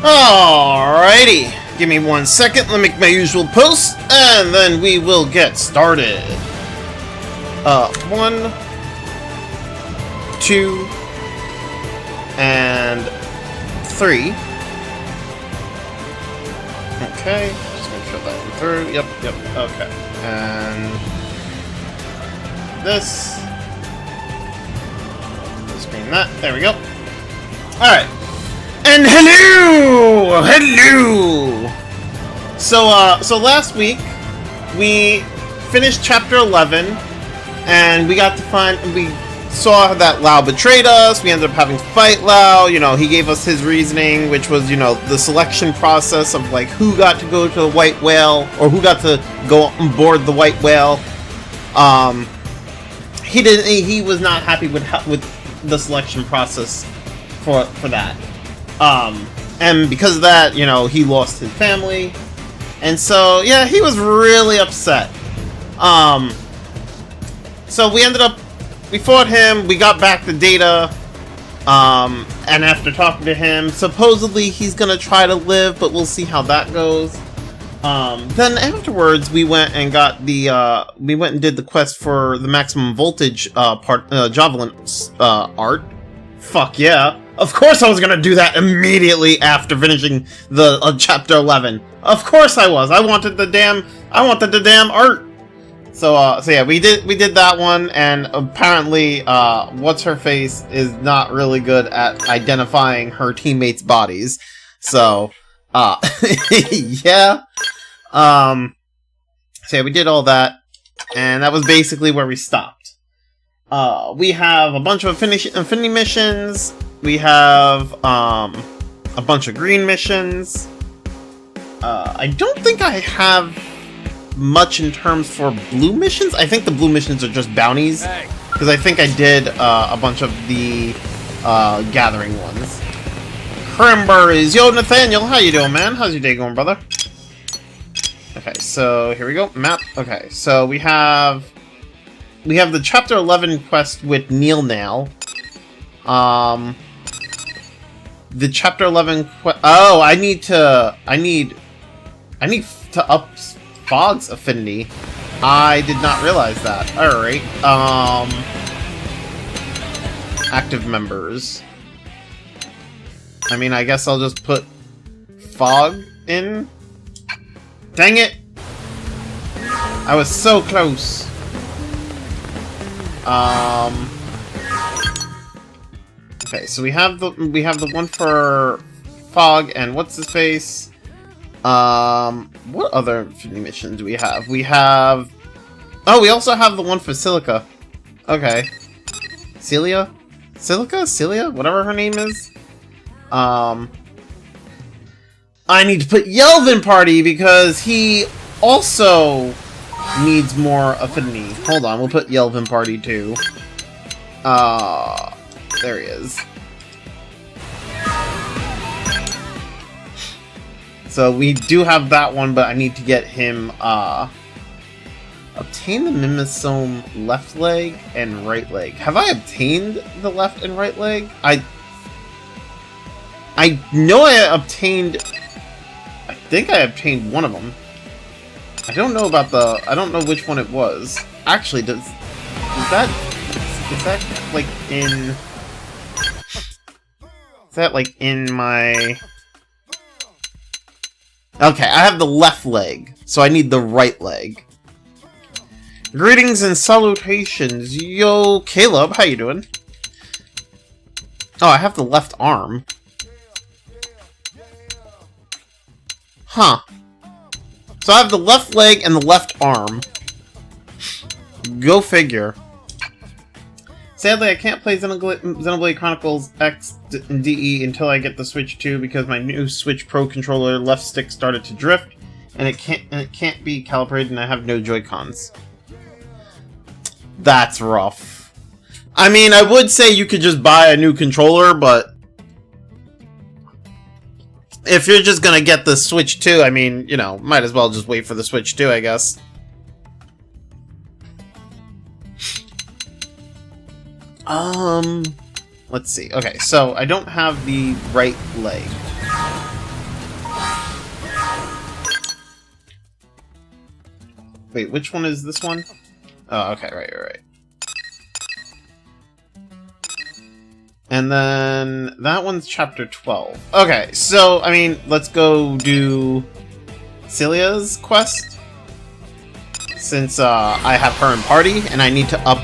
Alrighty, give me 1 second, let me make my usual post, and then we will get started. 1, 2, and 3. Okay, just gonna shove that one through. Yep, okay. And this. Screen that. There we go. Alright. And hello! So last week we finished chapter 11 and we got to we saw that Lao betrayed us. We ended up having to fight Lao. You know, he gave us his reasoning, which was, you know, the selection process of like who got to go to the White Whale or who got to go on board the White Whale. He was not happy with the selection process for that. And because of that, you know, he lost his family. And so, yeah, he was really upset. So we fought him, we got back the data, and after talking to him, supposedly he's gonna try to live, but we'll see how that goes. Then afterwards, we went and got we went and did the quest for the maximum voltage, javelin, art. Fuck yeah. Of course I was gonna do that immediately after finishing the chapter 11. Of course I was. I wanted the damn art. So yeah, we did that one, and apparently what's her face is not really good at identifying her teammates' bodies. So yeah. So yeah, we did all that, and that was basically where we stopped. We have a bunch of affinity missions. We have a bunch of green missions. I don't think I have much in terms for blue missions. I think the blue missions are just bounties, because I think I did a bunch of the gathering ones. Cranberries, yo Nathaniel, how you doing, man? How's your day going, brother? Okay, so here we go. Map. Okay, so we have the chapter 11 quest with Neil now. The chapter 11 quest. Oh, I need to up Fog's affinity. I did not realize that. All right. Active members. I mean, I guess I'll just put Fog in. Dang it! I was so close. Okay, so we have the one for Fog and what's his face? What other missions do we have? We also have the one for Silica. Okay. Celia? Whatever her name is. I need to put Yelvin party because he also needs more affinity. Hold on, we'll put Yelvin party too. There he is. So we do have that one, but I need to get him, obtain the Mimosome left leg and right leg. Have I obtained the left and right leg? I know I obtained... I think I obtained one of them. I don't know about I don't know which one it was. Actually, is that like in... Is that like in my... Okay, I have the left leg, so I need the right leg. Greetings and salutations. Yo, Caleb, how you doing? Oh, I have the left arm. Huh. So I have the left leg and the left arm. Go figure. Sadly, I can't play Xenoblade Chronicles X and DE until I get the Switch 2 because my new Switch Pro controller left stick started to drift, and it can't be calibrated, and I have no Joy-Cons. That's rough. I mean, I would say you could just buy a new controller, but if you're just gonna get the Switch 2, I mean, you know, might as well just wait for the Switch 2, I guess. Let's see. Okay, so I don't have the right leg. Wait, which one is this one? Oh, okay, right. And then that one's chapter 12. Okay, so, I mean, let's go do Celia's quest. Since I have her in party, and I need to up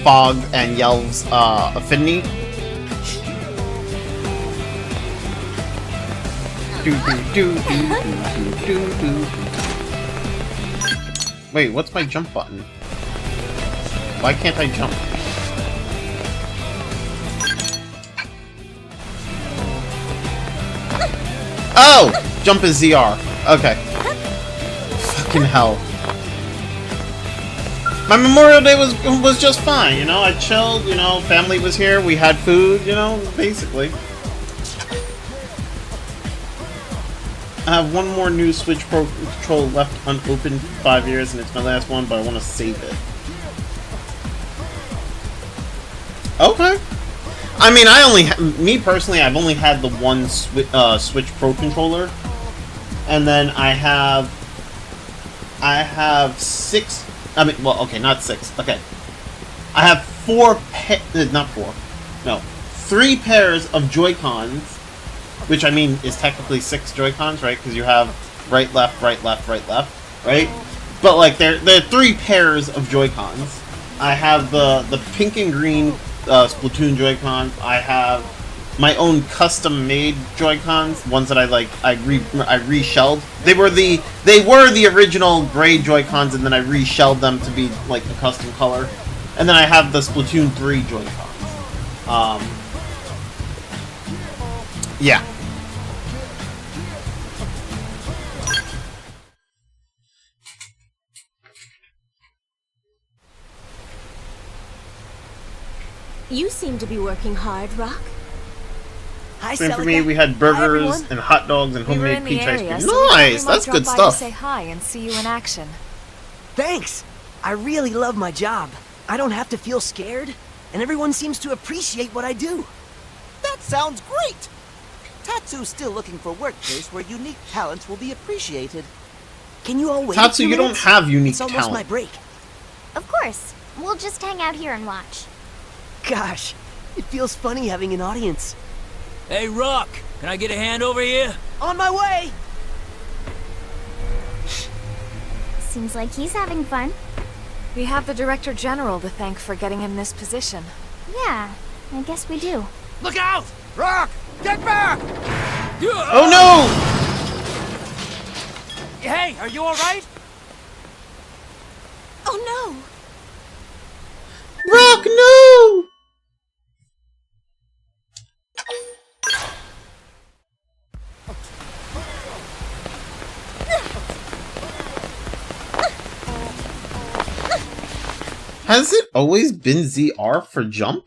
Fog and Yelv's affinity. Wait, what's my jump button? Why can't I jump? Oh! Jump is ZR. Okay. Fucking hell. My Memorial Day was just fine, you know? I chilled, you know, family was here, we had food, you know, basically. I have one more new Switch Pro Control left unopened for 5 years, and it's my last one, but I want to save it. Okay. I mean, me personally, I've only had the one Switch Pro controller, and then I have 6. I mean, well, okay, not 6. Okay, I have 3 pairs of Joy-Cons, which I mean is technically 6 Joy-Cons, right? Because you have right, left, right, left, right, left, right? But like, they're 3 pairs of Joy-Cons. I have the pink and green Splatoon Joy-Cons. I have my own custom-made Joy-Cons, ones that I reshelled. They were the original gray Joy-Cons, and then I reshelled them to be like a custom color. And then I have the Splatoon 3 Joy-Cons. Yeah. You seem to be working hard, Rock. Hi, Same for me. We had burgers and hot dogs and homemade peach ice cream. Nice, that's good stuff. Say hi and see you in action. Thanks. I really love my job. I don't have to feel scared, and everyone seems to appreciate what I do. That sounds great. Tatsu's still looking for workplace where unique talents will be appreciated. Can you all wait? Tatsu, you don't have unique talent. talent. It's almost my break. Of course. We'll just hang out here and watch. Gosh, it feels funny having an audience. Hey, Rock, can I get a hand over here? On my way! Seems like he's having fun. We have the Director General to thank for getting him this position. Yeah, I guess we do. Look out! Rock! Get back! Oh no! Hey, are you alright? Oh no! Rock, no! Has it always been ZR for jump?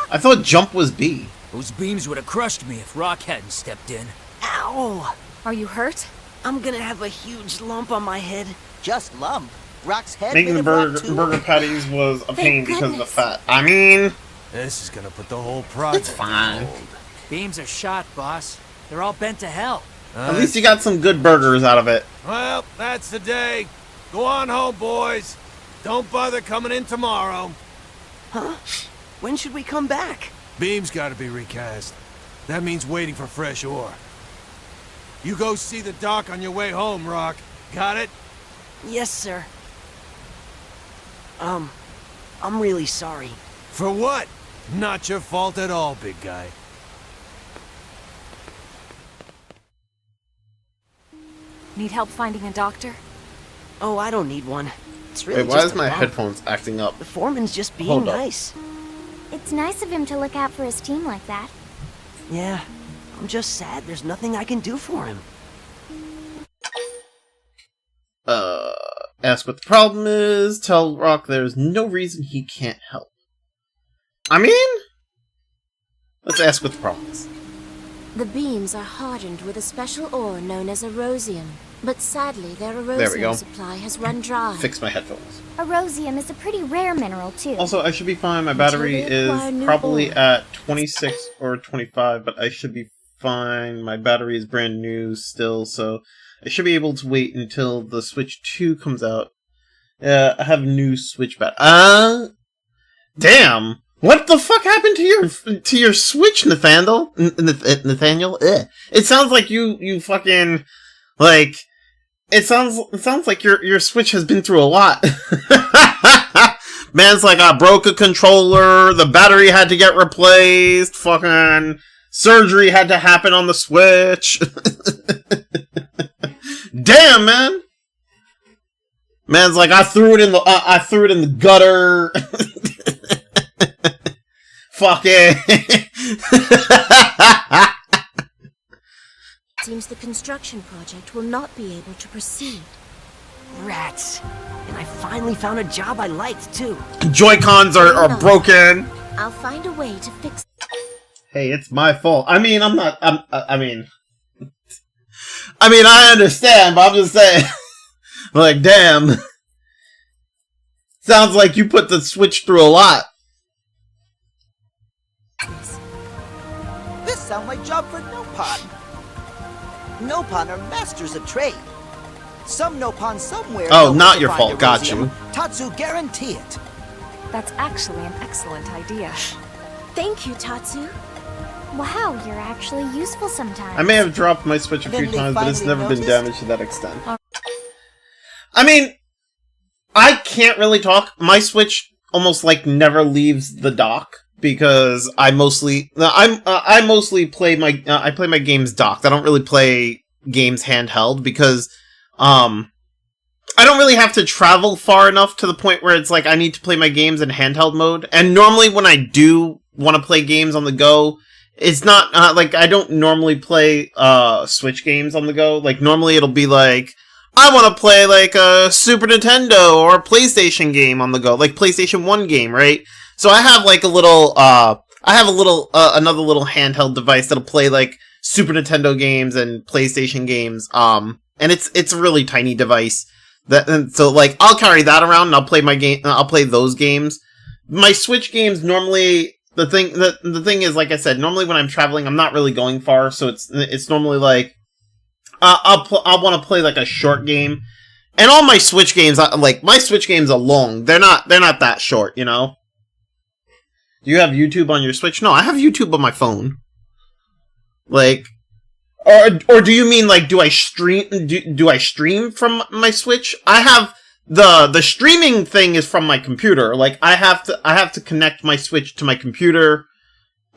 I thought jump was B. Those beams would have crushed me if Rock hadn't stepped in. Ow! Are you hurt? I'm gonna have a huge lump on my head. Just lump. Rock's head Making the made of rock, too. burger patties was a pain Thank because of the goodness. fat. I mean, This is gonna put the whole project. it's fine. Beams are shot, boss. They're all bent to hell. At least you got some good burgers out of it. Well, that's the day. Go on home, boys. Don't bother coming in tomorrow. Huh? When should we come back? Beam's gotta be recast. That means waiting for fresh ore. You go see the doc on your way home, Rock. Got it? Yes, sir. I'm really sorry. For what? Not your fault at all, big guy. Need help finding a doctor? Oh, I don't need one. It's really Wait, why just is a my lump. headphones acting up? The foreman's just being Hold up. nice. It's nice of him to look out for his team like that. Yeah, I'm just sad there's nothing I can do for him. Ask what the problem is, tell Rock there's no reason he can't help. I mean, let's ask what the problem is. The beams are hardened with a special ore known as erosium. But sadly, their There we go. erosium supply has run dry. Fix my headphones. Erosium is a pretty rare mineral, too. Also, I should be fine. My battery Until they acquire is new probably ore. at 26 or 25, but I should be fine. My battery is brand new still, so I should be able to wait until the Switch 2 comes out. I have new Switch damn! What the fuck happened to your Switch, Nathaniel? Nathaniel? Ugh. It sounds like you fucking, like, it sounds like your Switch has been through a lot. Man's like, I broke a controller, the battery had to get replaced, fucking surgery had to happen on the Switch. Damn, man! Man's like, I threw it in the gutter. Fuck it. Seems the construction project will not be able to proceed. Rats. And I finally found a job I liked, too. Joy-Cons are broken. I'll find a way to fix. Hey, it's my fault. I mean, I mean, I understand, but I'm just saying. Like, damn. Sounds like you put the Switch through a lot. This sounds like job for Nopon. Nopon are masters of trade. Some Nopon somewhere. Oh, not your fault. Got you. Tatsu, guarantee it. That's actually an excellent idea. Thank you, Tatsu. Wow, you're actually useful sometimes. I may have dropped my Switch a few times, but it's never been damaged to that extent. I mean, I can't really talk. My Switch almost like never leaves the dock because I mostly play my games docked. I don't really play games handheld because I don't really have to travel far enough to the point where it's like I need to play my games in handheld mode. And normally when I do want to play games on the go, it's not like I don't normally play Switch games on the go. Like normally it'll be like I want to play like a Super Nintendo or a PlayStation game on the go, like PlayStation 1 game, right? So I have like a little another little handheld device that'll play like Super Nintendo games and PlayStation games. And it's a really tiny device. So like I'll carry that around and I'll play my game. I'll play those games. My Switch games normally the thing is, like I said, normally when I'm traveling, I'm not really going far. So it's normally like I'll want to play like a short game. And all my Switch games, like my Switch games are long. They're not that short, you know. Do you have YouTube on your Switch? No, I have YouTube on my phone. Like. Or do you mean like do I stream from my Switch? I have the streaming thing is from my computer. Like I have to connect my Switch to my computer.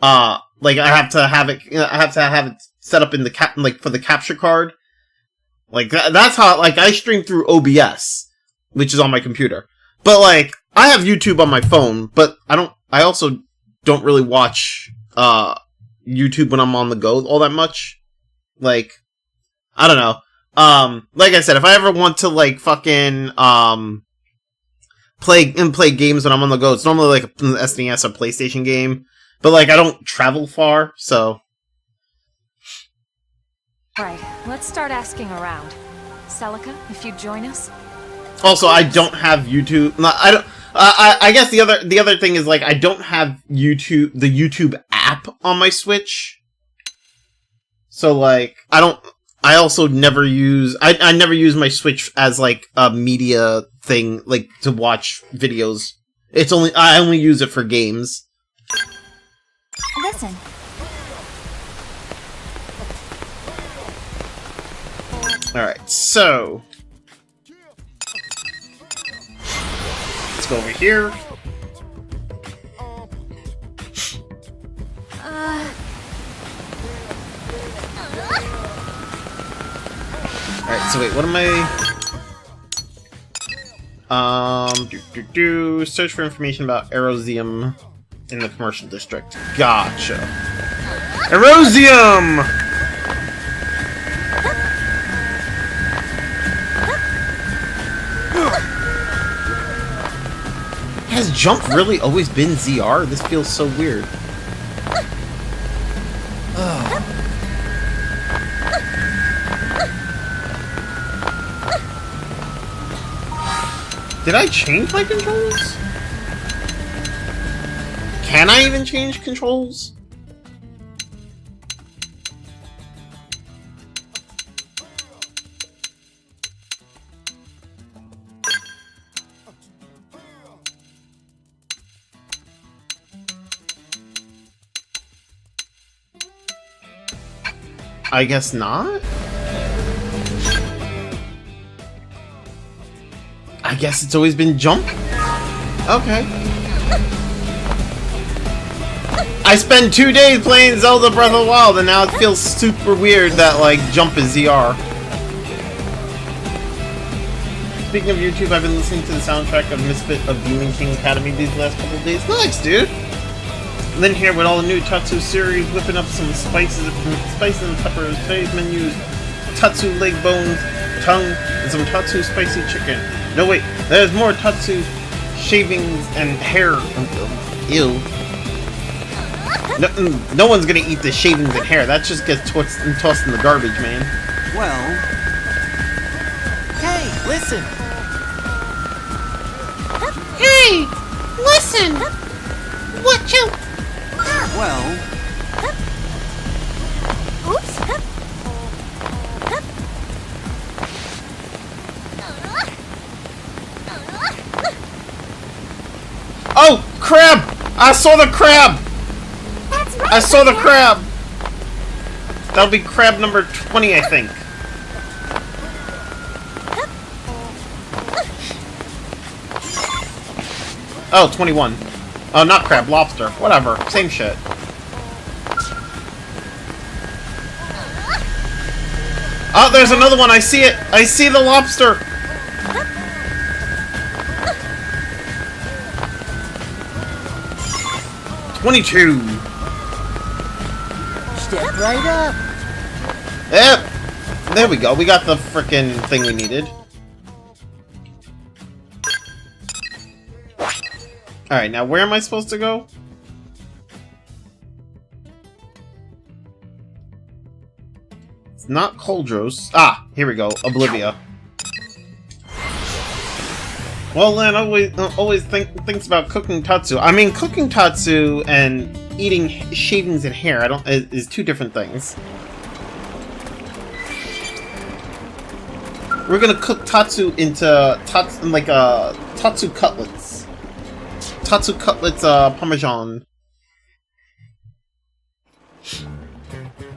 Like I have to have it set up in the for the capture card. Like that's how like I stream through OBS, which is on my computer. But like I have YouTube on my phone, but I also don't really watch YouTube when I'm on the go all that much. Like, I don't know. Like I said, if I ever want to like fucking play games when I'm on the go, it's normally like an SNES or PlayStation game. But like I don't travel far, so. Right, let's start asking around. Celica, if you'd join us. Also, I don't have YouTube. No, I don't. I guess the other thing is like I don't have the YouTube app on my Switch. So, like, I also never use, I never use my Switch as, like, a media thing, like, to watch videos. I only use it for games. Listen. Alright, so. Let's go over here. Alright, so wait, what am I... Search for information about Erosium in the commercial district. Gotcha. Erosium! Has jump really always been ZR? This feels so weird. Did I change my controls? Can I even change controls? I guess not? I guess it's always been jump? Okay. I spent 2 days playing Zelda Breath of the Wild and now it feels super weird that, like, jump is ZR. Speaking of YouTube, I've been listening to the soundtrack of Misfit of Demon King Academy these last couple of days. Nice, dude! And then here with all the new Tatsu series, whipping up some spices and peppers. Today's menus: Tatsu leg bones, tongue, and some Tatsu spicy chicken. No wait, there's more Tatsu shavings and hair. Ew. No one's gonna eat the shavings and hair. That just gets tossed in the garbage, man. Well... Hey, listen! Hey! Listen! What you... Well... Oops. Oh! Crab! I saw the crab! That's right. I saw the crab! That'll be crab number 20, I think. Oh, 21. Oh, not crab, lobster. Whatever. Same shit. Oh, there's another one. I see it. I see the lobster. $22. Step right up. Yep. There we go. We got the frickin' thing we needed. Alright, now where am I supposed to go? It's not Coldros. Ah, here we go. Oblivia. Well, Len always thinks about cooking tatsu. I mean, cooking tatsu and eating shavings and hair is two different things. We're gonna cook tatsu into tatsu cutlets. Tatsu cutlets, parmesan.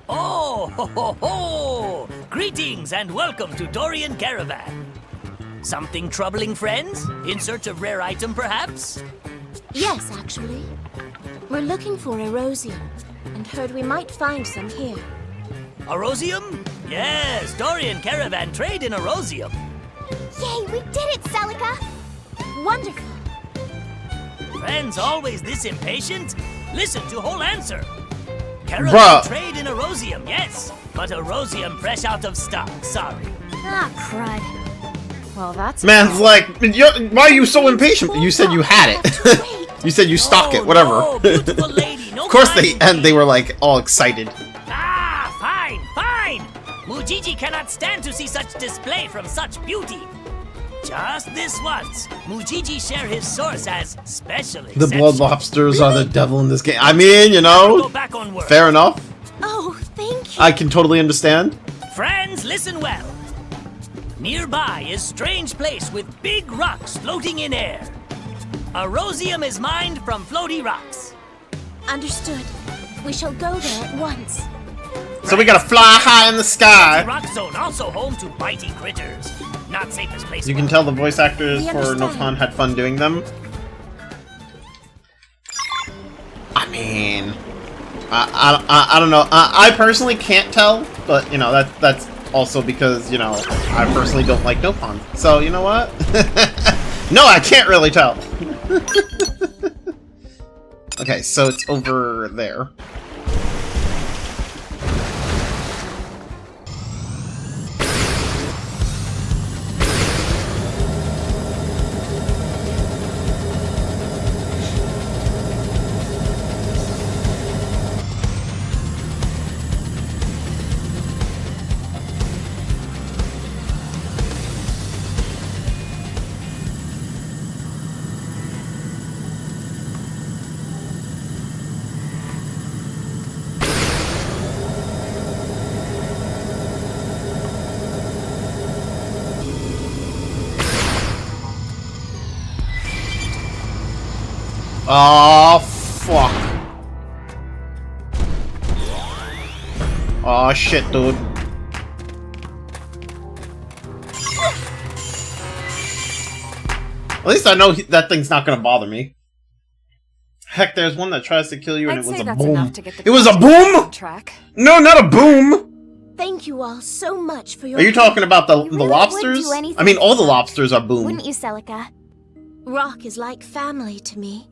Oh, ho, ho, ho! Greetings and welcome to Dorian Caravan. Something troubling, friends? In search of rare item, perhaps? Yes, actually. We're looking for erosium, and heard we might find some here. Erosium? Yes, Dorian Caravan trade in erosium. Yay, we did it, Celica! Wonderful! Friends always this impatient? Listen to whole answer. Caravan Bruh. trade in erosium, yes, but erosium fresh out of stock, sorry. Ah, crud. Well, that's... Man's like, why are you so impatient? You said you had it. You said you stock it, whatever. No, beautiful lady, no Of course crime. they were like all excited. Ah, fine, fine. Mujiji cannot stand to see such display from such beauty. Just this once, Mujiji share his source as special The exception. blood lobsters are the devil in this game. I mean, you know, Go back on work. fair enough. Oh, thank you! I can totally understand. Friends, listen well. Nearby is strange place with big rocks floating in air. Erosium is mined from floaty rocks. Understood. We shall go there at once. So we gotta fly high in the The sky. rock zone also home to bitey critters. Not safest place. You for can tell the voice actors We for understand. Nopon had fun doing them. I mean, I don't know. I personally can't tell, but you know that's also because you know I personally don't like Nopon. So you know what? No, I can't really tell. Okay, so it's over there. Oh, fuck. Oh, Aw, shit, dude. At least I know that thing's not gonna bother me. Heck, there's one that tries to kill you and I'd it was say a that's boom. enough to get the It was a project boom? on track. No, not a boom! Thank you all so much for your Are you talking about the really would lobsters? do anything I mean, all the for lobsters are boom. Wouldn't you, Celica? Rock is like family to me.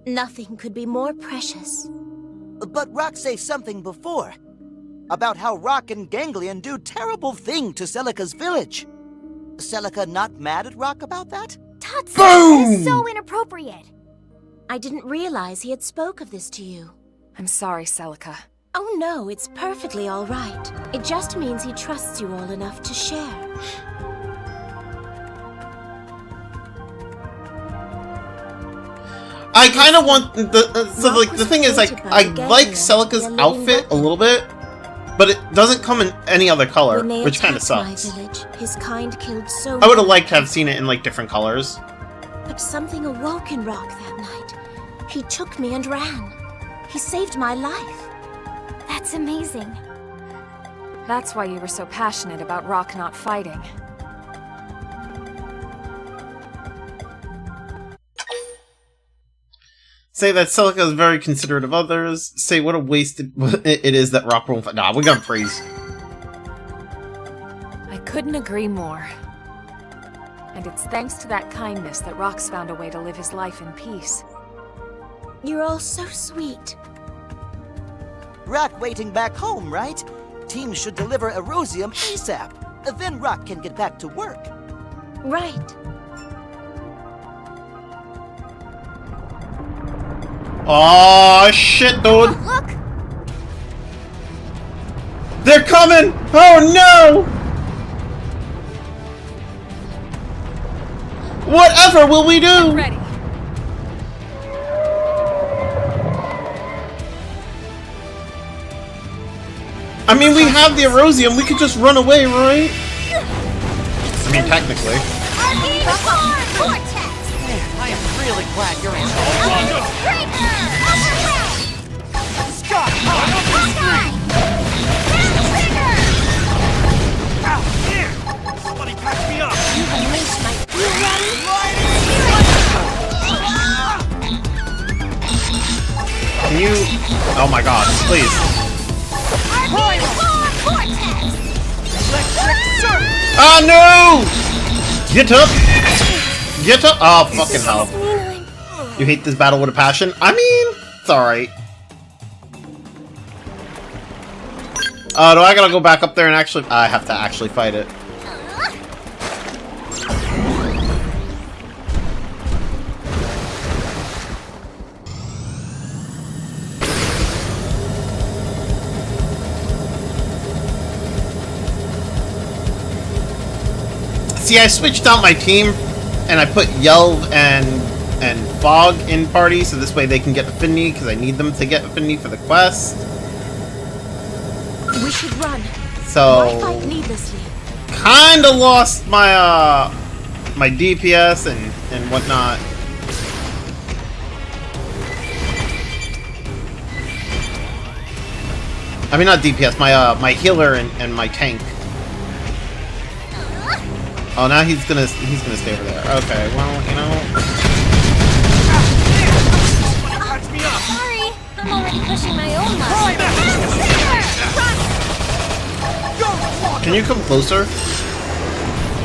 Nothing could be more precious. But Rock said something before. About how Rock and Ganglion do terrible thing to Celica's village. Celica not mad at Rock about that? Tatsu, Boom! that is so inappropriate. I didn't realize he had spoke of this to you. I'm sorry, Celica. Oh no, it's perfectly all right. It just means he trusts you all enough to share. I kind of want the thing is, like, I like Celica's outfit a little bit, but it doesn't come in any other color, When they which kind of attacked sucks. my village, his kind killed so I would have many. liked to have seen it in like different colors. But something awoke in Rock that night. He took me and ran. He saved my life. That's amazing. That's why you were so passionate about Rock not fighting. Say that Celica is very considerate of others. Say what a wasted it is that Rock won't fight. Nah, we're gonna praise. I couldn't agree more. And it's thanks to that kindness that Rock's found a way to live his life in peace. You're all so sweet. Rock waiting back home, right? Team should deliver Erosium ASAP. Then Rock can get back to work. Right. Oh shit, dude! Look! They're coming! Oh no! Whatever will we do? Ready. I mean, we have the Erosium. We could just run away, right? I mean, technically. Vortex! I am really glad you're in. Breaker! Overwhelm! Scott! Hawkeye! Trigger! Ow! Here! Somebody catch me up! You unleashed my... You ready? Can you... Oh my god, please. Vortex! Electric surge! Oh no! Get up! Get up! Oh, fucking hell. You hate this battle with a passion? I mean, it's alright. Do I gotta go back up there and actually... I have to actually fight it. See, I switched out my team, and I put Yelv and Fog in party, so this way they can get Affinity, because I need them to get Affinity for the quest. We should run. Why So, fight needlessly? kinda lost my my DPS and whatnot. I mean, not DPS, my healer and my tank. Oh, now he's gonna stay over there. Okay, well, you know. Catch me up! Sorry, I'm already pushing my own luck. Can you come closer?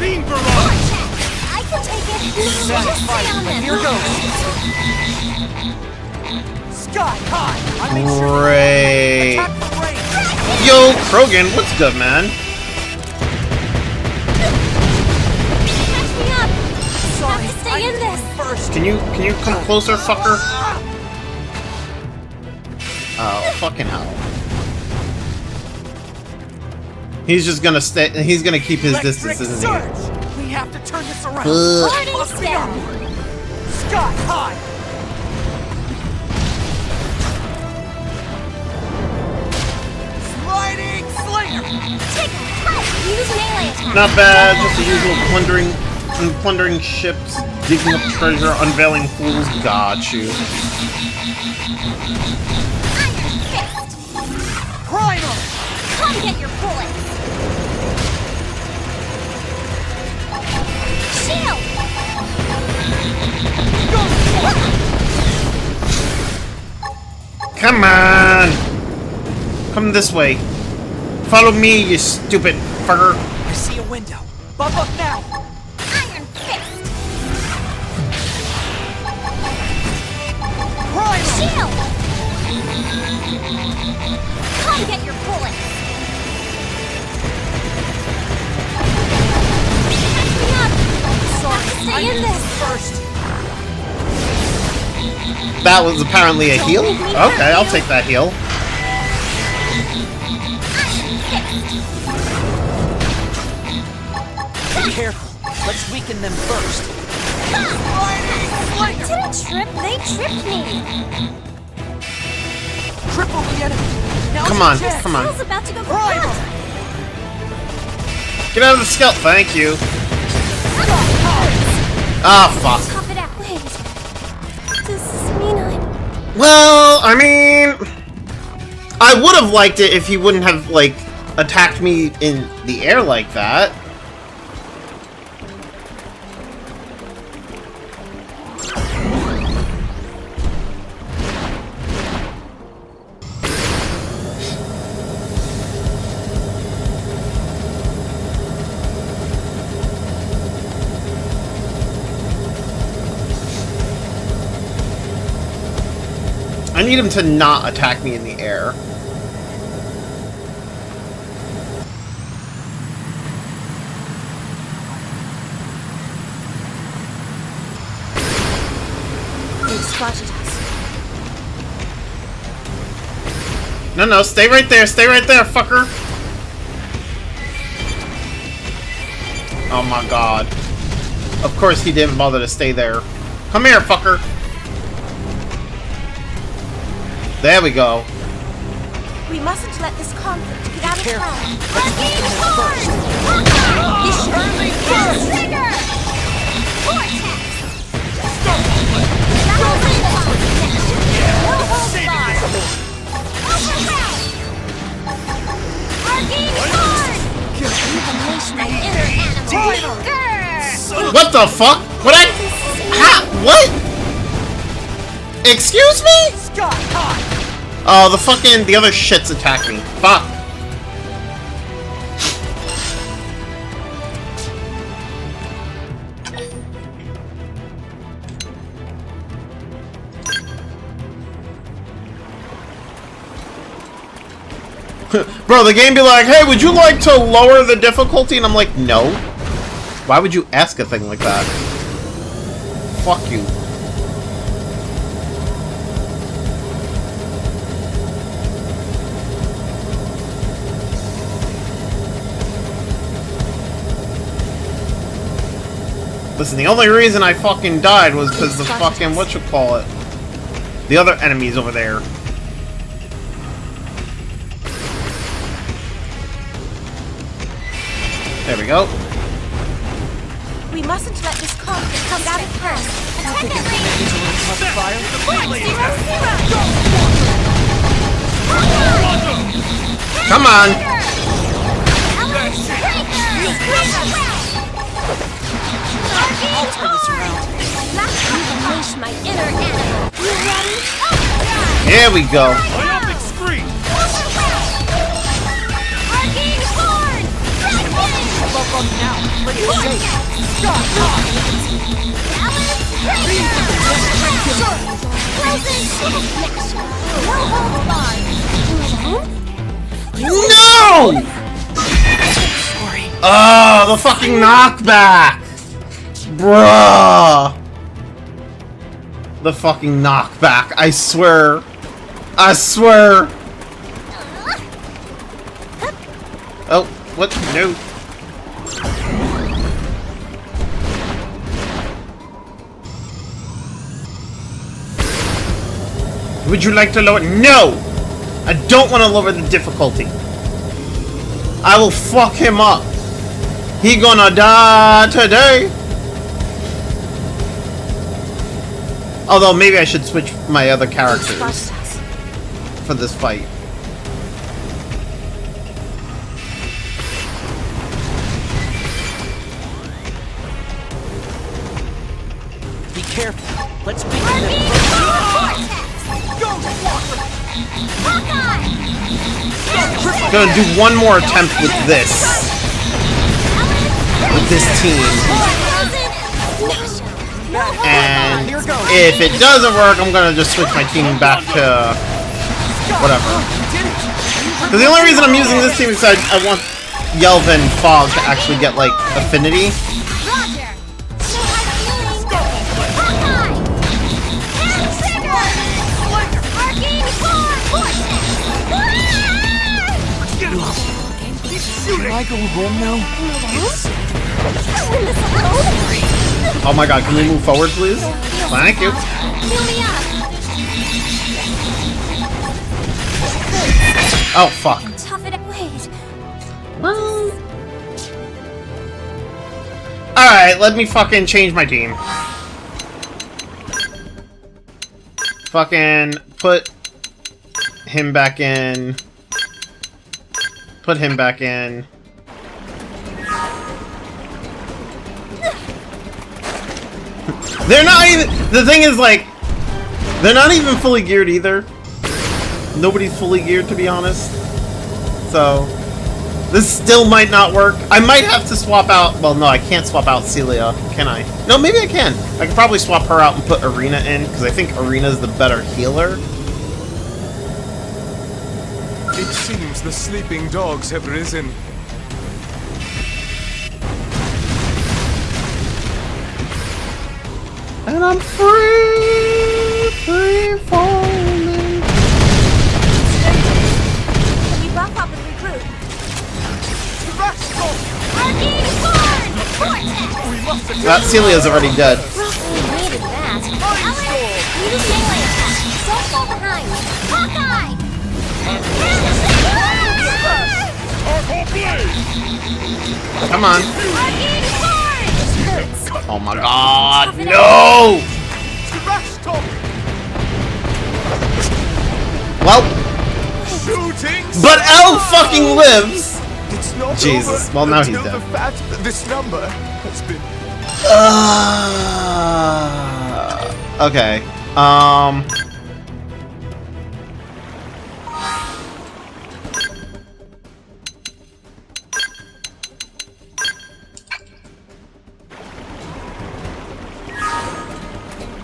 Beam barrage! I can take it. Just stay on them. Here goes! Sky high! I made sure Great. attack the range! Yo, Krogan, what's good, man? Catch me up. Sorry, Have to stay in this. First. Can you come closer, fucker? Oh, fucking hell. He's just gonna stay. He's gonna keep his distance, isn't he? Surge! We have to turn this around. Ugh. Parting Bust me up. step. Sky high! Sliding Slayer! Use melee attack. Not bad. Just the usual plundering ships, digging up treasure, unveiling fools. Got you. Primal! Come get your bullets! Shield! Come on! Come this way. Follow me, you stupid fucker. I see a window. Bump up now! Iron Fist! Shield! Come get your bullets! Catch me up! Sorry, stay in this! First! That was apparently a heal? Okay, I'll take that heal. Be careful. Let's weaken them first. I didn't trip, they tripped me! Triple the enemy. Now Come on, check. come on. Skill's about to go Primal. fast! Get out of the scout, thank you. Ah, fuck. Tough it out. Wait. Does this mean I'm... Well, I mean... I would have liked it if he wouldn't have, like, attacked me in the air like that. I need him to not attack me in the air. They've spotted us. No, stay right there, fucker. Oh my god. Of course he didn't bother to stay there. Come here, fucker. There we go. We mustn't let this conflict get out of Careful. hand. This should be trigger! Vortex! What the fuck? What what? Excuse me? Oh, the other shits attacked me. Fuck. Bro, the game be like, hey, would you like to lower the difficulty? And I'm like, no. Why would you ask a thing like that? Fuck you. Listen, the only reason I fucking died was because the fucking whatchamacallit. The other enemies over there. There we go. We mustn't let this conflict come out of hand. Attack that range! Come on. I'll turn this around. Unleash my inner animal. You ready? Here we go. Myopic scream! Arcane Horn! Bump up now. Play it safe. No! Oh, the fucking knockback! Bruh! The fucking knockback, I swear. I swear! Oh, what? No. Would you like to lower? No! I don't want to lower the difficulty. I will fuck him up. He gonna die today. Although maybe I should switch my other characters for this fight. Let's begin the... Gonna do one more attempt with this. With this team. And if it doesn't work, I'm gonna just switch my team back to whatever. Because the only reason I'm using this team is I want Yelva and Fog to actually get like affinity. Can I go home now? Oh my god, can we move forward, please? Thank you. Oh, fuck. Tough it. Wait. Alright, let me fucking change my team. Fucking put him back in. Put him back in. They're not even... The thing is, like... They're not even fully geared either. Nobody's fully geared, to be honest. So... This still might not work. I might have to swap out... Well, no, I can't swap out Celia, can I? No, maybe I can. I could probably swap her out and put Arena in, because I think Arena's the better healer. It seems the sleeping dogs have risen. And I'm free, free falling. Can we buff up and regroup? That Celia's already dead. We needed that. Ellen, you just melee attack. Don't fall behind. Hawkeye! Come on. Oh my god, no! Well, but Elle fucking lives! Jesus, well now he's dead. The fact that this number has been... Okay,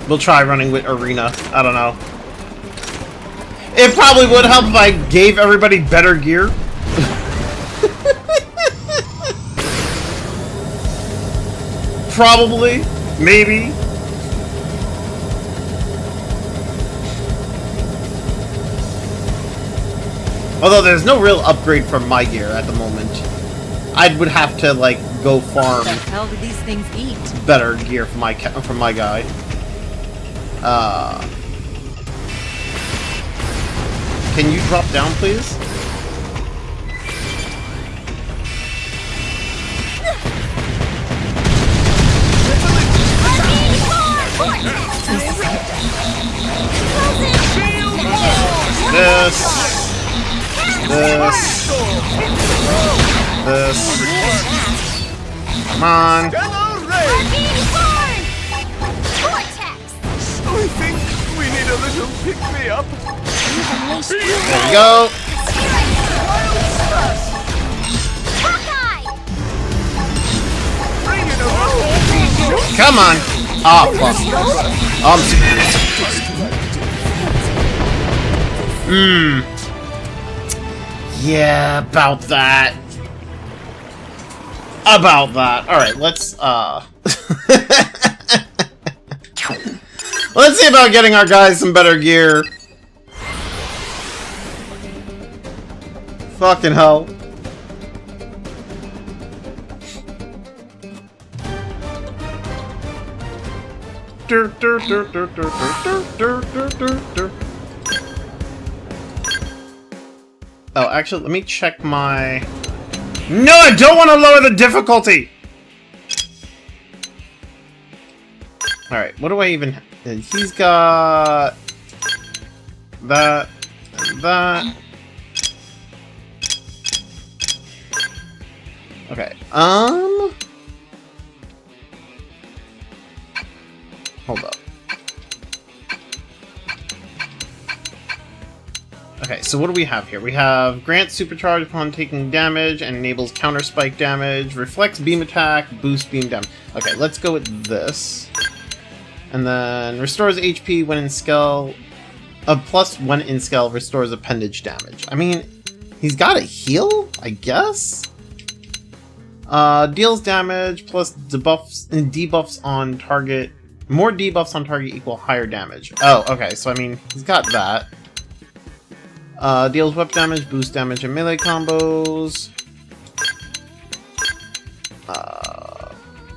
we'll try running with Arena. I don't know. It probably would help if I gave everybody better gear. Probably. Maybe. Although there's no real upgrade from my gear at the moment. I would have to, like, go farm What the hell do these things eat? better gear from my guy. Can you drop down, please? This. Come on. I think we need a little pick-me-up. There we go. Come on. Oh, fuck. Yeah, about that. About that. Alright, let's let's see about getting our guys some better gear. Fucking hell. Oh, actually, let me check my... No, I don't want to lower the difficulty! Alright, what do I even... He's got... That... And that... Okay, Hold up. Okay, so what do we have here? We have grants supercharge upon taking damage and enables counter spike damage, reflects beam attack, boost beam damage. Okay, let's go with this. And then restores HP when in scale. Plus when in scale restores appendage damage. I mean, he's got a heal, I guess? Deals damage plus debuffs and debuffs on target. More debuffs on target equal higher damage. Oh, okay, so I mean, he's got that. Deals weapon damage, boost damage, and melee combos.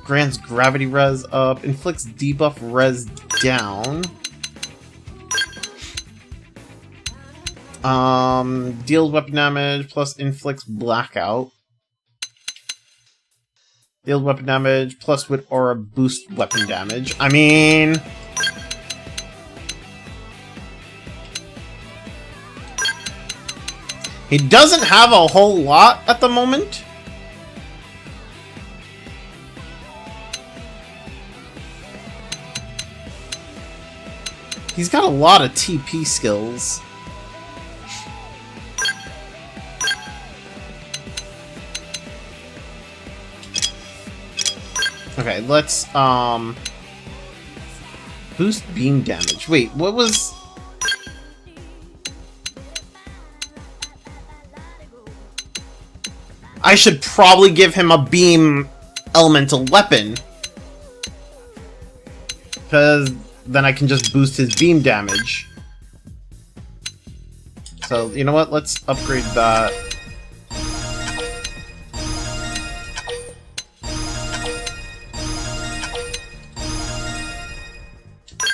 Grants gravity res up, inflicts debuff res down. Deals weapon damage plus inflicts blackout. Deals weapon damage plus with aura boost weapon damage. I mean, he doesn't have a whole lot at the moment. He's got a lot of TP skills. Okay, let's, boost beam damage. Wait, what was... I should probably give him a beam elemental weapon. Because then I can just boost his beam damage. So, you know what? Let's upgrade that.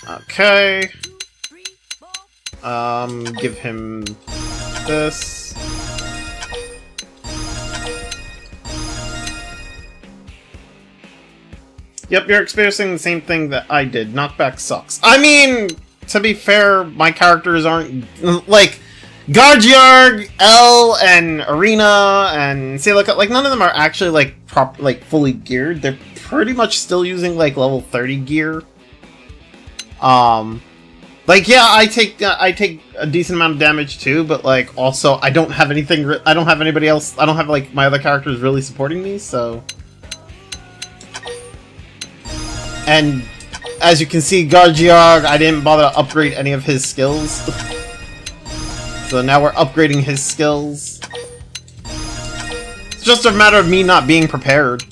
Okay. Give him this. Yep, you're experiencing the same thing that I did. Knockback sucks. I mean, to be fair, my characters aren't... Like, Gargiarg, L, and Arena, and Celica, like, none of them are actually, like, fully geared. They're pretty much still using, like, level 30 gear. Like, yeah, I take a decent amount of damage too, but, like, also, I don't have anything... I don't have anybody else... I don't have, like, my other characters really supporting me, so... And as you can see, Gargiarg, I didn't bother to upgrade any of his skills. So now we're upgrading his skills. It's just a matter of me not being prepared.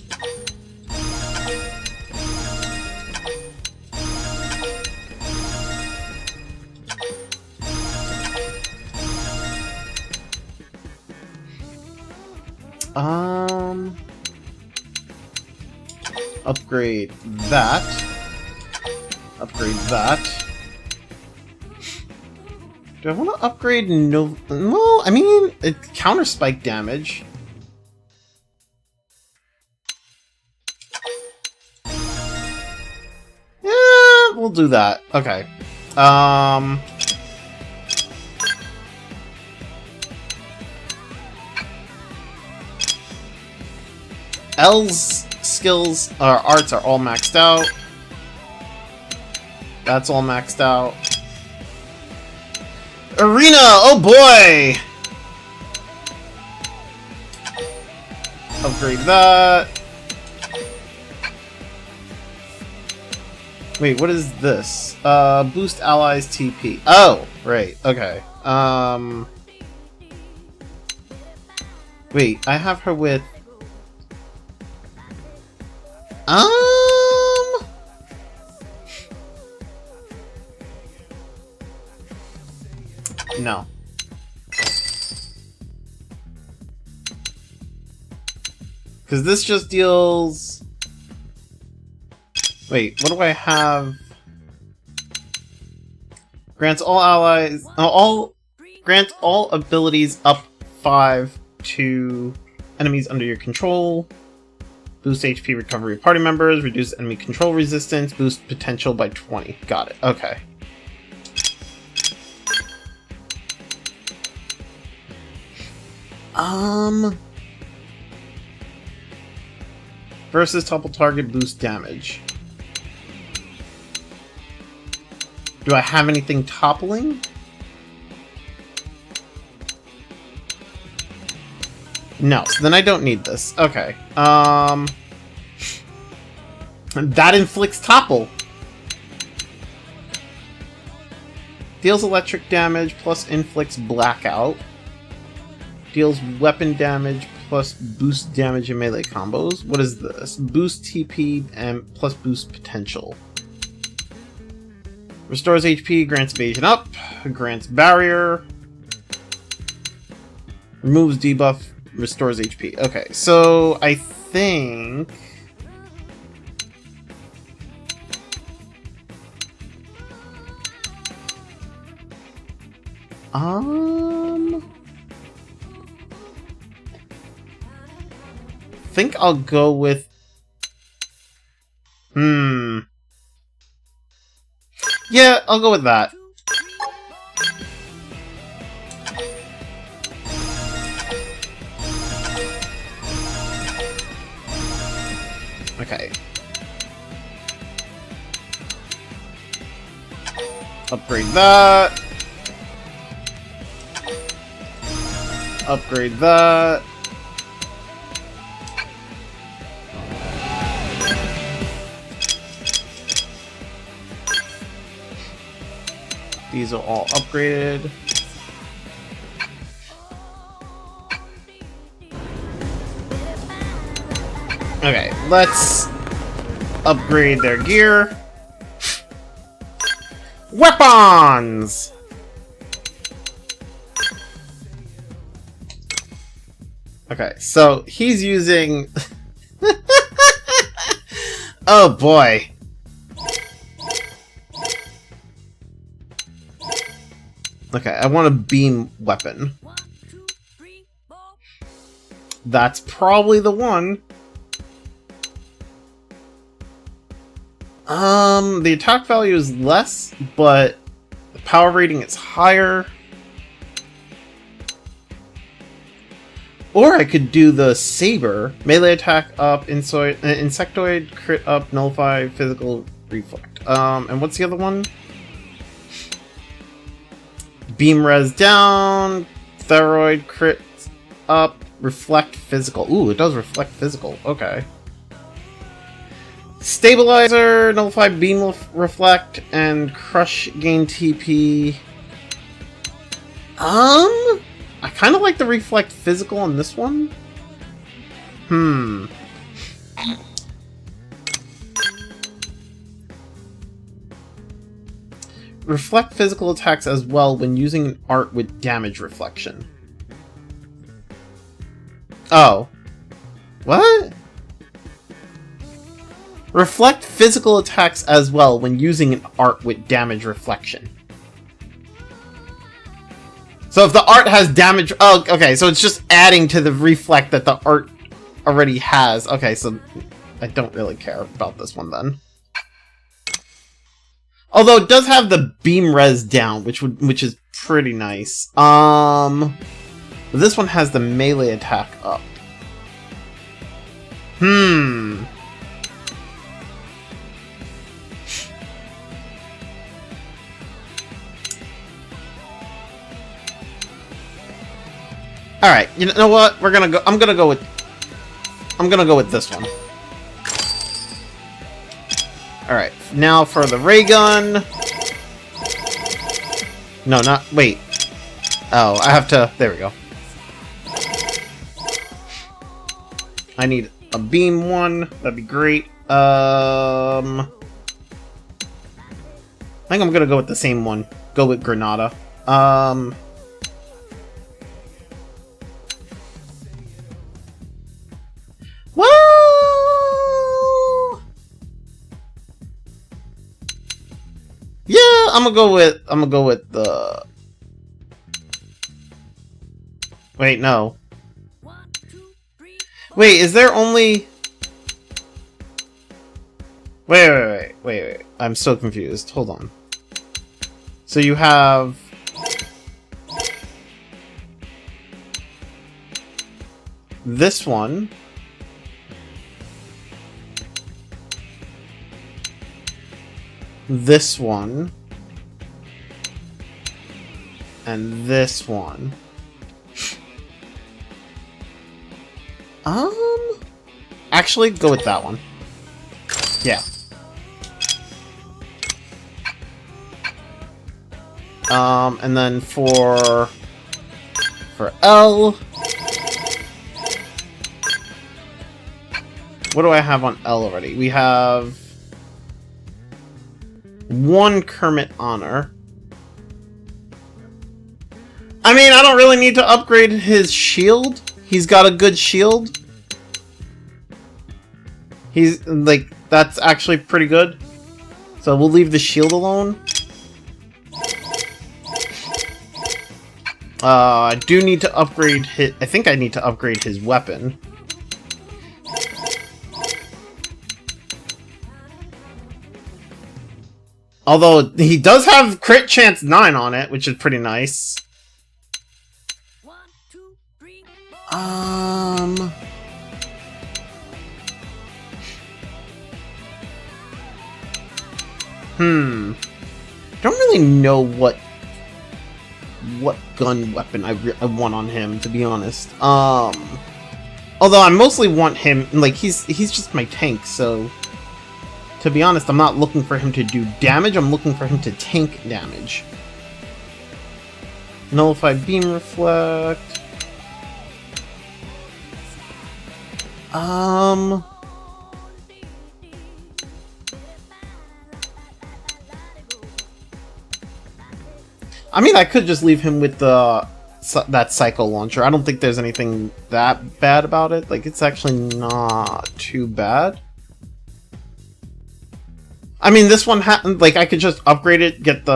Upgrade that. Upgrade that. Do I want to upgrade no? Well, I mean, it's counter spike damage. Yeah, we'll do that. Okay. L's skills or arts are all maxed out. That's all maxed out. Arena! Oh boy! Upgrade that. Wait, what is this? Boost allies TP. Oh, right, okay. Wait, I have her with... No. Because this just deals... Wait, what do I have? Grants all allies... Grants all abilities up 5 to enemies under your control. Boost HP recovery of party members. Reduce enemy control resistance. Boost potential by 20. Got it. Okay. Versus topple target boost damage. Do I have anything toppling? No, so then I don't need this. Okay. That inflicts topple. Deals electric damage plus inflicts blackout. Deals weapon damage plus boost damage in melee combos. What is this? Boost TP and plus boost potential. Restores HP, grants evasion up, grants barrier. Removes debuff, restores HP. Okay, so I think... think I'll go with... Yeah, I'll go with that. Okay. Upgrade that. Upgrade that. These are all upgraded. Okay, let's upgrade their gear. Weapons! Okay, so he's using... Oh boy. Okay, I want a beam weapon. That's probably the one. The attack value is less, but the power rating is higher. Or I could do the saber. Melee attack up, insectoid, crit up, nullify, physical, reflect. And what's the other one? Beam res down, Theroid crit up, reflect physical. Ooh, it does reflect physical. Okay. Stabilizer, nullify, beam reflect, and crush gain TP. I kind of like the reflect physical on this one. Reflect physical attacks as well when using an art with damage reflection. Oh. What? Reflect physical attacks as well when using an art with damage reflection. So if the art has damage... Oh, okay, so it's just adding to the reflect that the art already has. Okay, so I don't really care about this one then. Although it does have the beam res down, which is pretty nice. This one has the melee attack up. All right, you know what? I'm gonna go with this one. All right, now for the ray gun. No, not wait. Oh, I have to. There we go. I need a beam one. That'd be great. I think I'm gonna go with the same one. Go with Granada. Yeah, I'm gonna go with the... Wait, no. Wait, is there only... Wait. I'm so confused. Hold on. So you have... this one. This one. And this one. Actually, go with that one. Yeah. And then for L, what do I have on L already? We have 1 Kermit Honor. I mean, I don't really need to upgrade his shield. He's got a good shield. He's, like, that's actually pretty good. So we'll leave the shield alone. I do need to upgrade his... I think I need to upgrade his weapon. Although, he does have crit chance 9 on it, which is pretty nice. 1, 2, 3, 4. Don't really know what gun weapon I want on him, to be honest. Although I mostly want him, like, he's just my tank, so... To be honest, I'm not looking for him to do damage, I'm looking for him to tank damage. Nullified Beam Reflect... I mean, I could just leave him with that Psycho Launcher. I don't think there's anything that bad about it. Like, it's actually not too bad. I mean, this one, like, I could just upgrade it, get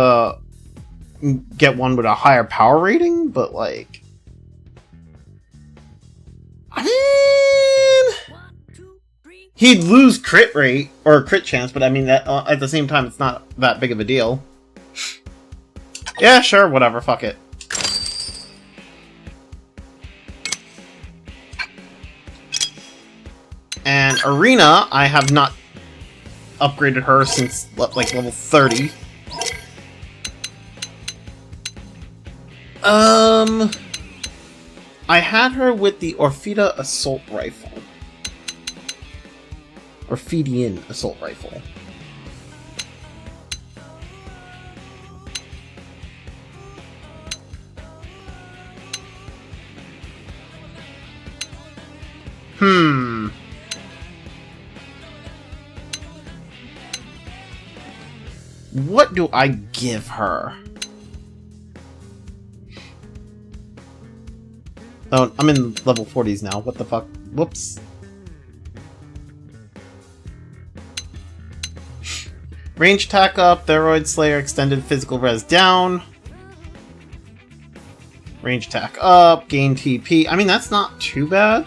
one with a higher power rating, but, like... I mean... He'd lose crit rate, or crit chance, but I mean, that, at the same time, it's not that big of a deal. Yeah, sure, whatever, fuck it. And Arena, I have not upgraded her since, like, level 30. I had her with the Orfida Assault Rifle. Orfidian Assault Rifle. What do I give her? Oh, I'm in level 40s now. What the fuck? Whoops. Range attack up, Theroid Slayer extended physical res down. Range attack up, gain TP. I mean, that's not too bad.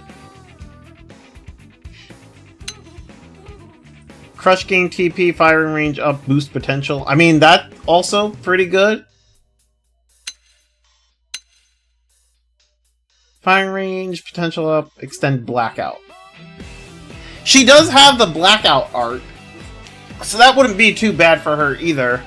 Crush gain TP, firing range up, boost potential. I mean, that also pretty good. Firing range, potential up, extend blackout. She does have the blackout art, so that wouldn't be too bad for her either.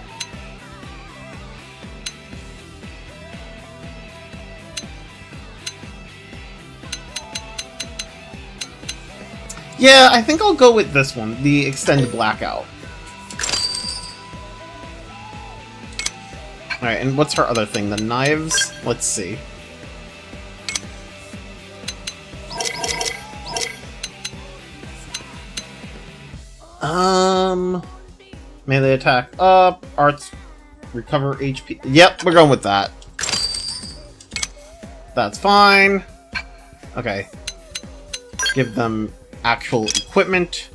Yeah, I think I'll go with this one, the Extended Blackout. Alright, and what's her other thing? The knives? Let's see. Melee attack up, arts, recover HP. Yep, we're going with that. That's fine. Okay. Give them actual equipment.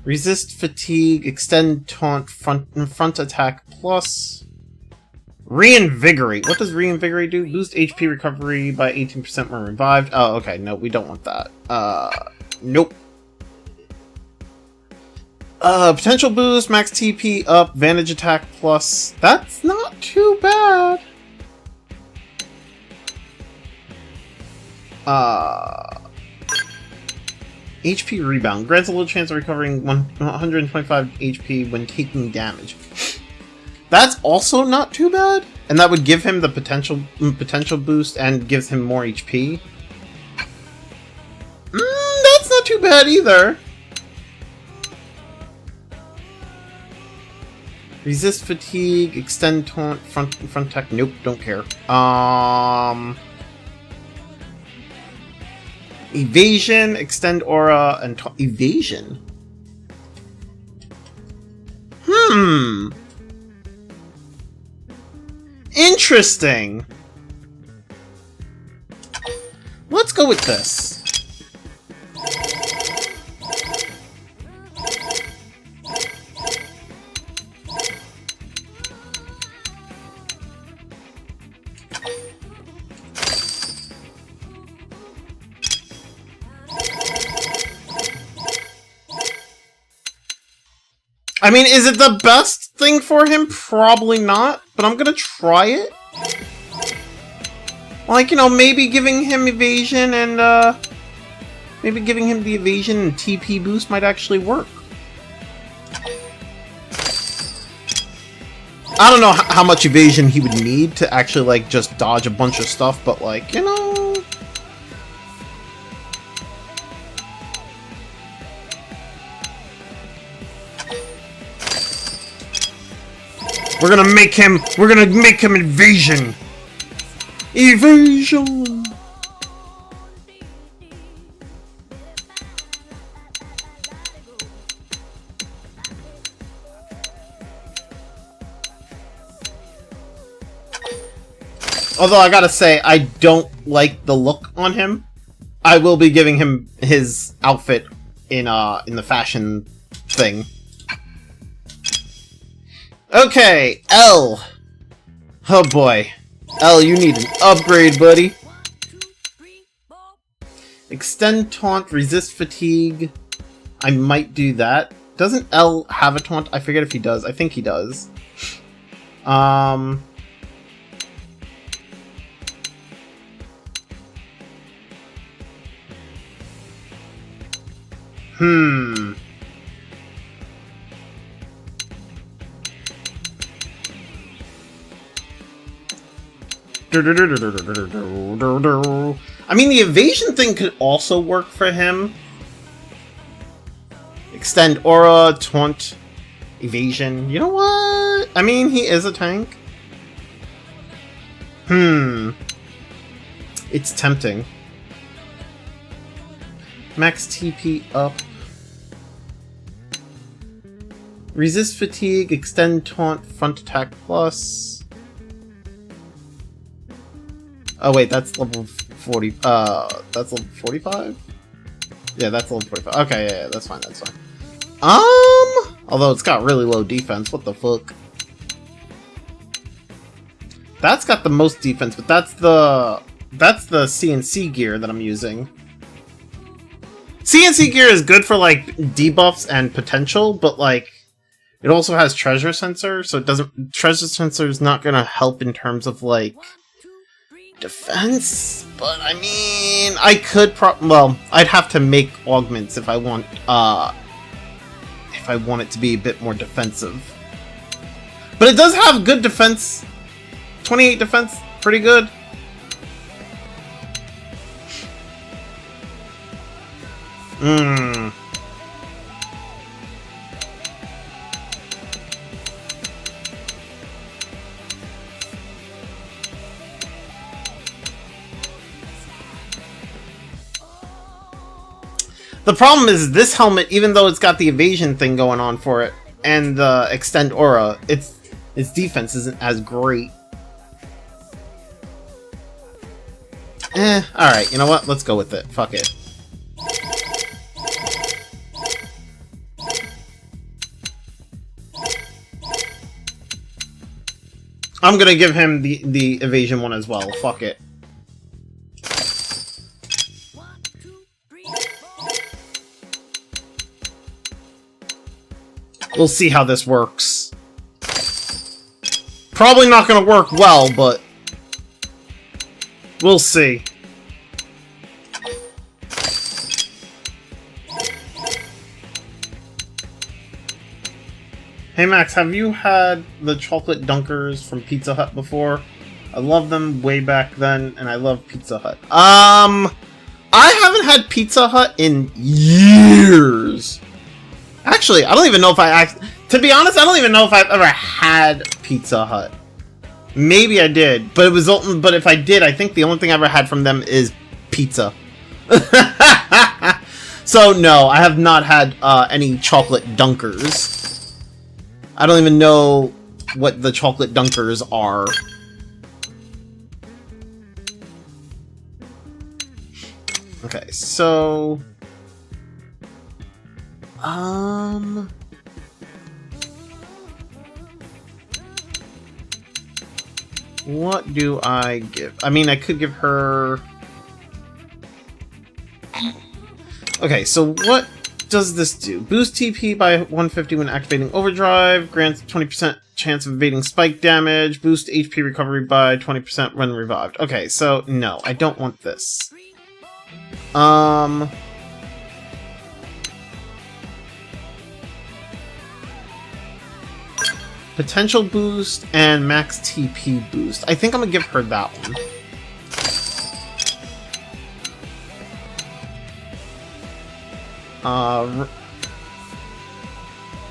Resist fatigue, extend taunt, front attack plus. Reinvigorate. What does Reinvigorate do? Boost HP recovery by 18% when revived. Oh, okay. No, we don't want that. Nope. Potential boost, max TP up, Vantage attack plus. That's not too bad. HP rebound. Grants a little chance of recovering 125 HP when taking damage. That's also not too bad. And that would give him the potential boost and gives him more HP. That's not too bad either. Resist fatigue, extend taunt, front attack. Nope, don't care. Evasion, extend aura, and evasion. Interesting. Let's go with this. I mean, is it the best thing for him? Probably not, but I'm gonna try it. Like, you know, maybe giving him evasion and, maybe giving him the evasion and TP boost might actually work. I don't know how much evasion he would need to actually, like, just dodge a bunch of stuff, but, like, you know... We're gonna make him evasion! Evasion! Although I gotta say, I don't like the look on him. I will be giving him his outfit in the fashion thing. Okay, L. Oh boy. L, you need an upgrade, buddy. Extend taunt, resist fatigue. I might do that. Doesn't L have a taunt? I forget if he does. I think he does. I mean, the evasion thing could also work for him. Extend aura, taunt, evasion. You know what? I mean, he is a tank. It's tempting. Max TP up. Resist fatigue, extend taunt, front attack plus. Oh wait, that's level 40. That's level 45? Yeah, that's level 45. Okay, yeah, that's fine, that's fine. Although it's got really low defense, what the fuck? That's got the most defense, but that's the CNC gear that I'm using. CNC gear is good for, like, debuffs and potential, but, like, it also has treasure sensor, so it doesn't... Treasure sensor is not gonna help in terms of, like... defense, but I mean, I could well, I'd have to make augments if I want it to be a bit more defensive. But it does have good defense. 28 defense, pretty good. The problem is this helmet, even though it's got the evasion thing going on for it, and the extend aura, its defense isn't as great. Alright, you know what? Let's go with it. Fuck it. I'm gonna give him the evasion one as well. Fuck it. We'll see how this works. Probably not gonna work well, but... we'll see. Hey Max, have you had the chocolate dunkers from Pizza Hut before? I love them way back then, and I love Pizza Hut. I haven't had Pizza Hut in years. Actually, I don't even know if to be honest, I don't even know if I've ever had Pizza Hut. Maybe I did, but but if I did, I think the only thing I ever had from them is pizza. So no, I have not had any chocolate dunkers. I don't even know what the chocolate dunkers are. Okay, so what do I give? I mean, I could give her... Okay, so what does this do? Boost TP by 150 when activating overdrive, grants 20% chance of evading spike damage, boost HP recovery by 20% when revived. Okay, so no, I don't want this. Potential boost and max TP boost. I think I'm gonna give her that one.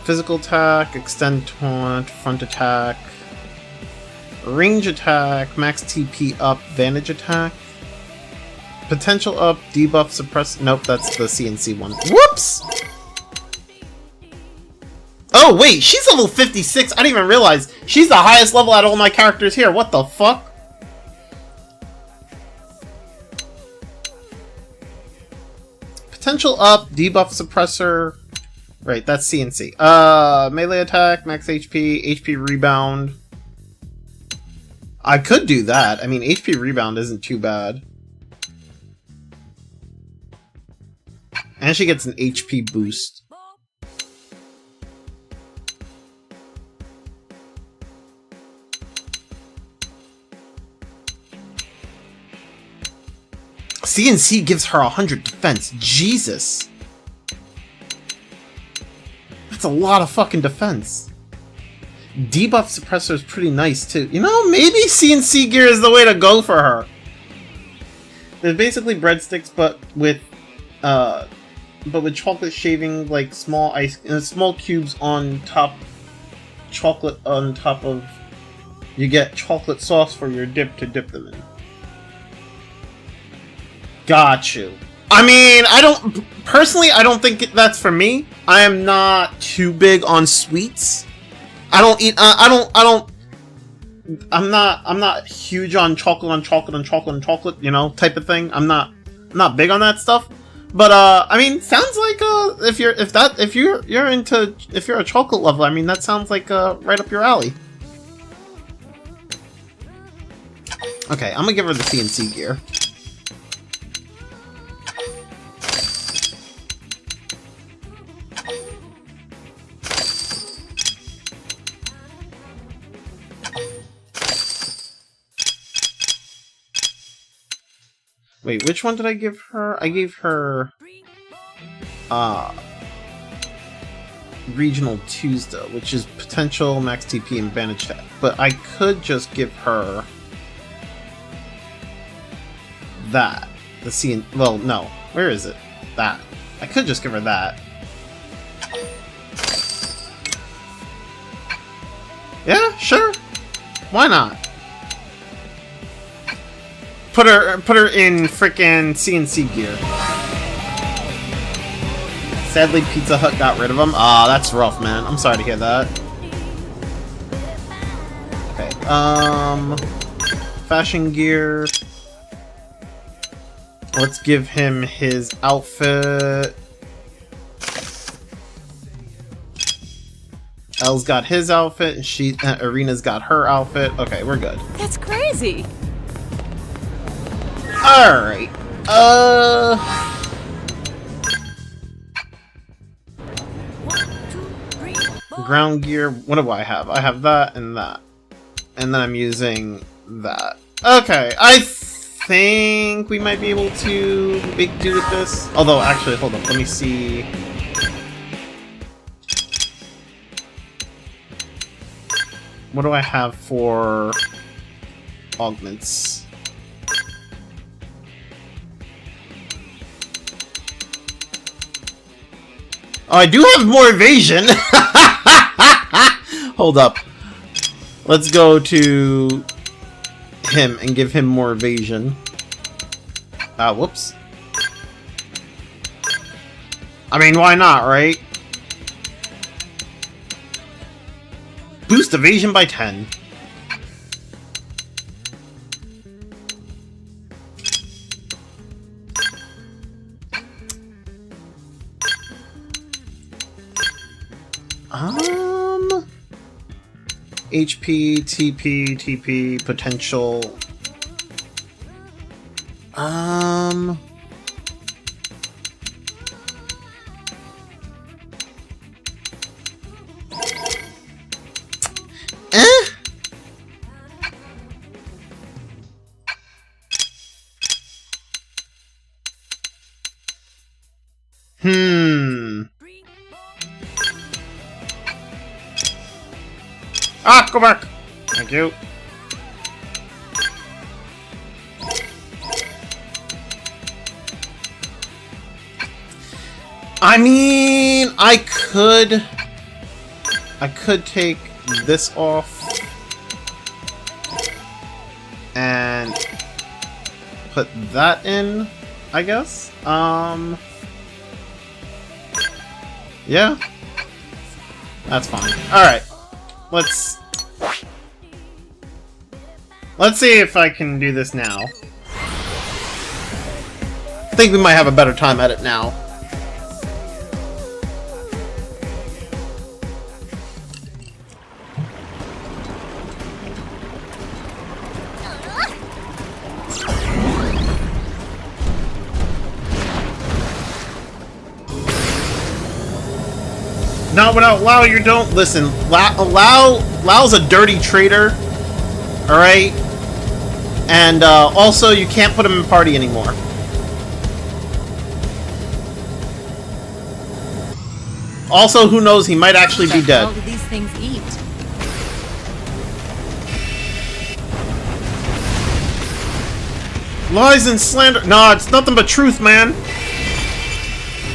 Physical attack, extend taunt, front attack, range attack, max TP up, vantage attack, potential up, debuff, suppress. Nope, that's the CNC one. Whoops! Oh wait, she's level 56. I didn't even realize she's the highest level out of all my characters here. What the fuck? Potential up, debuff suppressor. Right, that's CNC. Melee attack, max HP, HP rebound. I could do that. I mean, HP rebound isn't too bad. And she gets an HP boost. CNC gives her 100 defense. Jesus. That's a lot of fucking defense. Debuff suppressor is pretty nice too. You know, maybe CNC gear is the way to go for her. They're basically breadsticks, but with chocolate shaving, like small small cubes on top, chocolate on top of. You get chocolate sauce for your dip to dip them in. Got you. I mean, I don't think that's for me. I am not too big on sweets. I don't eat. I'm not huge on chocolate. You know, type of thing. I'm not big on that stuff. But I mean, sounds like if you're a chocolate lover, I mean, that sounds like right up your alley. Okay, I'm gonna give her the CNC gear. Wait, which one did I give her? I gave her Regional Tuesday, which is potential max TP and advantage attack. But I could just give her that. The CN. Well, no. Where is it? That. I could just give her that. Yeah, sure. Why not? Put her in frickin' CNC gear. Sadly, Pizza Hut got rid of them. Ah, that's rough, man. I'm sorry to hear that. Okay, fashion gear. Let's give him his outfit. Elle's got his outfit, and Arena's got her outfit. Okay, we're good. That's crazy. Alright. Ground gear. What do I have? I have that and that. And then I'm using that. Okay, I think we might be able to make do with this. Although, actually, hold up. Let me see. What do I have for augments? Oh, I do have more evasion! Hold up. Let's go to him and give him more evasion. Whoops. I mean, why not, right? Boost evasion by 10. HP, TP, potential. Ah, go back! Thank you. I mean, I could take this off and put that in, I guess. Yeah. That's fine. Alright. Let's see if I can do this now. I think we might have a better time at it now. Not without Lao, you don't listen. Lao's a dirty traitor. Alright? And also you can't put him in party anymore. Also, who knows, he might actually be dead. What the hell do these things eat? Lies and slander. Nah, it's nothing but truth, man.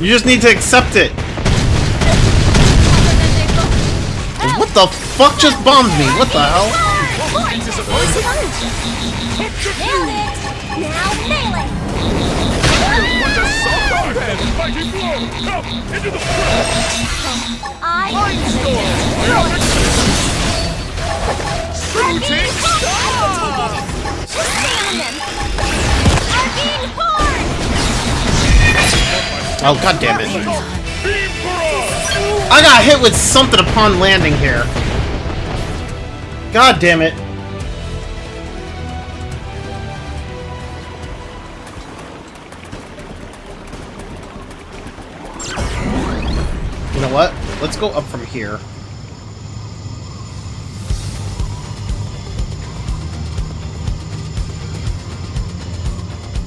You just need to accept it. What the fuck just bombed me? What the hell? Oh, god damn it. I got hit with something upon landing here. God damn it. You know what? Let's go up from here.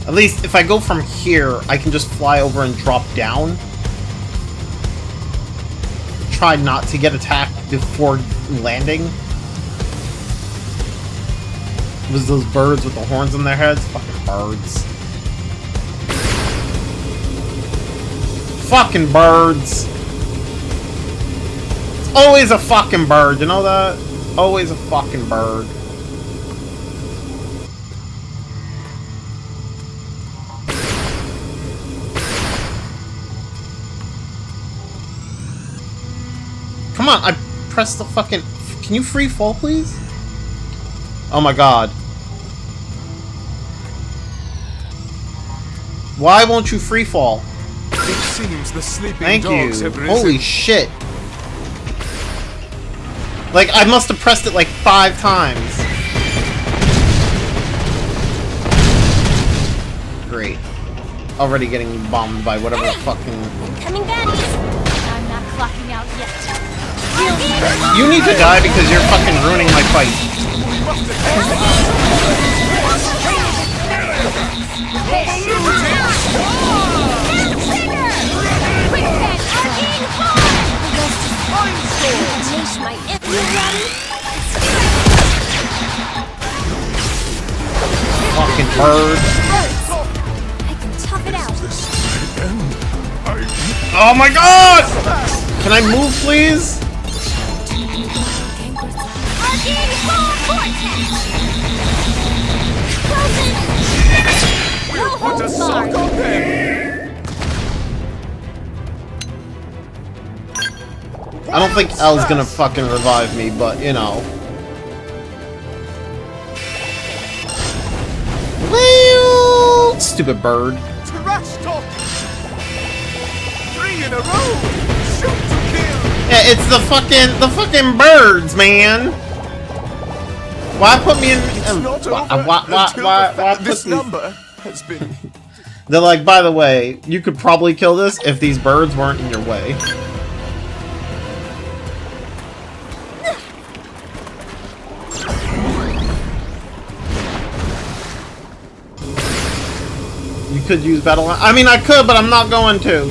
At least, if I go from here, I can just fly over and drop down. Try not to get attacked before landing. It was those birds with the horns on their heads? Fucking birds. Fucking birds! It's always a fucking bird, you know that? Always a fucking bird. Come on, I pressed the fucking... Can you free fall, please? Oh my god. Why won't you free fall? It seems the sleeping Thank dogs you. have risen. Holy shit. Like, I must have pressed it like 5 times. Great. Already getting bombed by whatever fucking... Coming baddies. I'm not clocking out yet. You need to die because you're fucking ruining my fight. Unleash my bird. I can tough it out. Oh my god! Can I move, please? Arcane vortex. No holds barred. I don't think L's gonna fucking revive me, but you know. Well, stupid bird. Trash talk! 3 in a row! Shoot to kill! Yeah, it's the fucking birds, man. Why put me in? Why put This these? number has been... They're like, by the way, you could probably kill this if these birds weren't in your way. You could use battle line. I mean, I could, but I'm not going to.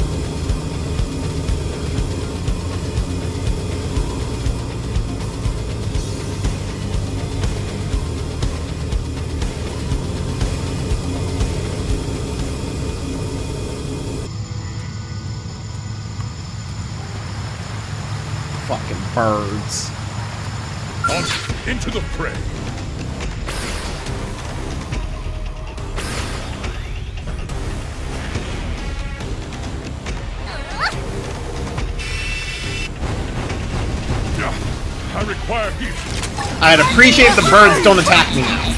Fucking birds. On into the fray. I require heat. I'd appreciate if the birds don't attack me now.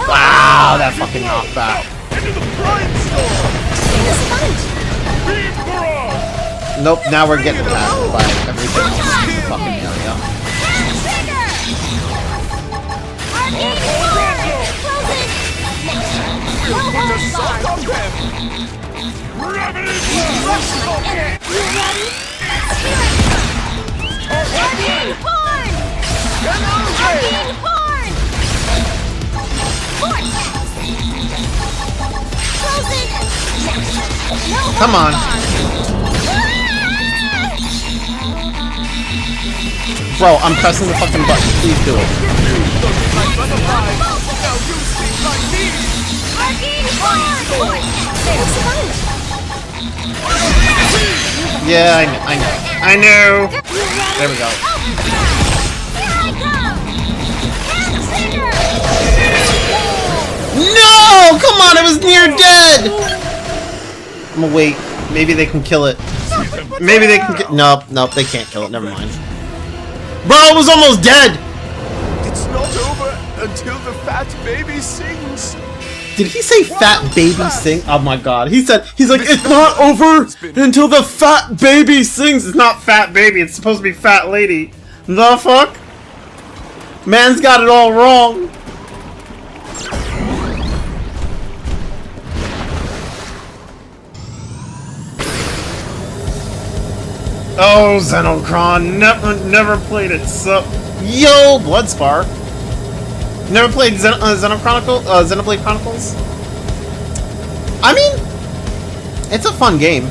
Wow, that fucking knockback. Into the prime storm. Nope, now we're getting attacked by everything else in the fucking area. Come on. Bro, I'm pressing the fucking button. Please do it. Yeah, I know. There we go. No! Come on, it was near dead! I'm gonna wait. Maybe they can kill it. Maybe they can nope, they can't kill it. Never mind. Bro, it was almost dead! It's not over until the fat baby sings. Did he say fat baby sing? Oh my god. He's like, it's not over until the fat baby sings. It's not fat baby, it's supposed to be fat lady. The fuck? Man's got it all wrong. Oh, Xenocron, never played it, so... Yo, Bloodspar. Never played Xenoblade Chronicles? I mean, it's a fun game.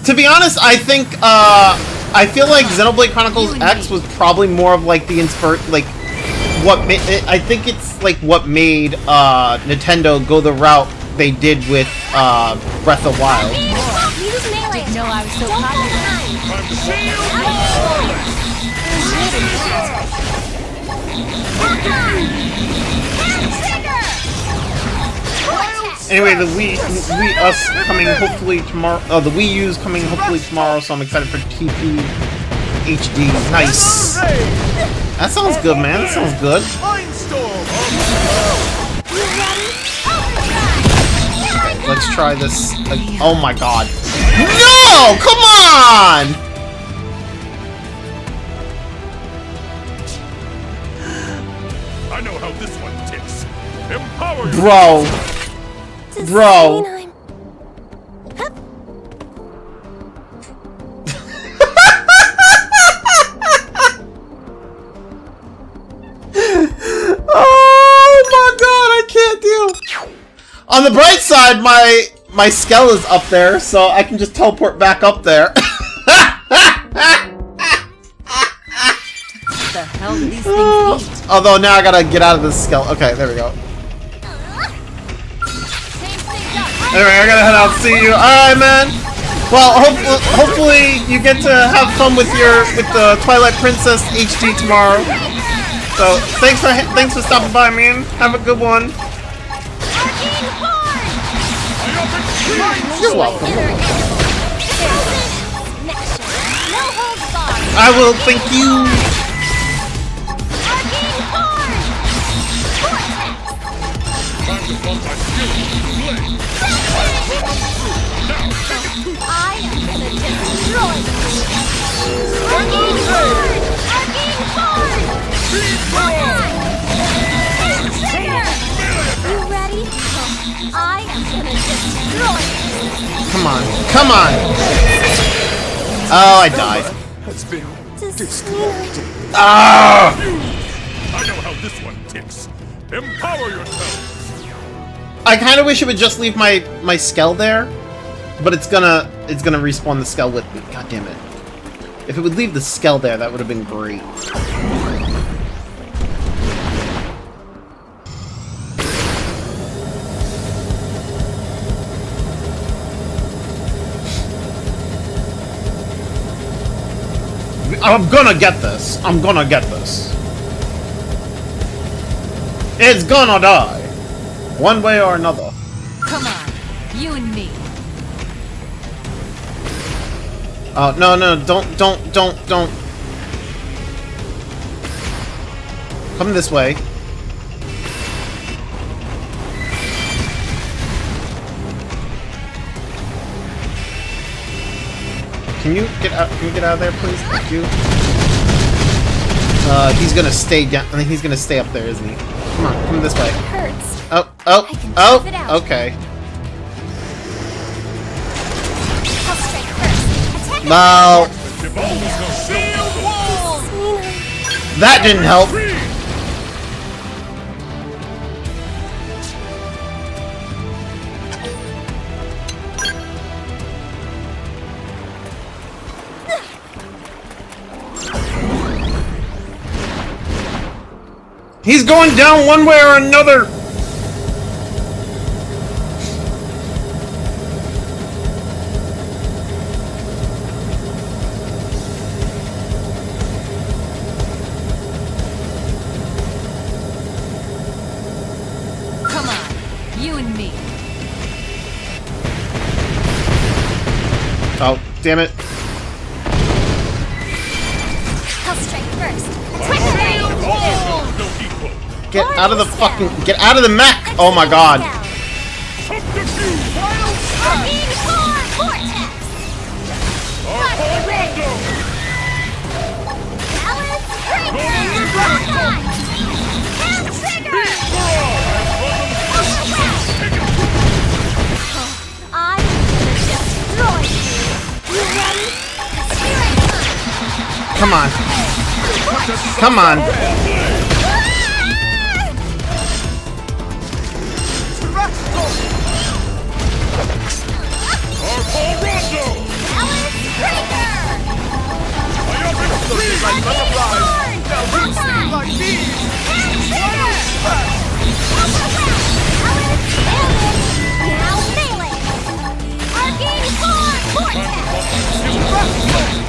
To be honest, I think, I feel like Xenoblade Chronicles X was probably more of like the I think it's like what made, Nintendo go the route they did with, Breath of Wild. Didn't know I was so popular. Anyway, the Wii Us coming hopefully tomorrow. The Wii U's coming hopefully tomorrow, so I'm excited for TP HD. Nice. That sounds good, man. That sounds good. Let's try this. Oh my god. No! Come on! I know how this one ticks. Empower Bro. Bro. Oh my god, I can't deal. On the bright side, my Skell is up there, so I can just teleport back up there. the hell do these things eat? Although now I gotta get out of this skeleton. Okay, there we go. Anyway, I gotta head out. See you. Alright, man. Well, hopefully you get to have fun with the Twilight Princess HD tomorrow. So thanks for stopping by, man. Have a good one. You're welcome. I will. Thank you. I am gonna destroy you ready? I am gonna destroy you. Come on. Come on. Oh, I died. Has been Disappointed. Ah! I know how this one ticks. Empower yourself. I kind of wish it would just leave my Skell there, but it's gonna respawn the Skell with me. God damn it! If it would leave the Skell there, that would have been great. I'm gonna get this. I'm gonna get this. It's gonna die. One way or another. Come on, you and me. Oh, no, don't. Come this way. Can you get out of there, please? Thank you. He's gonna stay down. I think he's gonna stay up there, isn't he? Come on, come this way. It hurts. Oh, tough it out. okay. I'll strike first. Attack it. No, Xena. that didn't help. He's going down one way or another! Come on, you and me. Oh, damn it. I'll strike first. Attack it. Get out of the fucking... Get out of the mech! Oh my god. Come on. Come on.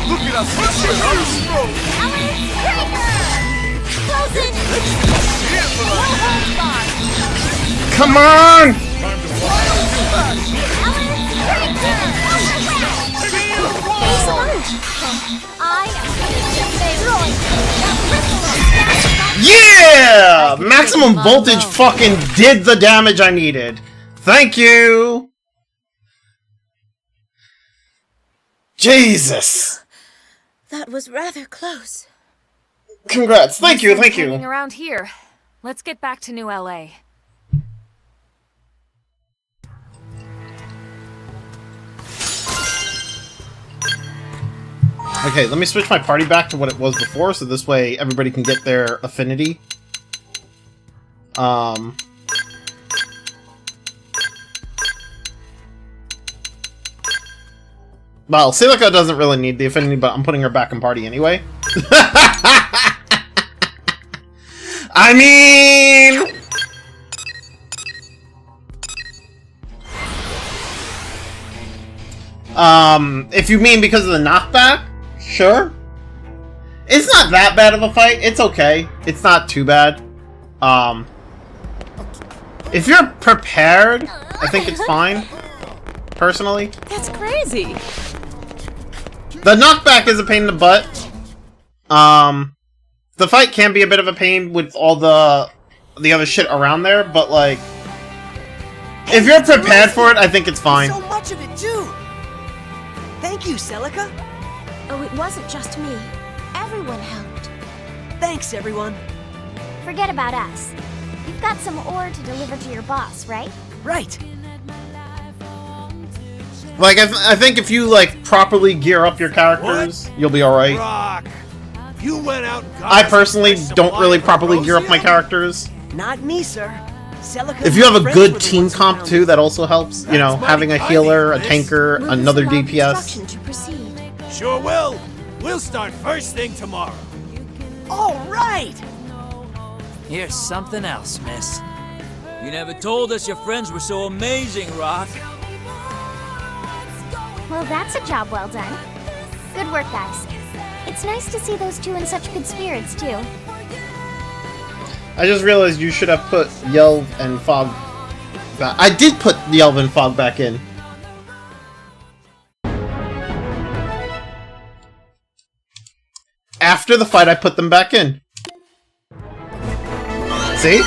Look at us! Come on! Yeah! Maximum voltage fucking did the damage I needed. Thank you! Jesus! That was rather close. Congrats. Thank you, thank Hanging you. around here. Let's get back to New LA. Okay, let me switch my party back to what it was before, so this way everybody can get their affinity. Well, Silica doesn't really need the affinity, but I'm putting her back in party anyway. I mean... if you mean because of the knockback, sure. It's not that bad of a fight. It's okay. It's not too bad. If you're prepared, I think it's fine. Personally. That's crazy. The knockback is a pain in the butt. The fight can be a bit of a pain with all the other shit around there, but like, if you're prepared for it, I think it's fine. So much of it too. Thank you, Celica. Oh, it wasn't just me. Everyone helped. Thanks, everyone. Forget about us. You've got some ore to deliver to your boss, right? Right. Like, I think if you, like, properly gear up your characters, you'll be alright. Rock! You went out and got I us personally a don't really supply properly from gear up my Rosia? characters. Not me, sir. Celica If you have and a friends good were the team ones who comp found too, me. that also helps. You know, That's having a mighty healer, a funny, tanker, Will another this allow DPS. construction to proceed? Sure will. We'll start first thing tomorrow. All right. Here's something else, miss. You never told us your friends were so amazing, Rock. Well, that's a job well done. Good work, guys. It's nice to see those two in such good spirits, too. I just realized you should have put Yelv and Fog back. I did put Yelv and Fog back in. After the fight, I put them back in. See?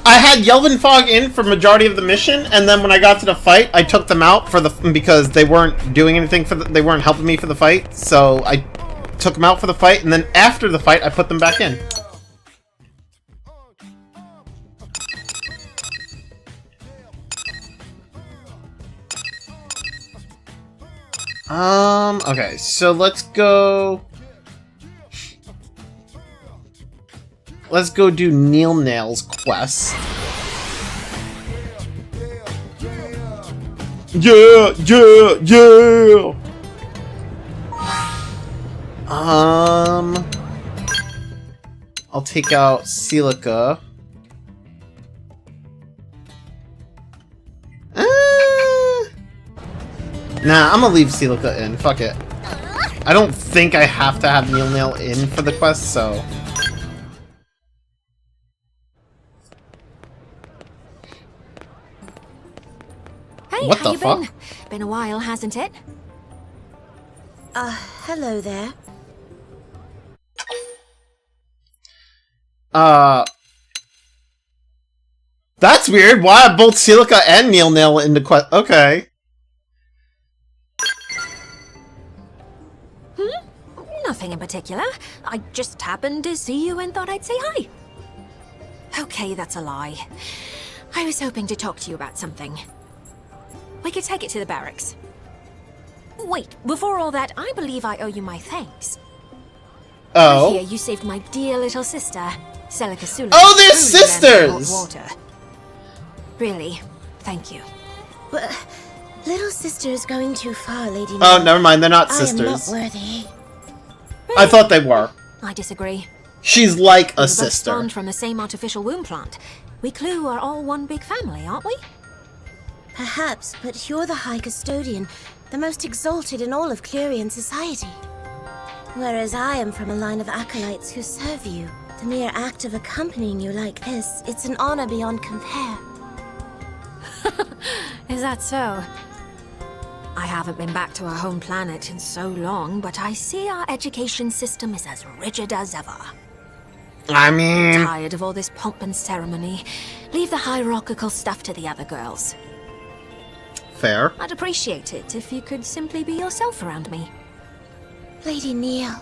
I had Yelv and Fog in for majority of the mission, and then when I got to the fight, I took them out for because they weren't doing anything they weren't helping me for the fight. So I took them out for the fight, and then after the fight, I put them back in. Okay, so let's go do Neil Nail's quest. Yeah, yeah, yeah! I'll take out Celica. Nah, I'm gonna leave Celica in. Fuck it. I don't think I have to have Neil Nail in for the quest, so... Hey, What how the you fuck? been? Been a while, hasn't it? Hello there. That's weird. Why are both Celica and Neil Nail in the quest? Okay. Nothing in particular. I just happened to see you and thought I'd say hi. Okay, that's a lie. I was hoping to talk to you about something. We could take it to the barracks. Wait, before all that, I believe I owe you my thanks. Oh. Here, you saved my dear little sister, Celica Sula. Oh, they're sisters! Water. Really, thank you. But little sister is going too far, Lady Oh, Nina. never mind. They're not I am sisters. not worthy. I thought they were. I disagree. She's like We a were both sister. spawned from the same artificial womb plant. We Clue are all one big family, aren't we? Perhaps, but you're the High Custodian, the most exalted in all of Clurian society. Whereas I am from a line of acolytes who serve you. The mere act of accompanying you like this, it's an honor beyond compare. Is that so? I haven't been back to our home planet in so long, but I see our education system is as rigid as ever. I mean... Tired of all this pomp and ceremony. Leave the hierarchical stuff to the other girls. Fair. I'd appreciate it if you could simply be yourself around me. Lady Neil.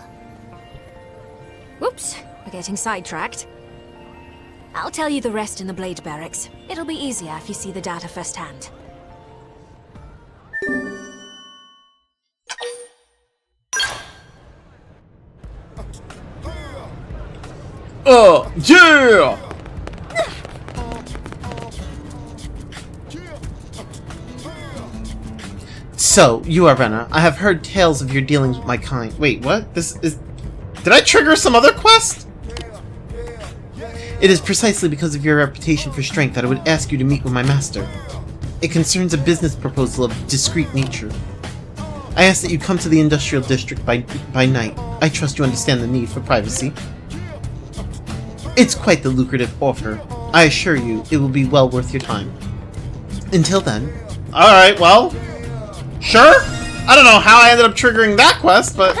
Whoops, we're getting sidetracked. I'll tell you the rest in the Blade Barracks. It'll be easier if you see the data firsthand. Yeah! So, you are Renna. I have heard tales of your dealings with my kind. Wait, what? This is... Did I trigger some other quest? It is precisely because of your reputation for strength that I would ask you to meet with my master. It concerns a business proposal of discreet nature. I ask that you come to the industrial district by night. I trust you understand the need for privacy. It's quite the lucrative offer. I assure you, it will be well worth your time. Until then... Alright, well... Sure? I don't know how I ended up triggering that quest, but...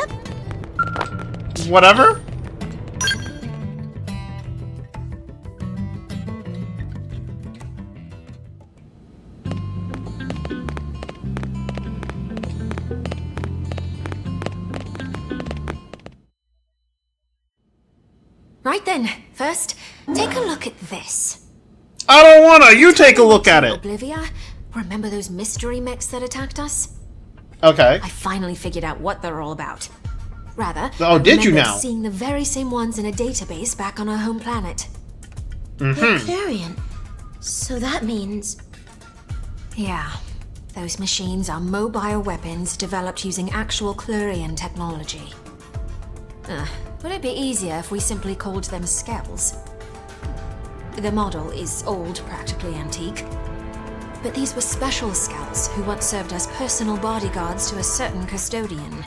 Whatever? Right then, first, take a look at this. I don't wanna! You take a look at it! Oblivia, remember those mystery mechs that attacked us? Okay. I finally figured out what they're all about. Rather, oh, did you remembered now? Seeing the very same ones in a database back on our home planet. Clarion. So that means... Yeah. Those machines are mobile weapons developed using actual Clarion technology. Would it be easier if we simply called them skells? The model is old, practically antique. But these were special skells who once served as personal bodyguards to a certain custodian.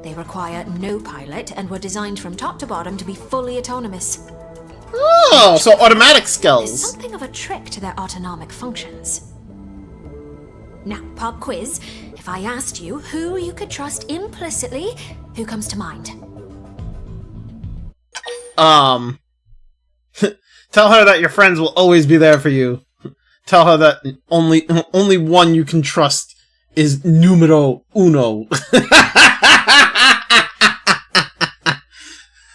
They require no pilot and were designed from top to bottom to be fully autonomous. Oh, so automatic There's skills. something of a trick to their autonomic functions. Now, pop quiz. If I asked you who you could trust implicitly, who comes to mind? Tell her that your friends will always be there for you. Tell her that only one you can trust is numero uno.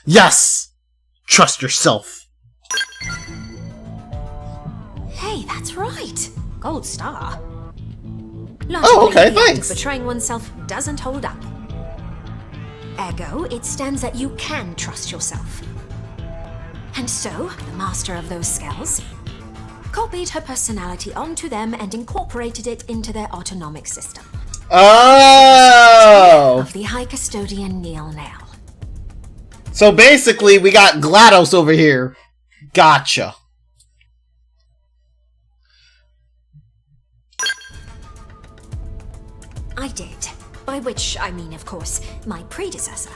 Yes! Trust yourself. Hey, that's right. Gold star. Oh, okay, Logically, the act thanks. of betraying oneself doesn't hold up. Ergo, it stands that you can trust yourself. And so, the master of those skells copied her personality onto them and incorporated it into their autonomic system. Oh! Of the High Custodian Neil Nail. So basically, we got GLaDOS over here. Gotcha. I did. By which I mean, of course, my predecessor.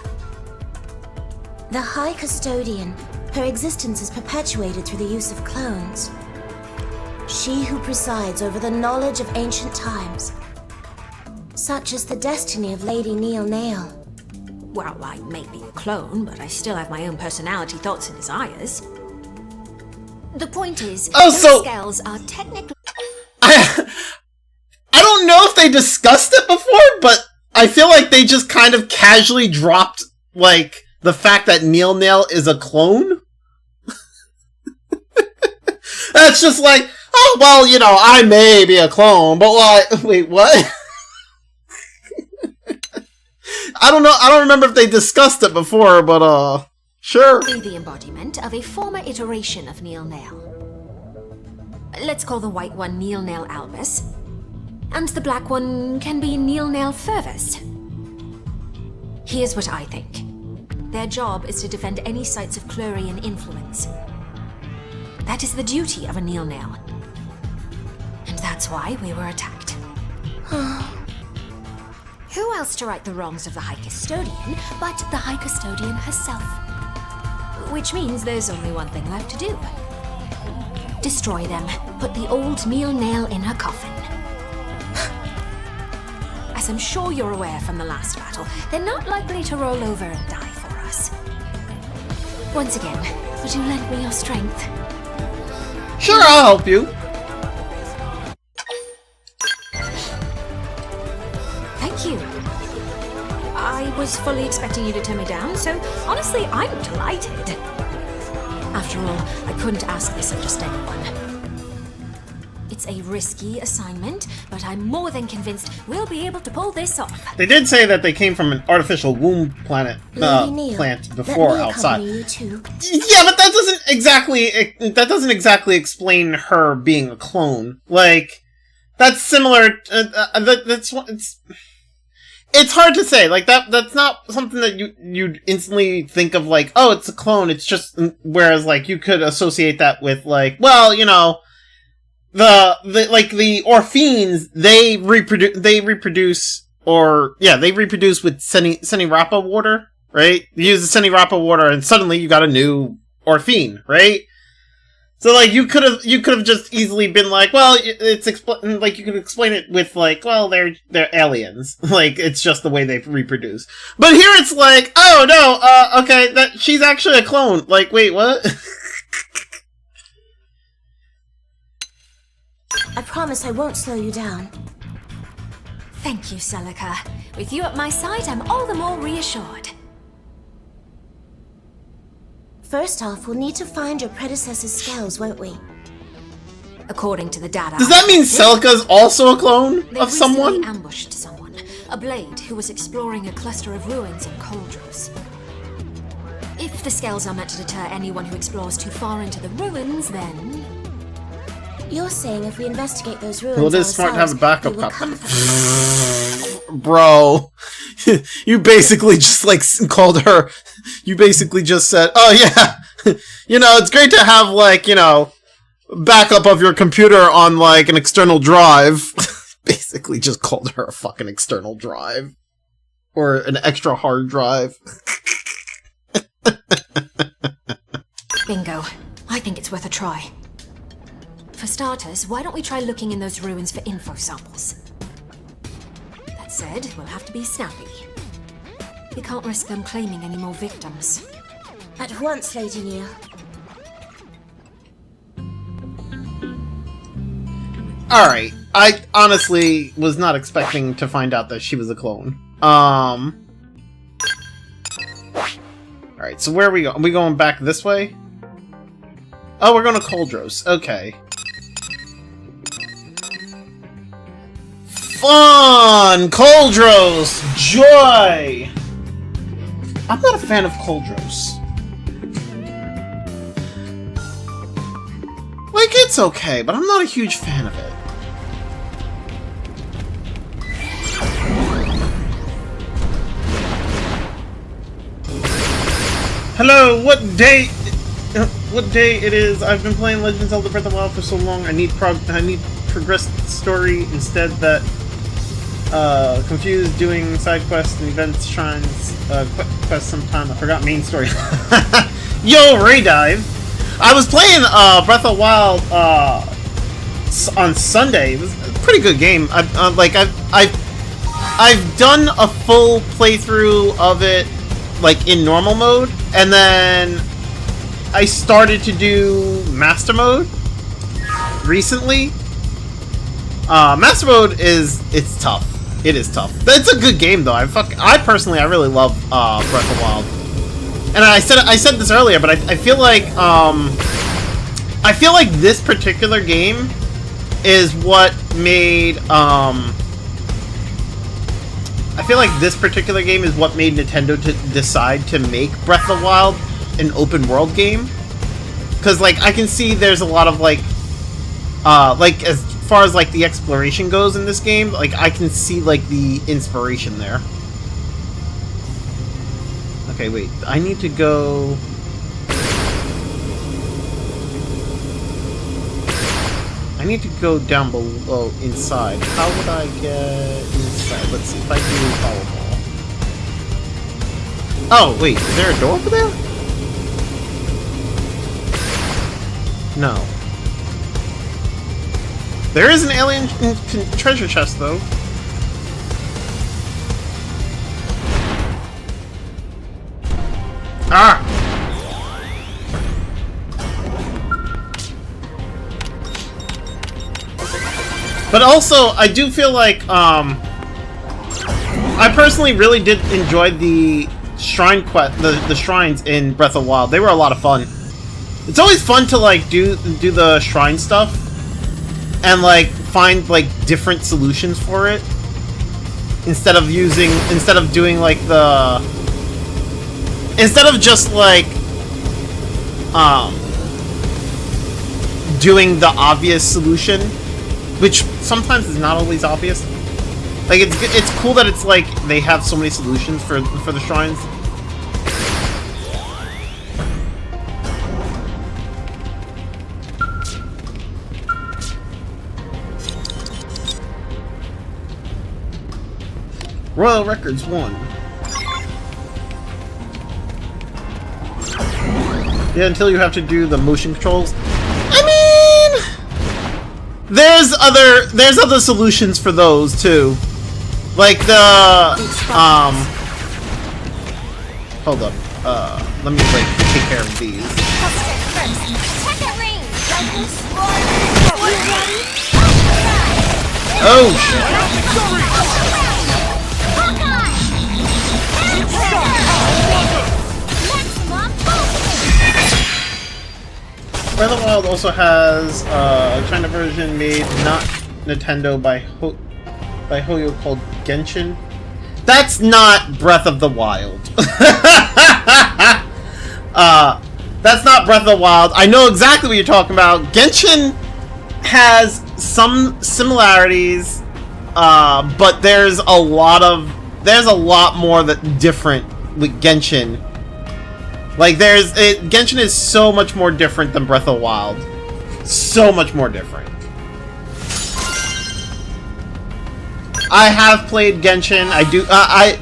The High Custodian. Her existence is perpetuated through the use of clones. She who presides over the knowledge of ancient times. Such is the destiny of Lady Neil Nail. Well, I may be a clone, but I still have my own personality, thoughts, and desires. The point is, those skells are technically... I don't know if they discussed it before, but I feel like they just kind of casually dropped, like, the fact that Neil Nail is a clone. That's just like, oh, well, you know, I may be a clone, but like, wait, what? I don't know, I don't remember if they discussed it before, but, sure. The embodiment of a former iteration of Neil Nail. Let's call the white one Neil Nail Albus, and the black one can be Neil Nail Fervus. Here's what I think. Their job is to defend any sites of Clarion influence. That is the duty of a Neil Nail. And that's why we were attacked. Who else to right the wrongs of the High Custodian but the High Custodian herself? Which means there's only one thing left to do. Destroy them. Put the old Neil Nail in her coffin. As I'm sure you're aware from the last battle, they're not likely to roll over and die for us. Once again, would you lend me your strength? Sure, I'll help you. Thank you. I was fully expecting you to turn me down, so honestly, I'm delighted. After all, I couldn't ask this of just anyone. It's a risky assignment, but I'm more than convinced we'll be able to pull this off. They did say that they came from an artificial womb plant before outside. Yeah, but that doesn't exactly explain her being a clone. Like, that's similar. It's hard to say. Like that's not something that you'd instantly think of. Like, oh, it's a clone. It's just whereas like you could associate that with like, well, you know, the Orphines, they reproduce with Senirappa water, right? You use the Senirappa water, and suddenly you got a new Orphine, right? So, like, you could have just easily been like, well, it's like, you could explain it with, like, well, they're aliens. Like, it's just the way they reproduce. But here it's like, oh, no, okay, she's actually a clone. Like, wait, what? I promise I won't slow you down. Thank you, Celica. With you at my side, I'm all the more reassured. First off, we'll need to find your predecessor's scales, won't we? According to the data... Does that mean Celica's also a clone they of someone? They ambushed someone. A blade who was exploring a cluster of ruins in Coldros. If the scales are meant to deter anyone who explores too far into the ruins, then... You're saying if we investigate those ruins, well, it is smart to have a backup copy. Bro, you basically just like called her. You basically just said, "Oh yeah, you know, it's great to have like, you know, backup of your computer on like an external drive." Basically, just called her a fucking external drive or an extra hard drive. Bingo. I think it's worth a try. For starters, why don't we try looking in those ruins for info samples? That said, we'll have to be snappy. We can't risk them claiming any more victims. At once, Lady Neil. Alright, I honestly was not expecting to find out that she was a clone. Alright, so where are we going? Are we going back this way? Oh, we're going to Coldros. Okay. Fun! Coldros! Joy! I'm not a fan of Coldros. Like, it's okay, but I'm not a huge fan of it. Hello, what day it is? I've been playing Legend of Zelda Breath of the Wild for so long. I need progressed story instead that confused doing side quests and events, shrines, quests sometime. I forgot main story. Yo, Ray Dive! I was playing Breath of the Wild on Sunday. It was a pretty good game. I've done a full playthrough of it, like in normal mode, and then I started to do Master Mode recently. Master Mode it's tough. It is tough. It's a good game though. I personally really love Breath of the Wild. And I said this earlier, but I feel like this particular game is what made Nintendo to decide to make Breath of the Wild an open world game. Cause like I can see there's a lot of like as far as like the exploration goes in this game, like I can see like the inspiration there. Okay, wait. I need to go... I need to go down below, inside. How would I get inside? Let's see if I can do Powerball. Oh, wait. Is there a door over there? No. There is an alien treasure chest, though. Ah! But also, I do feel like, I personally really did enjoy the shrine the shrines in Breath of the Wild. They were a lot of fun. It's always fun to, like, do the shrine stuff and, like, find, like, different solutions for it. Instead of doing, like, instead of just, like, doing the obvious solution, which sometimes is not always obvious. Like, it's cool that it's like they have so many solutions for the shrines. Royal Records 1. Yeah, until you have to do the motion controls. I mean, there's other solutions for those too. Like the hold up. Let me like take care of these. Oh shit. Breath of the Wild also has a China version made not Nintendo by Hoyo called Genshin. That's not Breath of the Wild. That's not Breath of the Wild. I know exactly what you're talking about. Genshin has some similarities, but there's a lot more that different with Genshin. Like Genshin is so much more different than Breath of the Wild. So much more different. I have played Genshin. I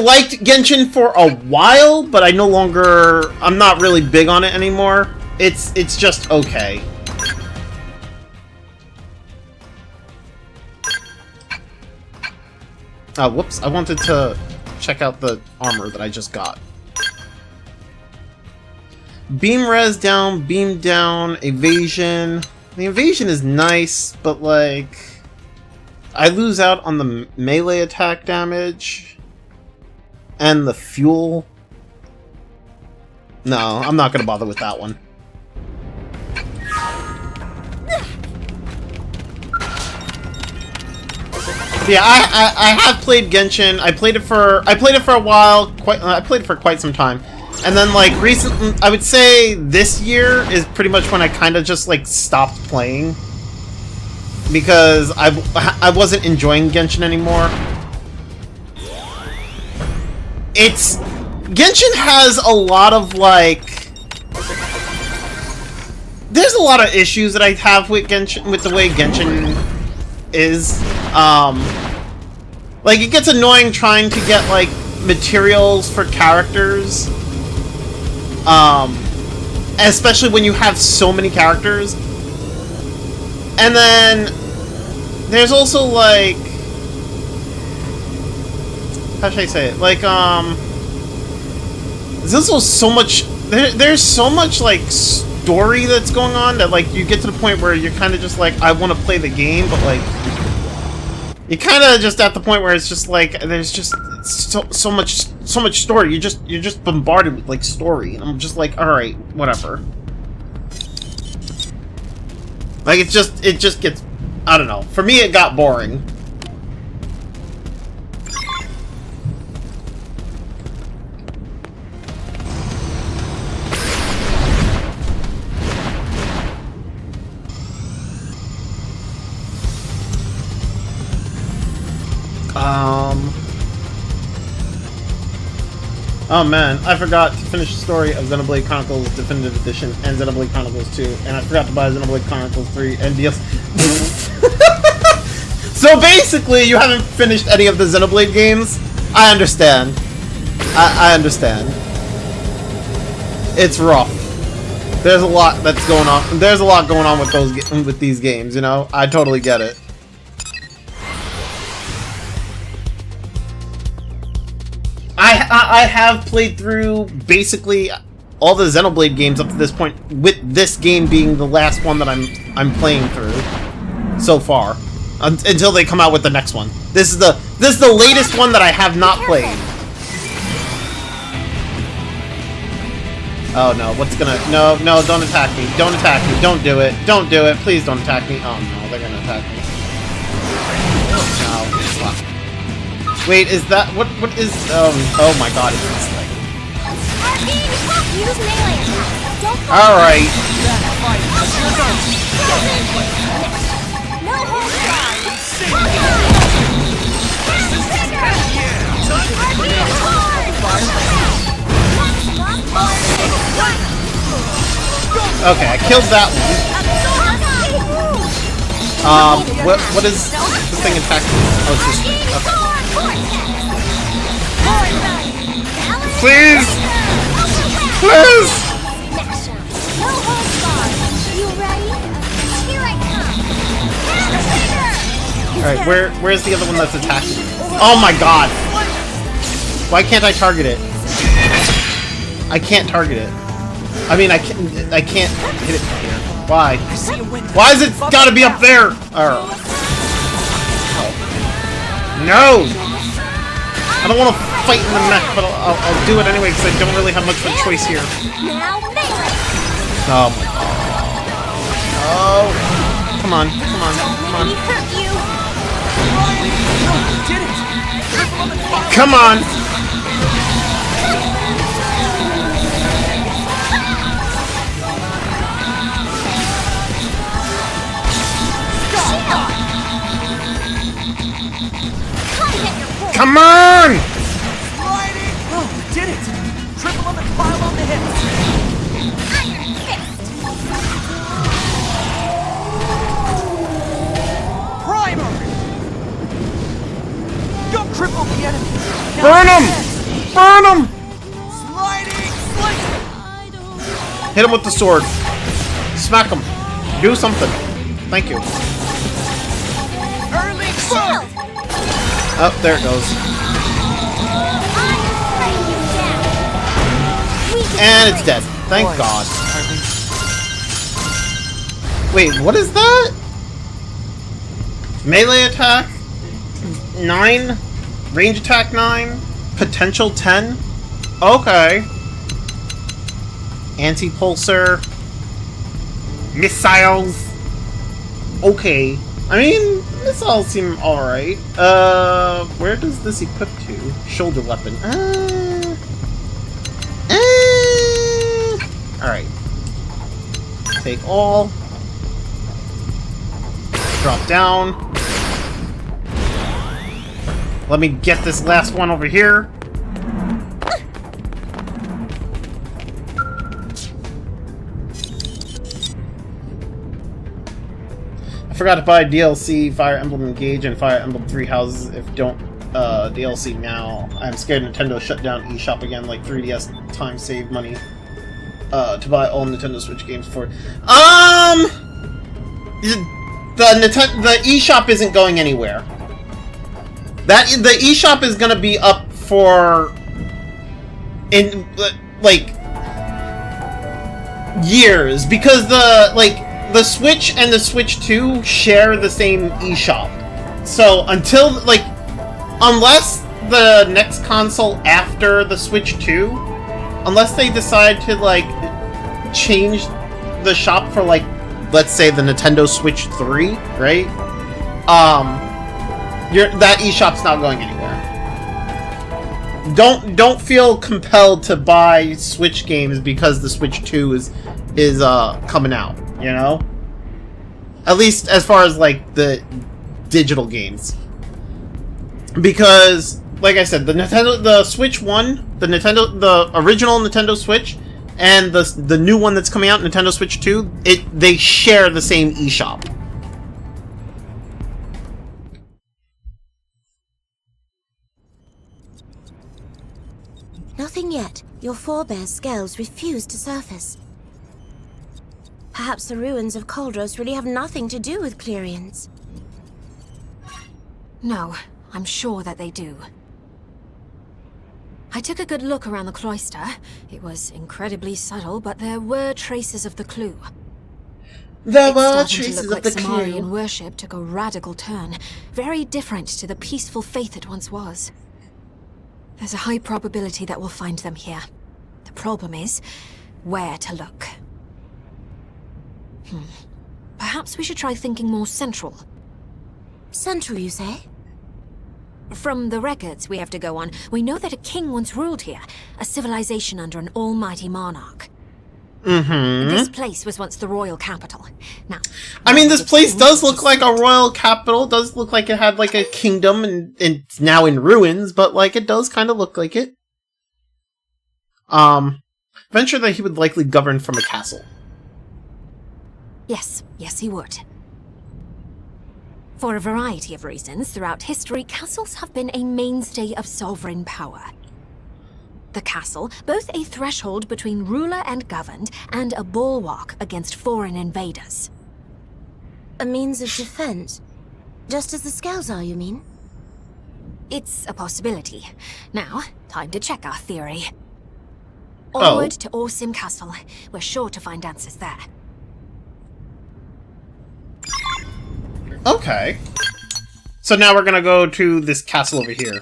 liked Genshin for a while, but I'm not really big on it anymore. It's just okay. Whoops, I wanted to check out the armor that I just got. Beam res down, beam down, evasion. The evasion is nice, but like I lose out on the melee attack damage and the fuel. No, I'm not gonna bother with that one. Yeah, I have played Genshin. I played it for a while. I played it for quite some time. And then, like, recently, I would say this year is pretty much when I kind of just, like, stopped playing. Because I wasn't enjoying Genshin anymore. Genshin has a lot of, like... There's a lot of issues that I have with Genshin, with the way Genshin is. Like, it gets annoying trying to get, like, materials for characters. Especially when you have so many characters. And then there's also like, how should I say it? Like, there's also so much, there's so much like story that's going on that like you get to the point where you're kind of just like, I want to play the game, but like you're kind of just at the point where it's just like there's just so much story. You're just bombarded with like story, and I'm just like, all right, whatever. Like it just gets, I don't know. For me, it got boring. Oh man, I forgot to finish the story of Xenoblade Chronicles Definitive Edition and Xenoblade Chronicles 2, and I forgot to buy Xenoblade Chronicles 3 and DLC. So basically, you haven't finished any of the Xenoblade games? I understand. I understand. It's rough. There's a lot that's going on. There's a lot going on with these games, you know? I totally get it. I have played through basically all the Xenoblade games up to this point, with this game being the last one that I'm playing through so far, until they come out with the next one. This is the latest one that I have not played. Oh no, what's gonna... No, don't attack me. Don't attack me. Don't do it. Don't do it. Please don't attack me. Oh no, they're gonna attack me. No, fuck. Wait, is that... What is... oh my god, it's this thing. Alright. Okay, I killed that one. What is this thing attacking? Oh, it's this thing. Okay. Please! Please! Alright, where's the other one that's attacking? Oh my god! Why can't I target it? I can't target it. I mean, I can't hit it from here. Why? Why is it gotta be up there? Oh. No! I don't want to fight in the mech, but I'll do it anyway because I don't really have much of a choice here. Oh my god. Oh. Come on, come on, come on. Come on! Come on! Oh, we did it! Triple on the pile on the hit! Primer! Don't cripple the enemy! Burn him! Burn him! Sliding slice! Hit him with the sword. Smack him. Do something. Thank you. Early bird! Oh, there it goes. And it's dead. Thank God. Wait, what is that? Melee attack 9, range attack 9, potential 10. Okay. Anti-pulsar, missiles. Okay. I mean, missiles seem alright. Where does this equip to? Shoulder weapon. Alright. Take all. Drop down. Let me get this last one over here. I forgot to buy DLC, Fire Emblem Engage, and Fire Emblem 3 Houses if don't DLC now. I'm scared Nintendo shut down eShop again like 3DS time save money to buy all Nintendo Switch games for. The eShop isn't going anywhere. The eShop is gonna be up for in like years because the Switch and the Switch 2 share the same eShop. So until unless the next console after the Switch 2, unless they decide to change the shop for let's say the Nintendo Switch 3, right? That eShop's not going anywhere. Don't feel compelled to buy Switch games because the Switch 2 is coming out, you know? At least as far as the digital games. Because like I said, the Switch 1, the original Nintendo Switch, and the new one that's coming out, Nintendo Switch 2, they share the same eShop. Nothing yet. Your forebear's scales refuse to surface. Perhaps the ruins of Koldros really have nothing to do with Clerians. No, I'm sure that they do. I took a good look around the cloister. It was incredibly subtle, but there were traces of the clue. There were traces of the clue. Samarian worship took a radical turn, very different to the peaceful faith it once was. There's a high probability that we'll find them here. The problem is, where to look. Perhaps we should try thinking more central. Central, you say? From the records we have to go on, we know that a king once ruled here, a civilization under an almighty monarch. This place was once the royal capital. Now, I mean, this place does look like a royal capital. It does look like it had like a kingdom, and it's now in ruins. But like, it does kind of look like it. Venture that he would likely govern from a castle. yes, he would. For a variety of reasons, throughout history, castles have been a mainstay of sovereign power. The castle, both a threshold between ruler and governed, and a bulwark against foreign invaders. A means of defense? Just as the scales are, you mean? It's a possibility. Now, time to check our theory. Oh. Onward to Orsim Castle. We're sure to find answers there. Okay. So now we're gonna go to this castle over here.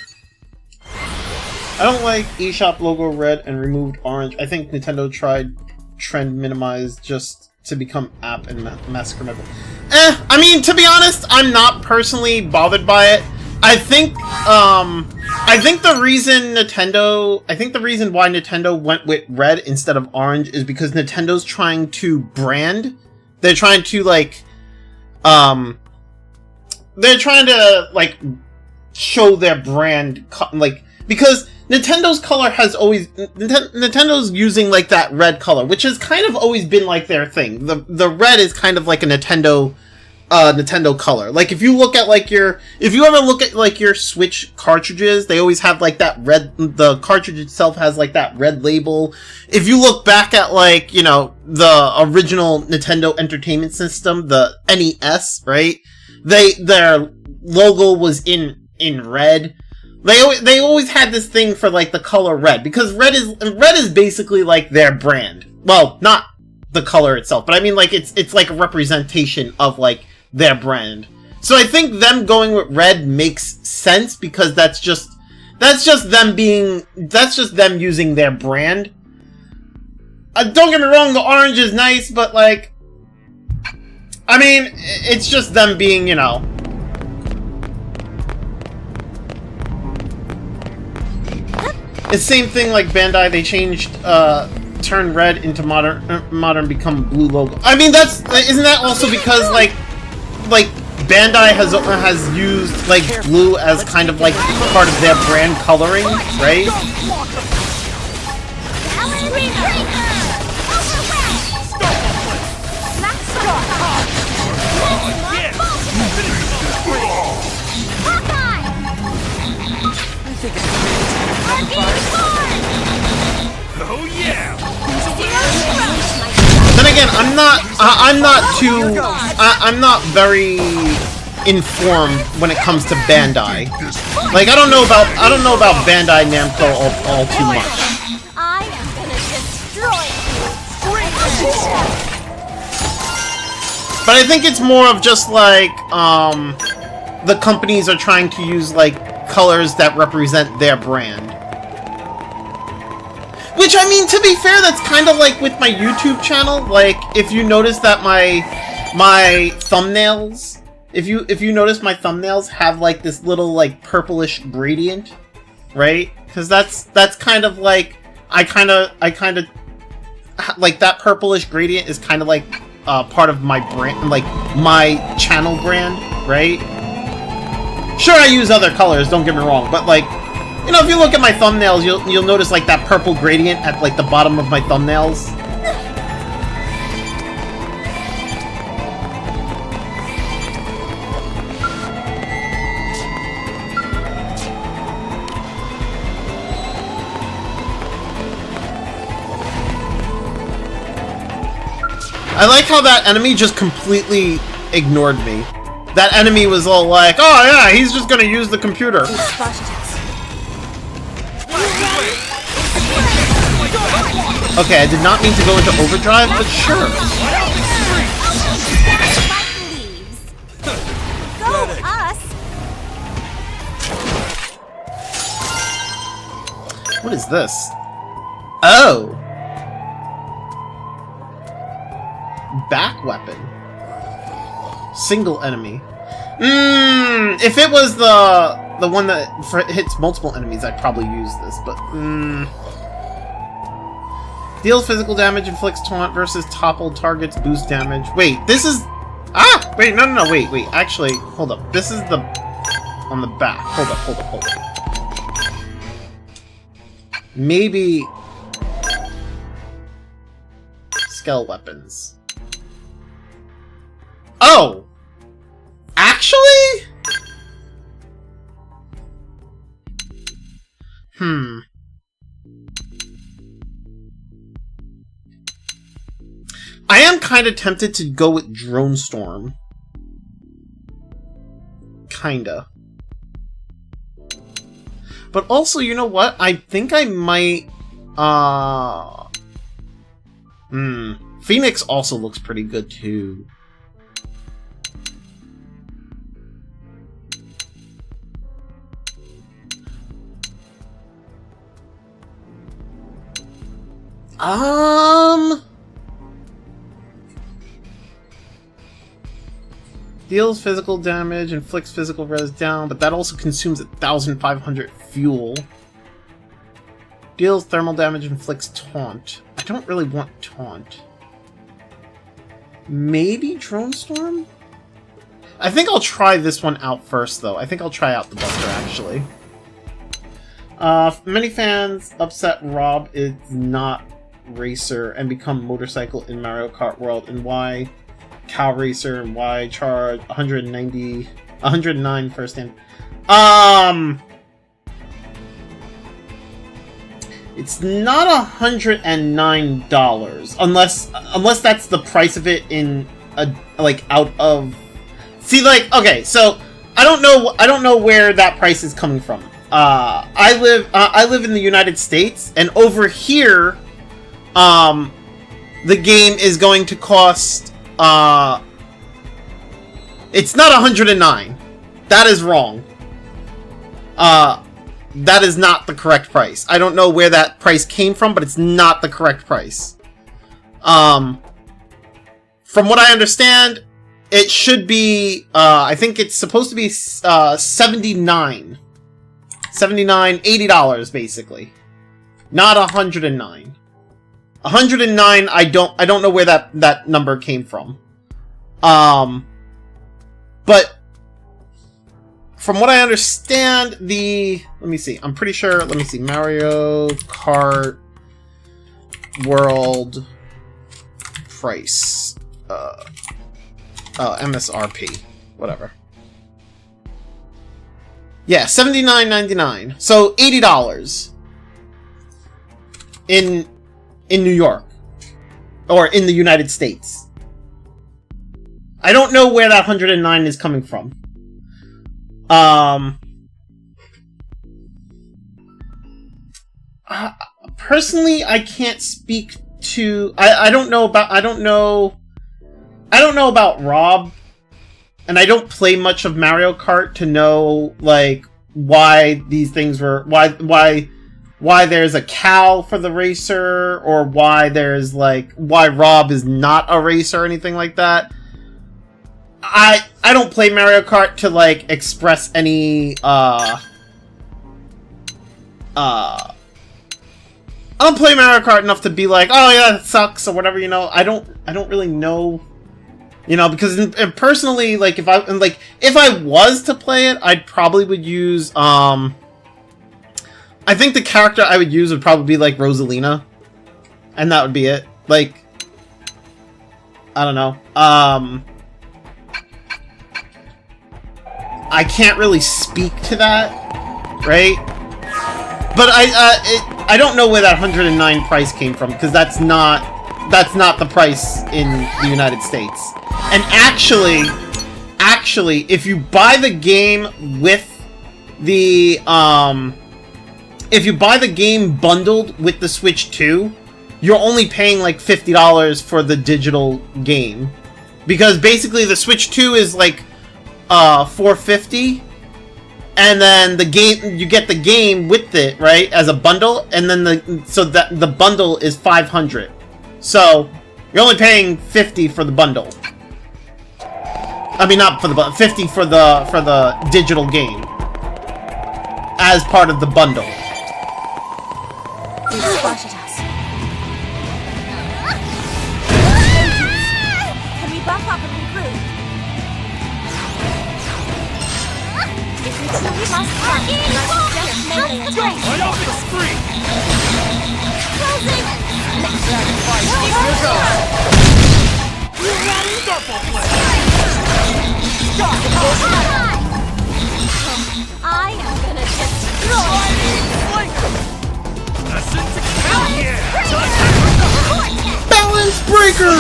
I don't like eShop logo red and removed orange. I think Nintendo tried trend minimize just to become app and massacre member. I mean, to be honest, I'm not personally bothered by it. I think the reason why Nintendo went with red instead of orange is because Nintendo's trying to brand. They're trying to like, they're trying to like show their brand, like, because Nintendo's color has always Nintendo's using like that red color, which has kind of always been like their thing. The red is kind of like a Nintendo color. Like if you look at like if you ever look at like your Switch cartridges, they always have like that red, the cartridge itself has like that red label. If you look back at like, you know, the original Nintendo Entertainment System, the NES, right? Their logo was in red. They always had this thing for like the color red, because red is basically like their brand. Well, not the color itself, but I mean like it's like a representation of like their brand. So I think them going with red makes sense, because that's just them using their brand. Don't get me wrong, the orange is nice, but like, I mean, it's just them being, you know. It's the same thing like Bandai, they changed turn red into modern become blue logo. I mean, isn't that also because like Bandai has used like blue as kind of like part of their brand coloring, right? Oh yeah! Then again, I'm not very informed when it comes to Bandai. Like I don't know about Bandai Namco all too much. I am gonna destroy you! But I think it's more of just like the companies are trying to use like colors that represent their brand. Which, I mean, to be fair, that's kind of like with my YouTube channel. Like, if you notice that my thumbnails, if you notice my thumbnails have like this little like purplish gradient, right? Because that's kind of like I kind of like that purplish gradient is kind of like part of my brand, like my channel brand, right? Sure, I use other colors, don't get me wrong, but like, you know, if you look at my thumbnails, you'll notice like that purple gradient at like the bottom of my thumbnails. I like how that enemy just completely ignored me. That enemy was all like, oh yeah, he's just gonna use the computer. Okay, I did not mean to go into overdrive, but sure. Go us! What is this? Oh! Back weapon. Single enemy. If it was the one that hits multiple enemies, I'd probably use this, but Deals physical damage, inflicts taunt versus toppled targets, boost damage. Wait, this is... Ah! Wait, no, wait. Actually, hold up. This is the... on the back. Hold up. Maybe... Skell weapons. Oh! Actually? I am kind of tempted to go with Drone Storm. Kinda. But also, you know what? I think I might... Phoenix also looks pretty good, too. Deals physical damage, inflicts physical res down, but that also consumes 1,500 fuel. Deals thermal damage, inflicts taunt. I don't really want taunt. Maybe Drone Storm? I think I'll try this one out first, though. I think I'll try out the Buster, actually. Many fans upset Rob is not Racer and become Motorcycle in Mario Kart World, and why Cow Racer and why charge 109 first hand. It's not $109 unless that's the price of it in a out of. See, okay, so I don't know where that price is coming from. I live in the United States, and over here, the game is going to cost. It's not 109. That is wrong. That is not the correct price. I don't know where that price came from, but it's not the correct price. From what I understand, it should be, I think it's supposed to be, $79. $80, basically. Not 109. 109, I don't know where that number came from. But from what I understand, let me see. I'm pretty sure. Let me see. Mario Kart World price. MSRP. Whatever. Yeah, $79.99. So $80 in New York, or in the United States. I don't know where that 109 is coming from. Personally, I can't speak to. I don't know about Rob, and I don't play much of Mario Kart to know why these things were why there's a cow for the racer, or why there's why Rob is not a racer or anything like that. I don't play Mario Kart to express any I don't play Mario Kart enough to be oh yeah, that sucks or whatever, I don't really know, because personally, if I was to play it, I'd probably would use I think the character I would use would probably be Rosalina, and that would be it. I don't know. I can't really speak to that, right? But I don't know where that 109 price came from, because that's not the price in the United States. And actually, if you buy the game with the if you buy the game bundled with the Switch 2, you're only paying $50 for the digital game, because basically the Switch 2 is $450, and then the game, you get the game with it, right, as a bundle, and then the bundle is $500. So you're only paying $50 for the bundle. I mean, not for the bundle, $50 for the digital game as part of the bundle. They spotted us. just fun. Just melee attack. Right off the street! Closing! You ready? Double play! I am gonna destroy Lessons account here! Balance breaker!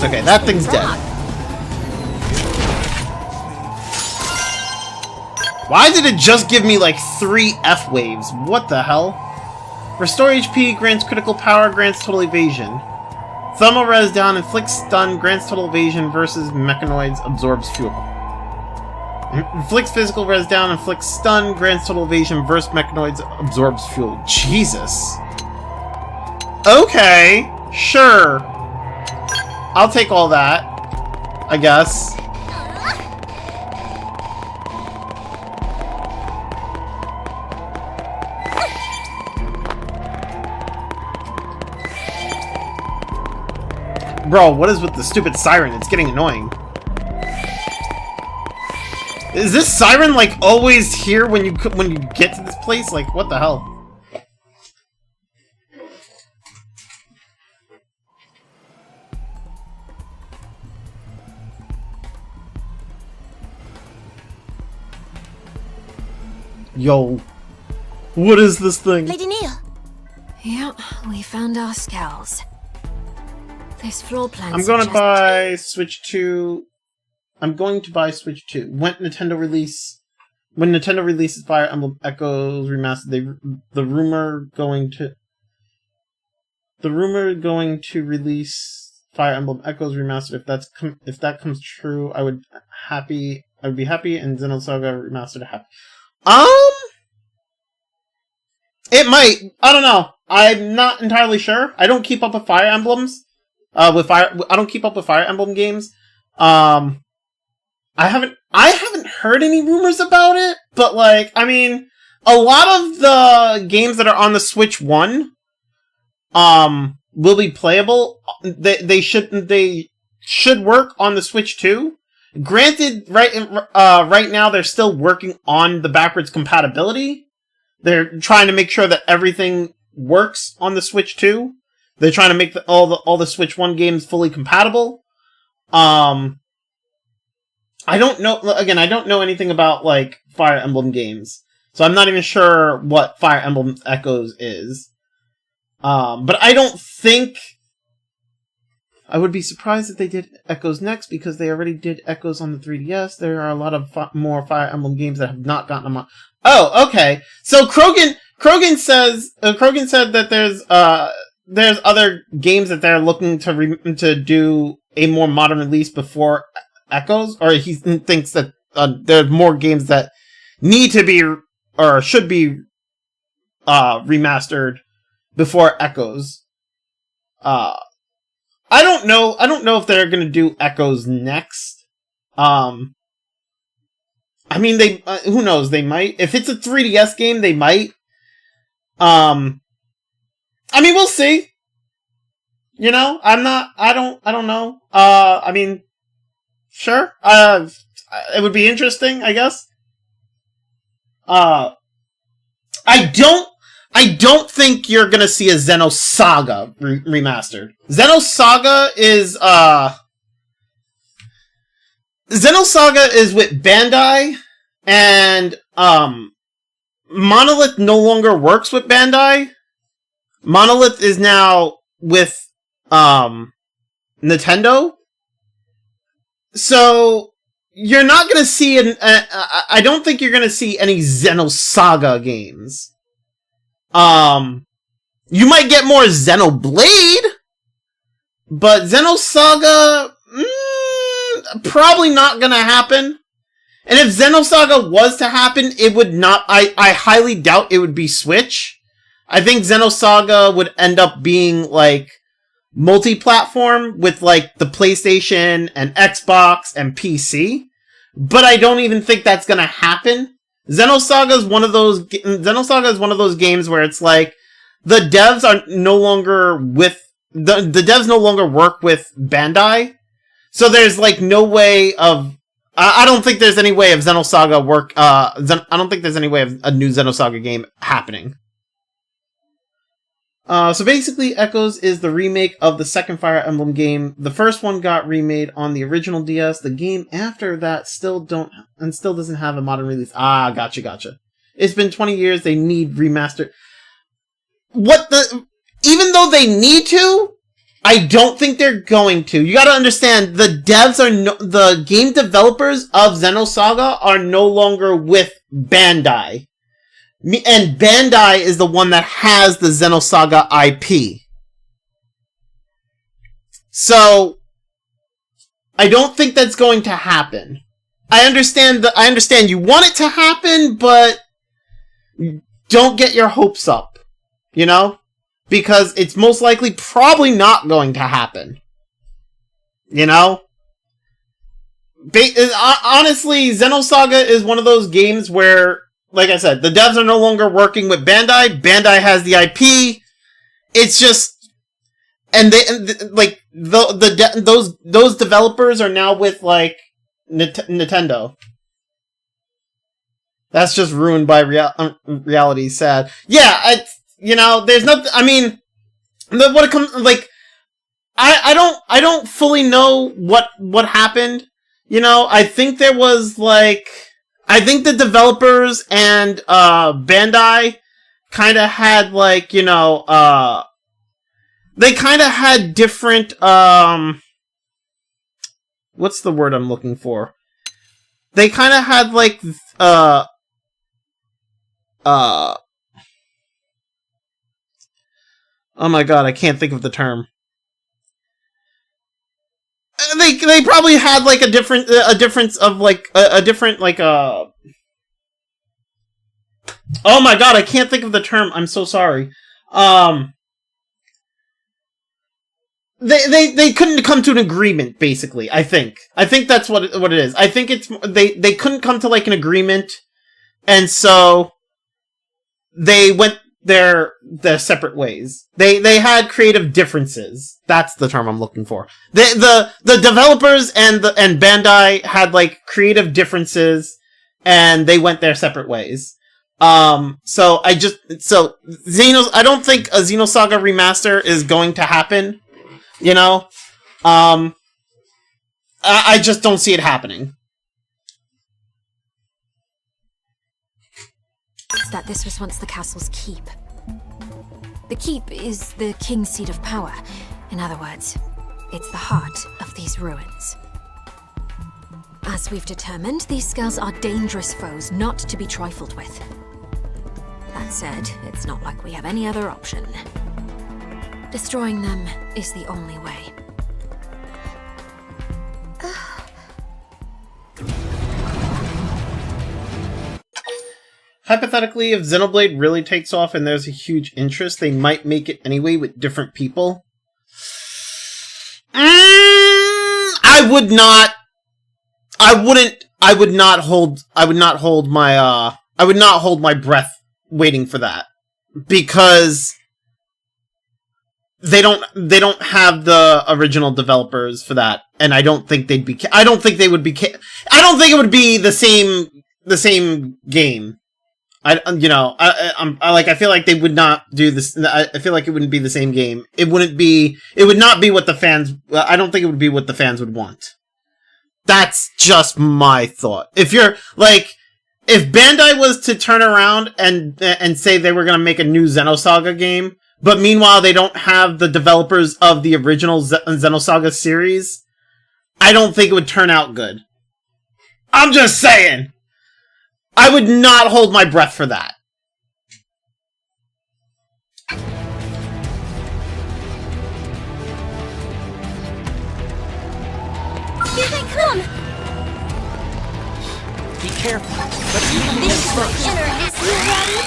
Okay, that thing's dead. Why did it just give me like 3 F waves? What the hell? Restore HP, grants critical power, grants total evasion. Thermal res down, inflicts stun, grants total evasion versus mechanoids, absorbs fuel. Inflicts physical res down, inflicts stun, grants total evasion versus mechanoids, absorbs fuel. Jesus. Okay, sure. I'll take all that, I guess. Bro, what is with the stupid siren? It's getting annoying. Is this siren like always here when you get to this place? Like, what the hell? Yo, what is this thing? Lady Neil. Yep, we found our skulls. This floor plan. I'm going to buy Switch 2. I'm going to buy Switch 2. When Nintendo releases Fire Emblem Echoes Remastered, the rumor going to release Fire Emblem Echoes Remastered. If that comes true, I would be happy, and Xenosaga Remastered happy. It might. I don't know. I'm not entirely sure. I don't keep up with Fire Emblems. I don't keep up with Fire Emblem games. I haven't heard any rumors about it, but like, I mean, a lot of the games that are on the Switch 1 will be playable. They should work on the Switch 2. Granted, right now they're still working on the backwards compatibility. They're trying to make sure that everything works on the Switch 2. They're trying to make all the Switch 1 games fully compatible. I don't know. Again, I don't know anything about like Fire Emblem games, so I'm not even sure what Fire Emblem Echoes is. But I don't think I would be surprised if they did Echoes next, because they already did Echoes on the 3DS. There are a lot of more Fire Emblem games that have not gotten them on. Oh, okay. So Krogan said that there's other games that they're looking to do a more modern release before Echoes, or he thinks that there's more games that need to be or should be remastered before Echoes. I don't know if they're gonna do Echoes next. I mean, they who knows? They might. If it's a 3DS game, they might. I mean, we'll see. You know, I don't know. I mean, sure. It would be interesting, I guess. I don't think you're gonna see a Xenosaga remastered. Xenosaga is with Bandai, and Monolith no longer works with Bandai. Monolith is now with Nintendo. So you're not going to see I don't think you're going to see any Xenosaga games. You might get more Xenoblade, but Xenosaga probably not going to happen. And if Xenosaga was to happen, it would not. I highly doubt it would be Switch. I think Xenosaga would end up being like multi-platform with like the PlayStation and Xbox and PC. But I don't even think that's gonna happen. Xenosaga is one of those games where it's like the devs are no longer with the devs no longer work with Bandai. So there's like no way of I don't think there's any way of Xenosaga I don't think there's any way of a new Xenosaga game happening. So basically, Echoes is the remake of the second Fire Emblem game. The first one got remade on the original DS. The game after that still doesn't have a modern release. Ah, gotcha. It's been 20 years. They need remastered. Even though they need to, I don't think they're going to. You gotta understand, the game developers of Xenosaga are no longer with Bandai. And Bandai is the one that has the Xenosaga IP. So, I don't think that's going to happen. I understand you want it to happen, but don't get your hopes up. You know? Because it's most likely probably not going to happen. You know? Honestly, Xenosaga is one of those games where, like I said, the devs are no longer working with Bandai. Bandai has the IP. It's just, and those developers are now with like Nintendo. That's just ruined by reality. Sad. Yeah, there's nothing. I mean, what it comes like, I don't fully know what happened. I think there was like. I think the developers and Bandai kind of had like, they kind of had different what's the word I'm looking for? They kind of had like oh my god, I can't think of the term. They probably had like a difference of like a different like oh my god, I can't think of the term. I'm so sorry. They couldn't come to an agreement, basically. I think that's what it is. I think it's they couldn't come to like an agreement, and so they went their separate ways. They had creative differences. That's the term I'm looking for. The developers and Bandai had like creative differences, and they went their separate ways. I don't think a Xenosaga remaster is going to happen. I just don't see it happening. That this was once the castle's keep. The keep is the king's seat of power. In other words, it's the heart of these ruins. As we've determined, these skulls are dangerous foes not to be trifled with. That said, it's not like we have any other option. Destroying them is the only way. Hypothetically, if Xenoblade really takes off and there's a huge interest, they might make it anyway with different people. I would not hold my breath waiting for that, because they don't have the original developers for that, and I don't think it would be the same game. I feel like they would not do this. I feel like it wouldn't be the same game. It would not be what the fans, I don't think it would be what the fans would want. That's just my thought. If Bandai was to turn around and say they were going to make a new Xenosaga game, but meanwhile they don't have the developers of the original Xenosaga series, I don't think it would turn out good. I'm just saying. I would not hold my breath for that. Here they come! Be careful. Let's see them This is my inner S. You ready?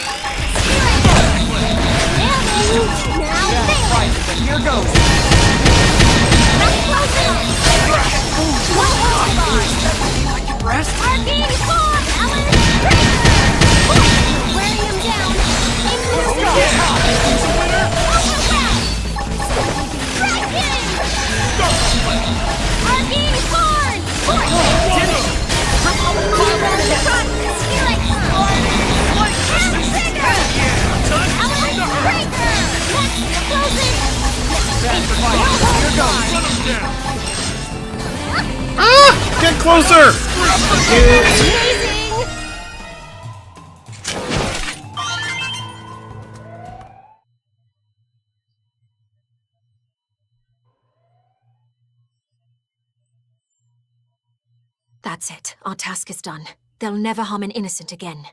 Now there! right, then here goes. That's close enough! One more bar! Like your breast? Arcane Form, Alan! Wearing him down! Aim for the star! Overwhelmed! Dragon! Arcane Form! Ah! Get closer! That's it. Our task is done. They'll never harm an innocent again.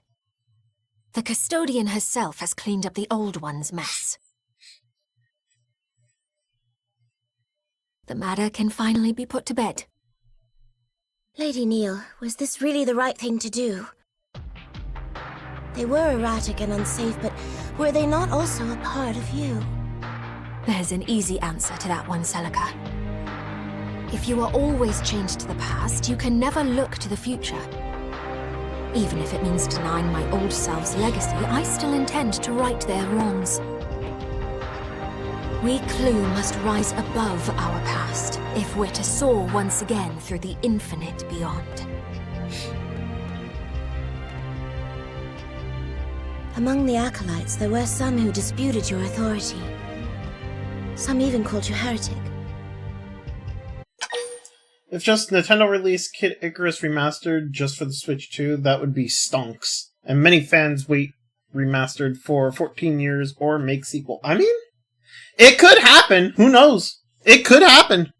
The custodian herself has cleaned up the old one's mess. The matter can finally be put to bed. Lady Neil, was this really the right thing to do? They were erratic and unsafe, but were they not also a part of you? There's an easy answer to that one, Celica. If you are always chained to the past, you can never look to the future. Even if it means denying my old self's legacy, I still intend to right their wrongs. We Clue must rise above our past, if we're to soar once again through the infinite beyond. Among the Acolytes, there were some who disputed your authority. Some even called you heretic. If just Nintendo released Kid Icarus Remastered just for the Switch 2, that would be stonks. And many fans wait remastered for 14 years or make sequel. I mean, it could happen. Who knows? It could happen.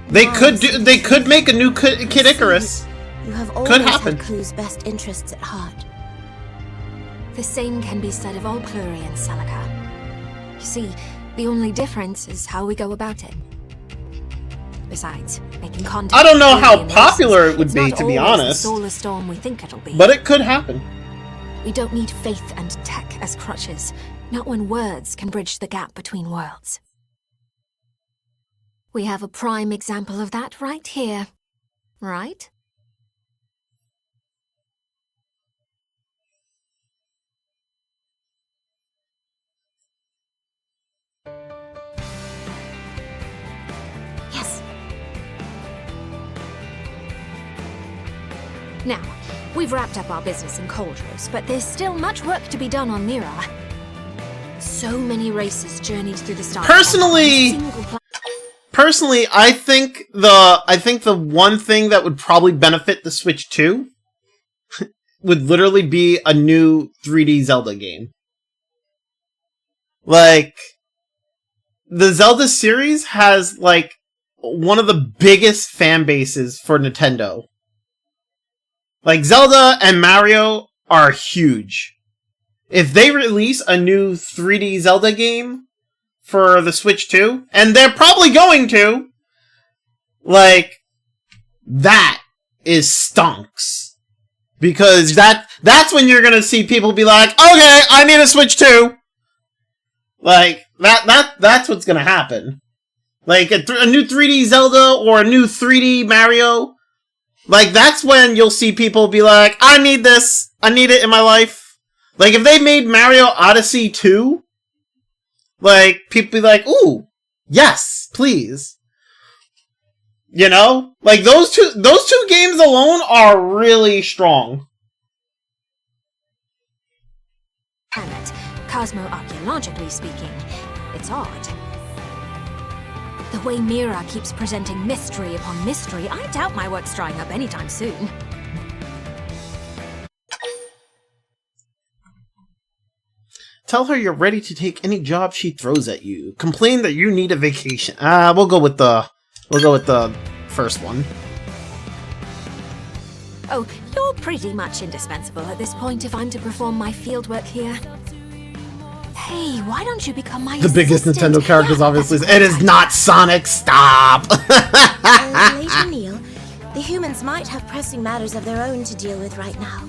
They could make a new Kid Icarus. You have always Could happen. had Clue's best interests at heart. The same can be said of all Clurians, Celica. You see, the only difference is how we go about it. Besides, making content... I don't know how with popular it would it's be, not to be always honest. the solar storm we think it'll be. But it could happen. We don't need faith and tech as crutches, not when words can bridge the gap between worlds. We have a prime example of that right here, right? Yes. Now, we've wrapped up our business in Coldrose, but there's still much work to be done on Mira. So many races journeyed through the stars. Personally, I think the one thing that would probably benefit the Switch 2 would literally be a new 3D Zelda game. Like, the Zelda series has, like, one of the biggest fan bases for Nintendo. Like, Zelda and Mario are huge. If they release a new 3D Zelda game for the Switch 2, and they're probably going to, like, that is stonks. Because that's when you're gonna see people be like, okay, I need a Switch 2! Like, that's what's gonna happen. Like, a new 3D Zelda or a new 3D Mario, like, that's when you'll see people be like, I need this! I need it in my life! Like, if they made Mario Odyssey 2, like, people be like, ooh, yes, please. You know? Like, those two games alone are really strong. Planet, cosmo-archaeologically speaking, it's odd. The way Mira keeps presenting mystery upon mystery, I doubt my work's drying up anytime soon. Tell her you're ready to take any job she throws at you. Complain that you need a vacation. We'll go with the first one. Oh, you're pretty much indispensable at this point if I'm to perform my fieldwork here. Hey, why don't you become my The biggest assistant? Nintendo characters, Yeah, obviously. that's a It is good not Sonic. Stop. Lady Neil, the humans might have pressing matters of their own to deal with right now.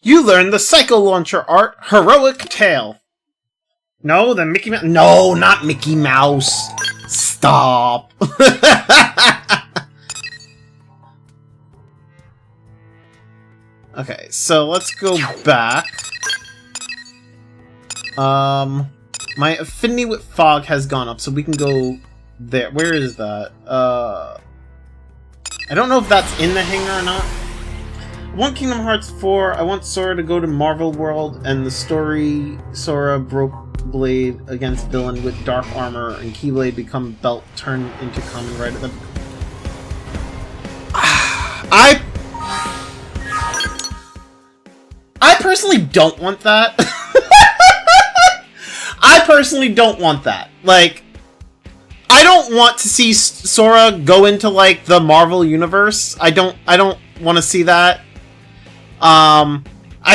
You learned the Psycho Launcher art, Heroic Tale. No, the Mickey Mouse. No, not Mickey Mouse. Stop. Okay, so let's go back. My affinity with fog has gone up, so we can go there. Where is that? I don't know if that's in the hangar or not. I want Kingdom Hearts 4. I want Sora to go to Marvel World, and the story Sora broke Blade against villain with dark armor, and Keyblade become belt turned into Kamen Rider. I personally don't want that. I personally don't want that. Like, I don't want to see Sora go into like the Marvel universe. I don't want to see that. I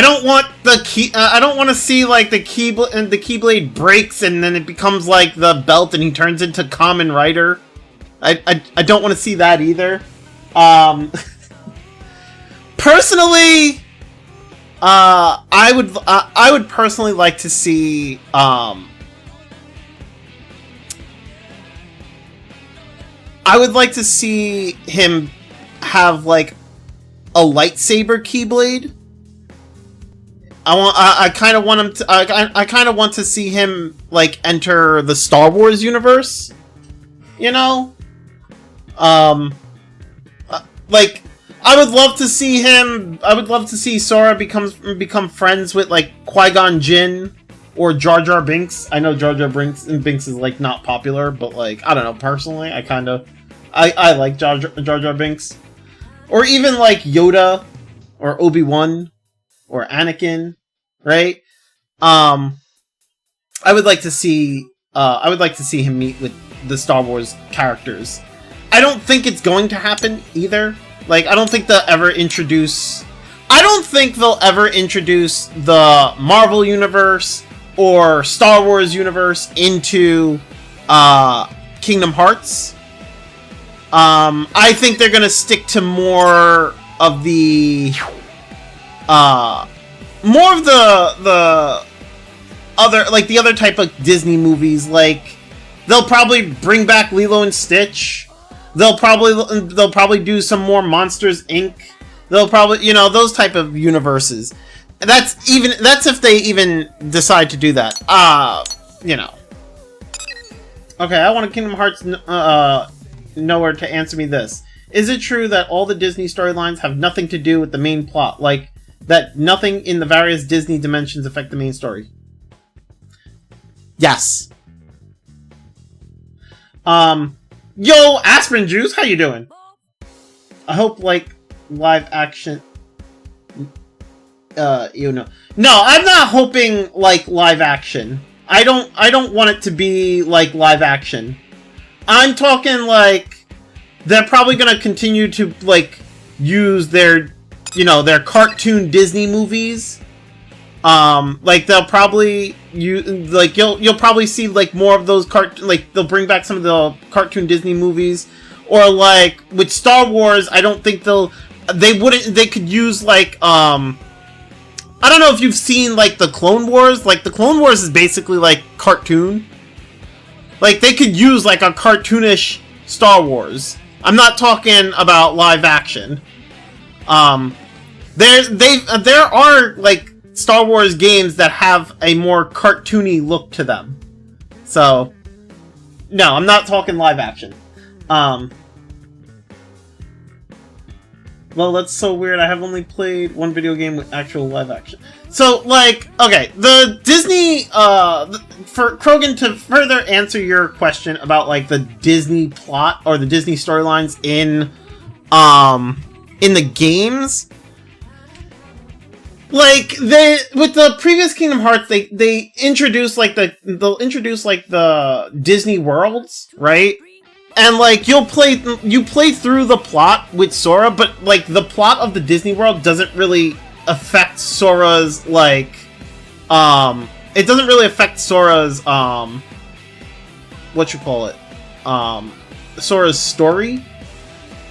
don't want I don't want to see like the Keyblade breaks and then it becomes like the belt and he turns into Kamen Rider. I don't want to see that either. Personally, I would personally like to see I would like to see him have like a lightsaber Keyblade. I kind of want him to. I kind of want to see him like enter the Star Wars universe. You know, like I would love to see him. I would love to see Sora become friends with like Qui-Gon Jinn or Jar Jar Binks. I know Jar Jar Binks is like not popular, but like I don't know. Personally, I like Jar Jar Binks, or even like Yoda or Obi-Wan or Anakin, right? I would like to see him meet with the Star Wars characters. I don't think it's going to happen either. Like, I don't think they'll ever introduce the Marvel universe or Star Wars universe into Kingdom Hearts. I think they're gonna stick to more of the other type of Disney movies. Like, they'll probably bring back Lilo and Stitch. They'll probably do some more Monsters Inc. They'll probably, you know, those type of universes. That's if they even decide to do that. You know. Okay, I want a Kingdom Hearts knower to answer me this. Is it true that all the Disney storylines have nothing to do with the main plot? Like, that nothing in the various Disney dimensions affect the main story? Yes. Yo, Aspirin Juice, how you doing? I hope, like, live action... you know. No, I'm not hoping, like, live action. I don't want it to be, like, live action. I'm talking, like, they're probably gonna continue to, like, use their, you know, their cartoon Disney movies. Like, they'll probably you'll probably see, like, more of those like, they'll bring back some of the cartoon Disney movies. Or, like, with Star Wars, I don't think they could use, like, I don't know if you've seen, like, the Clone Wars. Like, the Clone Wars is basically, like, cartoon. Like, they could use, like, a cartoonish Star Wars. I'm not talking about live action. There are, like, Star Wars games that have a more cartoony look to them. So, no, I'm not talking live action. Well, that's so weird. I have only played one video game with actual live action. So, like, okay, the Disney, for Krogan, to further answer your question about, like, the Disney plot or the Disney storylines in the games, like, with the previous Kingdom Hearts, they introduced, like, they'll introduce, like, the Disney worlds, right? And, like, you play through the plot with Sora, but, like, the plot of the Disney world doesn't really affect Sora's, like, it doesn't really affect Sora's, Sora's story.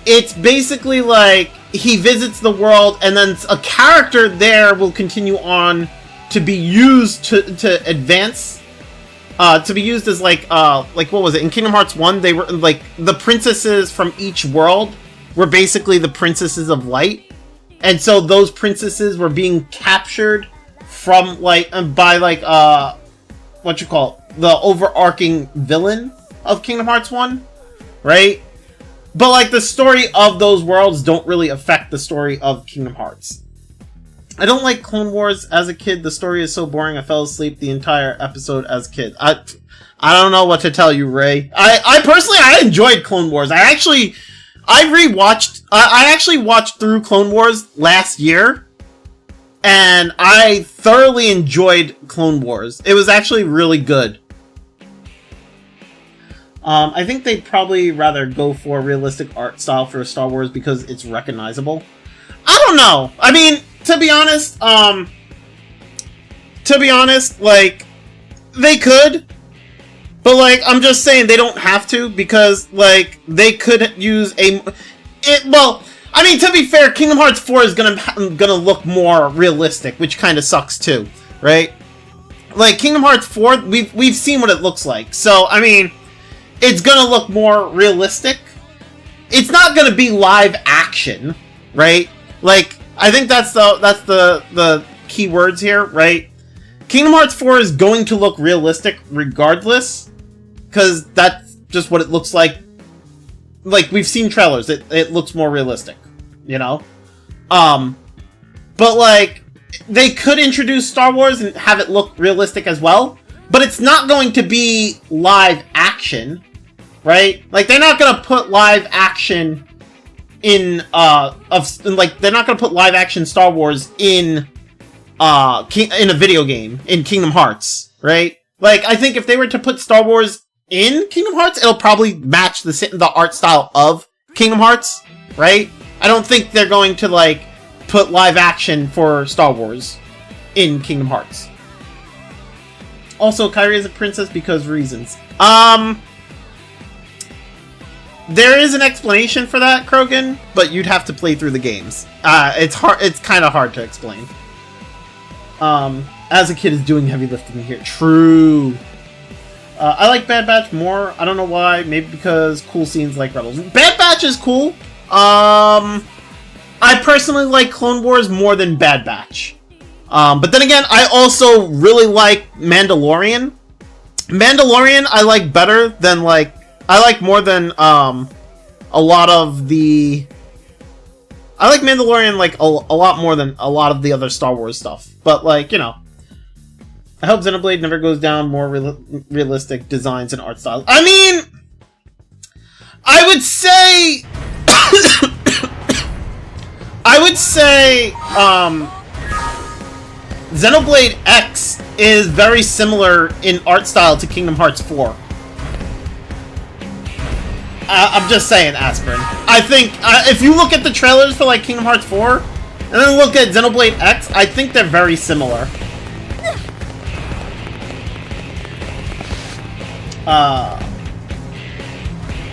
It's basically, like, he visits the world, and then a character there will continue on to be used to advance. To be used as, like, what was it? In Kingdom Hearts 1, they were, like, the princesses from each world were basically the princesses of light. And so those princesses were being captured from, like, by, like, the overarching villain of Kingdom Hearts 1, right? But like the story of those worlds don't really affect the story of Kingdom Hearts. I don't like Clone Wars as a kid. The story is so boring. I fell asleep the entire episode as a kid. I don't know what to tell you, Ray. I personally, I enjoyed Clone Wars. I actually watched through Clone Wars last year, and I thoroughly enjoyed Clone Wars. It was actually really good. I think they'd probably rather go for a realistic art style for Star Wars because it's recognizable. I don't know. I mean, to be honest, like, they could, but, like, I'm just saying they don't have to, because, like, they could use well, I mean, to be fair, Kingdom Hearts 4 is gonna look more realistic, which kind of sucks, too, right? Like, Kingdom Hearts 4, we've seen what it looks like, so, I mean, it's gonna look more realistic. It's not gonna be live action, right? Like, I think that's the key words here, right? Kingdom Hearts 4 is going to look realistic regardless, because that's just what it looks like. Like, we've seen trailers, it looks more realistic, you know? But, like, they could introduce Star Wars and have it look realistic as well, but it's not going to be live action, right? Like, they're not gonna put live action they're not gonna put live action Star Wars in a video game, in Kingdom Hearts, right? Like, I think if they were to put Star Wars in Kingdom Hearts, it'll probably match the art style of Kingdom Hearts, right? I don't think they're going to, like, put live action for Star Wars in Kingdom Hearts. Also, Kairi is a princess because reasons. There is an explanation for that, Krogan, but you'd have to play through the games. It's kind of hard to explain. As a kid is doing heavy lifting here. True. I like Bad Batch more. I don't know why. Maybe because cool scenes like Rebels. Bad Batch is cool. I personally like Clone Wars more than Bad Batch. But then again, I also really like Mandalorian. Mandalorian I like better than, like, I like more than a lot of the... I like Mandalorian, like, a lot more than a lot of the other Star Wars stuff. But, like, you know. I hope Xenoblade never goes down more realistic designs and art styles. I mean... I would say... Xenoblade X is very similar in art style to Kingdom Hearts 4. I'm just saying, Aspirin. I think, if you look at the trailers for, like, Kingdom Hearts 4, and then look at Xenoblade X, I think they're very similar.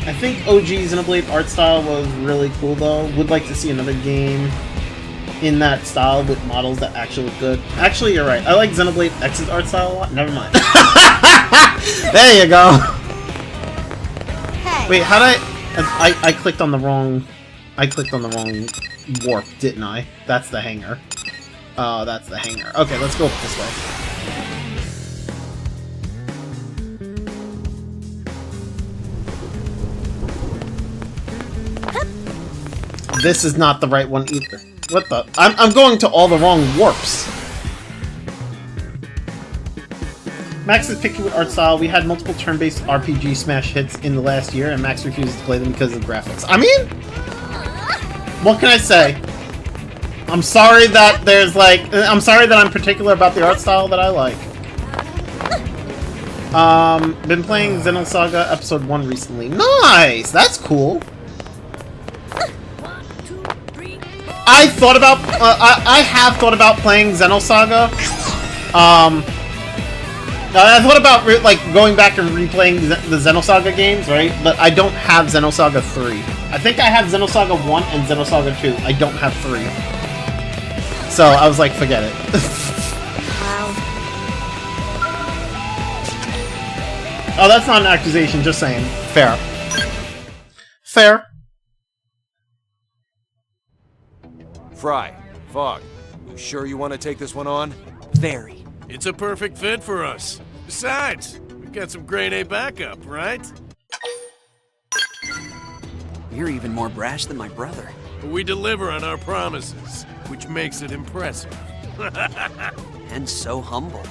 I think OG Xenoblade art style was really cool, though. Would like to see another game in that style with models that actually look good. Actually, you're right. I like Xenoblade X's art style a lot. Never mind. There you go. Wait, how did I clicked on the wrong... I clicked on the wrong warp, didn't I? That's the hangar. That's the hangar. Okay, let's go this way. This is not the right one either. What the? I'm going to all the wrong warps. Max is picky with art style. We had multiple turn-based RPG smash hits in the last year, and Max refuses to play them because of the graphics. I mean, what can I say? I'm sorry that there's, like... I'm sorry that I'm particular about the art style that I like. Been playing Xenosaga Episode 1 recently. Nice! That's cool. I thought about... I have thought about playing Xenosaga. I thought about, like, going back and replaying the Xenosaga games, right? But I don't have Xenosaga 3. I think I have Xenosaga 1 and Xenosaga 2. I don't have 3. So, I was like, forget it. Wow. Oh, that's not an accusation, just saying. Fair. Fair. Fry, Fog, you sure you want to take this one on? Very. It's a perfect fit for us. Besides, we've got some grade A backup, right? You're even more brash than my brother. We deliver on our promises, which makes it impressive. And so humble.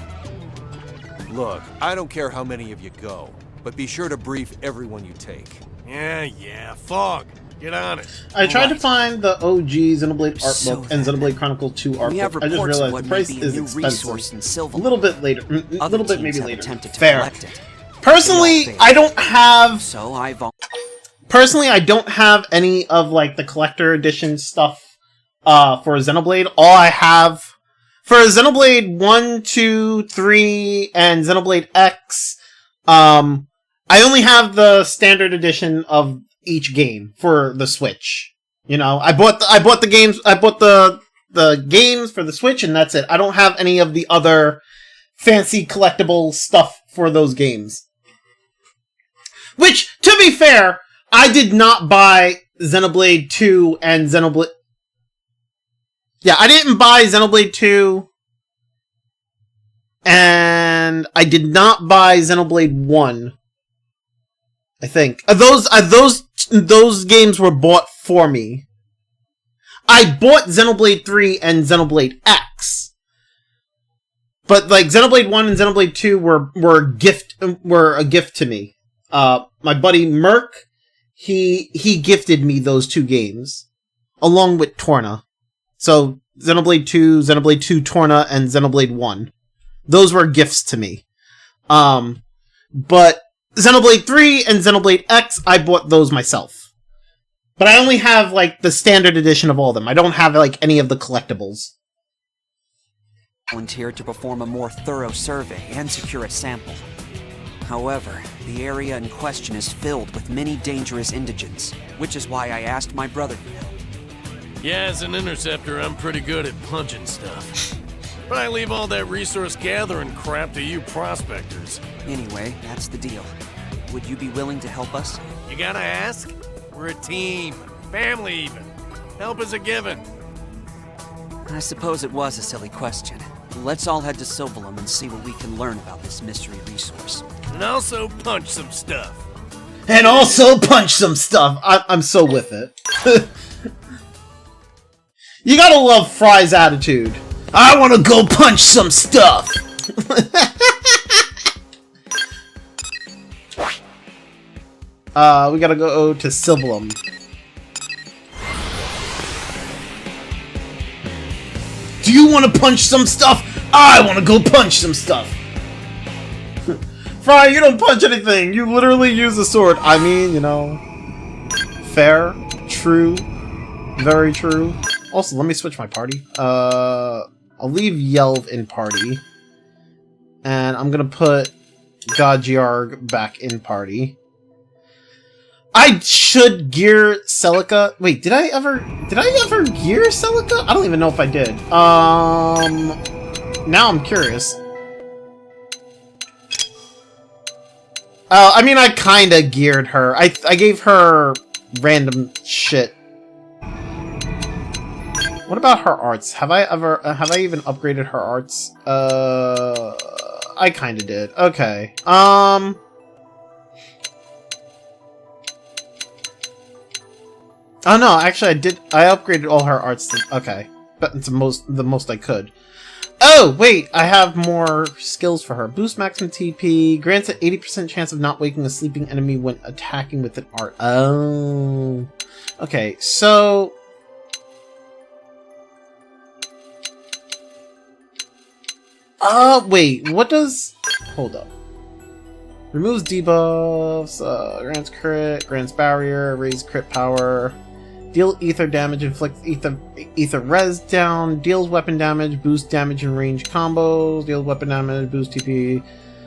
Look, I don't care how many of you go, but be sure to brief everyone you take. Yeah, Fog, get on it. I tried to find the OG Xenoblade art So book and Xenoblade Chronicles 2 art We have book. I just reports of realized what the may price be a is new resource expensive. in A Silver. little bit later. A Other little bit teams maybe have later. attempted to Fair. collect it. Personally, They all I don't have... So I Personally, I don't have any of, like, the collector edition stuff for Xenoblade. All I have... For Xenoblade 1, 2, 3, and Xenoblade X, I only have the standard edition of each game for the Switch. You know, I bought the games for the Switch, and that's it. I don't have any of the other fancy collectible stuff for those games. Which, to be fair, I did not buy Xenoblade 2 and Xenoblade... Yeah, I didn't buy Xenoblade 2, and I did not buy Xenoblade 1. I think. Those games were bought for me. I bought Xenoblade 3 and Xenoblade X. But, like, Xenoblade 1 and Xenoblade 2 were a gift to me. My buddy Merc, he gifted me those two games, along with Torna. So, Xenoblade 2, Xenoblade 2 Torna, and Xenoblade 1. Those were gifts to me. But Xenoblade 3 and Xenoblade X, I bought those myself. But I only have, like, the standard edition of all of them. I don't have, like, any of the collectibles. volunteered to perform a more thorough survey and secure a sample. However, the area in question is filled with many dangerous indigents, which is why I asked my brother for help. Yeah, as an interceptor, I'm pretty good at punching stuff. But I leave all that resource gathering crap to you prospectors. Anyway, that's the deal. Would you be willing to help us? You gotta ask? We're a team. Family, even. Help is a given. I suppose it was a silly question. Let's all head to Silvalum and see what we can learn about this mystery resource. And also punch some stuff. And also punch some stuff. I'm so with it. You gotta love Fry's attitude. I wanna go punch some stuff. We gotta go to Silvalum. Do you wanna punch some stuff? I wanna go punch some stuff. Fry, you don't punch anything. You literally use a sword. I mean, you know, fair, true, very true. Also, let me switch my party. I'll leave Yelv in party. And I'm gonna put Godjiarg back in party. I should gear Celica. Wait, did I ever gear Celica? I don't even know if I did. Now I'm curious. I mean, I kinda geared her. I gave her random shit. What about her arts? Have I even upgraded her arts? I kinda did. Okay. Oh no, actually I did. I upgraded all her arts. Okay. But it's the most I could. Oh, wait, I have more skills for her. Boost maximum TP, grants an 80% chance of not waking a sleeping enemy when attacking with an art. Oh. Okay, so... wait, what does... Hold up. Removes debuffs, grants crit, grants barrier, raise crit power... Deal ether damage, inflicts ether res down, deals weapon damage, boost damage and range combos, deals weapon damage, boost TP,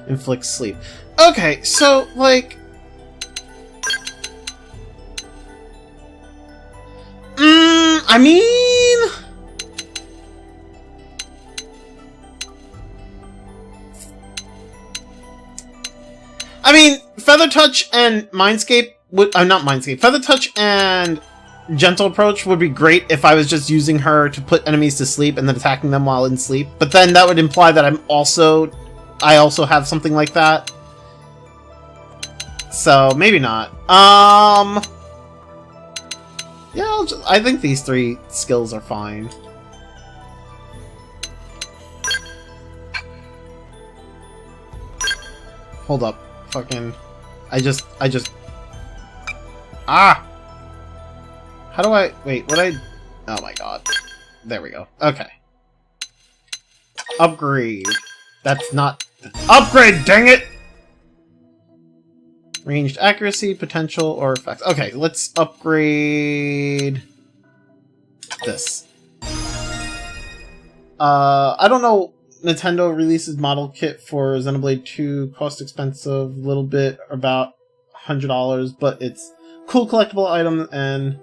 inflicts sleep. Okay, so, like... I mean... Feather Touch and Mindscape would... not Mindscape. Feather Touch and... Gentle Approach would be great if I was just using her to put enemies to sleep and then attacking them while in sleep. But then that would imply that I'm also I also have something like that. So, maybe not. Yeah, I think these 3 skills are fine. Hold up. Fucking... I just... Ah! How do I... Wait, what I... Oh my god. There we go. Okay. Upgrade. That's not... Upgrade, dang it! Ranged accuracy, potential, or effects. Okay, let's upgrade... this. I don't know... Nintendo releases model kit for Xenoblade 2, cost expensive, little bit, about $100, but it's cool collectible item, and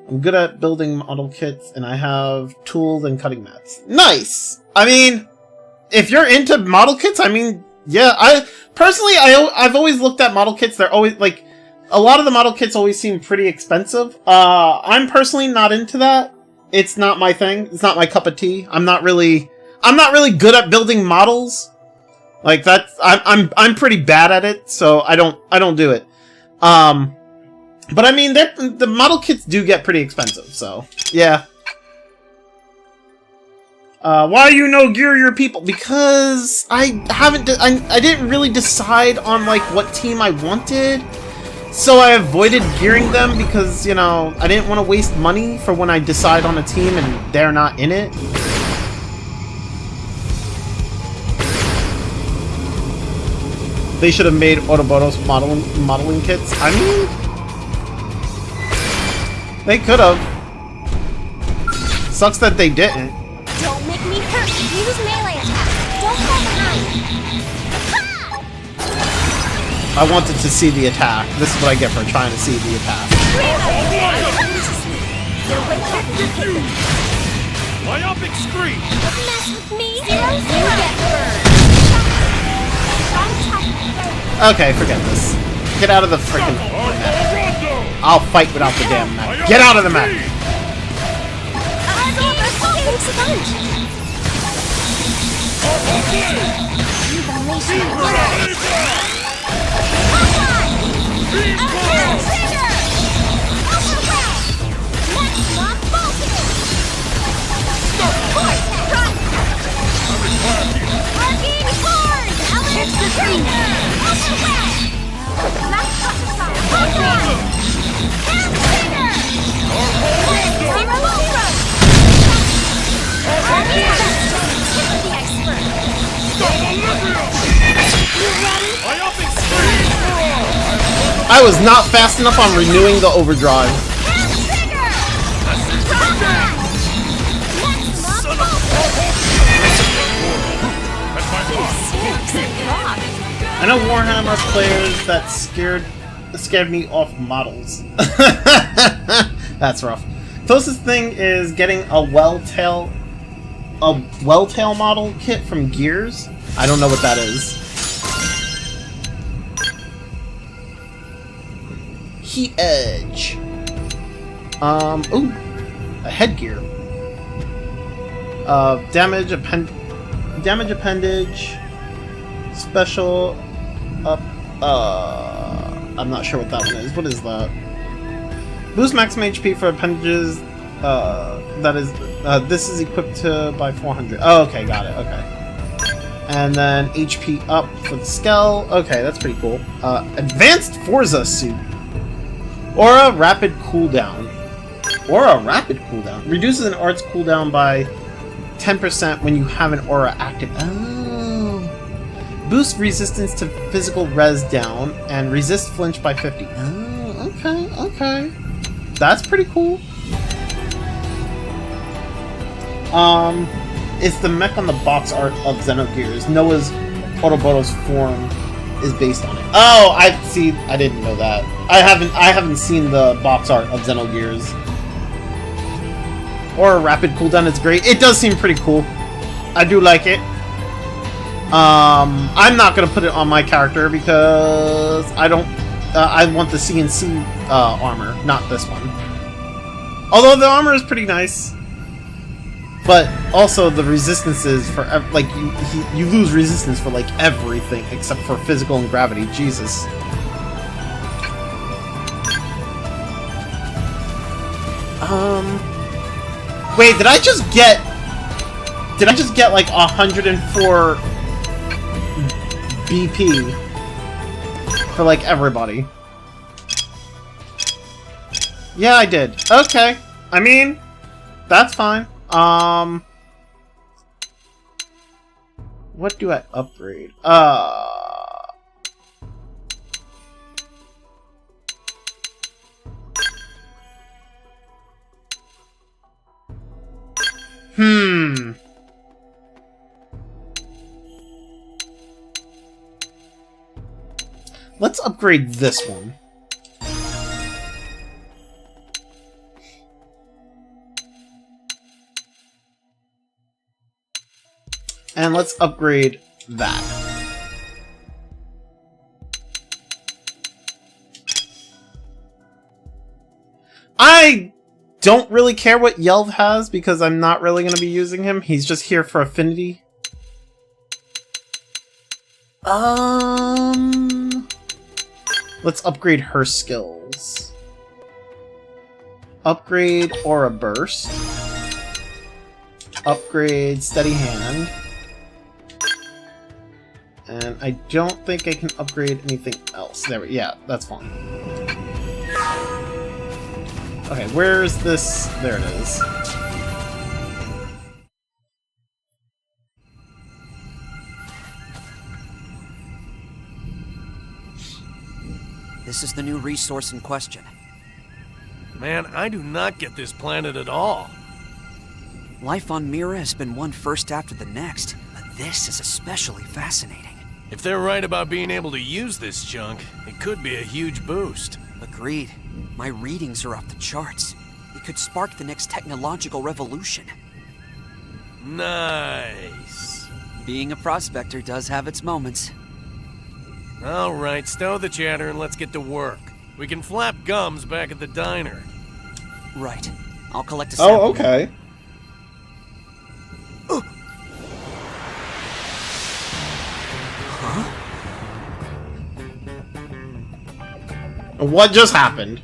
I'm good at building model kits, and I have tools and cutting mats. Nice! I mean, if you're into model kits, I mean, yeah, I've always looked at model kits, they're always, like, a lot of the model kits always seem pretty expensive. I'm personally not into that. It's not my thing. It's not my cup of tea. I'm not really good at building models. Like that's I'm pretty bad at it, so I don't do it. But I mean the model kits do get pretty expensive, so yeah. Why you no gear your people? Because I didn't really decide on like what team I wanted. So I avoided gearing them because, you know, I didn't want to waste money for when I decide on a team and they're not in it. They should have made Ouroboros modeling kits. I mean, they could have. Sucks that they didn't. Don't make me hurt. Use melee attack. Don't fall behind. I wanted to see the attack. This is what I get for trying to see the attack. Myopic scream! Mess with me. 0-0. You get burned. Okay, forget this. Get out of the freaking map. I'll fight without the damn map. Get out of the map! I was not fast enough on renewing the overdrive. I know Warhammer players that scared me off models. That's rough. Closest thing is getting a Welltail model kit from Gears. I don't know what that is. Heat Edge. Ooh, a headgear. Damage appendage. Special up. I'm not sure what that one is. What is that? Boost maximum HP for appendages. That is. This is equipped to by 400. Oh, okay, got it. Okay. And then HP up for the Skell. Okay, that's pretty cool. Advanced Forza suit. Aura rapid cooldown. Aura rapid cooldown reduces an aura's cooldown by 10% when you have an aura active. Oh. Boost resistance to physical res down and resist flinch by 50. Oh, okay, okay. That's pretty cool. It's the mech on the box art of Xenogears. Noah's Ouroboros form is based on it. Oh, I see. I didn't know that. I haven't seen the box art of Xenogears. Or a rapid cooldown is great. It does seem pretty cool. I do like it. I'm not gonna put it on my character because I don't. I want the CNC armor, not this one. Although the armor is pretty nice. But also the resistances for like you lose resistance for like everything except for physical and gravity. Jesus. Wait, did I just get like 104 BP for like everybody? Yeah, I did. Okay. I mean, that's fine. What do I upgrade? Let's upgrade this one. And let's upgrade that. I don't really care what Yelv has because I'm not really going to be using him. He's just here for affinity. Let's upgrade her skills. Upgrade Aura Burst. Upgrade Steady Hand. And I don't think I can upgrade anything else. There we yeah, that's fine. Okay, where's this? There it is. This is the new resource in question. Man, I do not get this planet at all. Life on Mira has been one first after the next, but this is especially fascinating. If they're right about being able to use this junk, it could be a huge boost. Agreed. My readings are off the charts. It could spark the next technological revolution. Nice. Being a prospector does have its moments. All right, stow the chatter and let's get to work. We can flap gums back at the diner. Right. I'll collect a sample. Oh, okay. Huh? What just happened?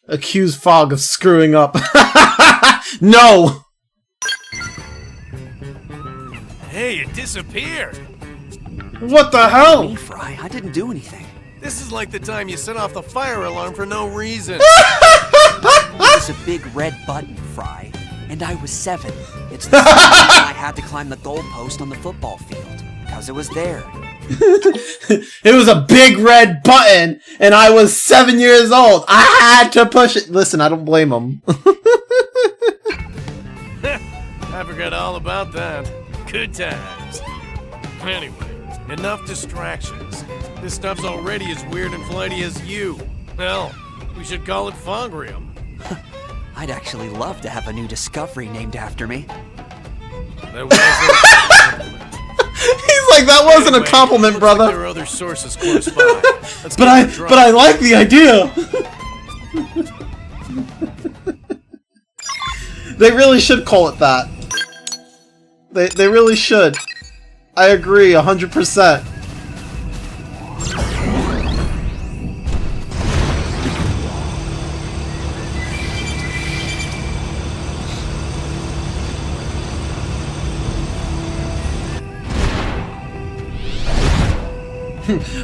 Accuse Fog of screwing up. No! Hey, it disappeared! What the hell? Me, Fry. I didn't do anything. This is like the time you set off the fire alarm for no reason. It was a big red button, Fry. And I was 7. It's the same reason I had to climb the goalpost on the football field. Because it was there. It was a big red button, and I was 7 years old. I had to push it. Listen, I don't blame him. I forgot all about that. Good times. Anyway, enough distractions. This stuff's already as weird and flighty as you. Hell, we should call it Fogrium. I'd actually love to have a new discovery named after me. That wasn't a compliment. He's like, that wasn't a compliment, brother. Like there are other sources close by. But I like the idea. They really should call it that. They really should. I agree 100%.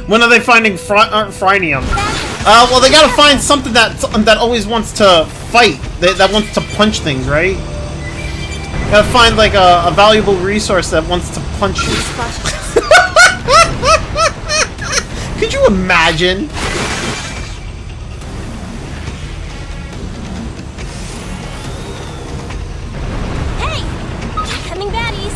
When are they finding Frinium? Well, they gotta find something that always wants to fight. That wants to punch things, right? Gotta find like a valuable resource that wants to punch you. Could you imagine? Hey! Coming baddies!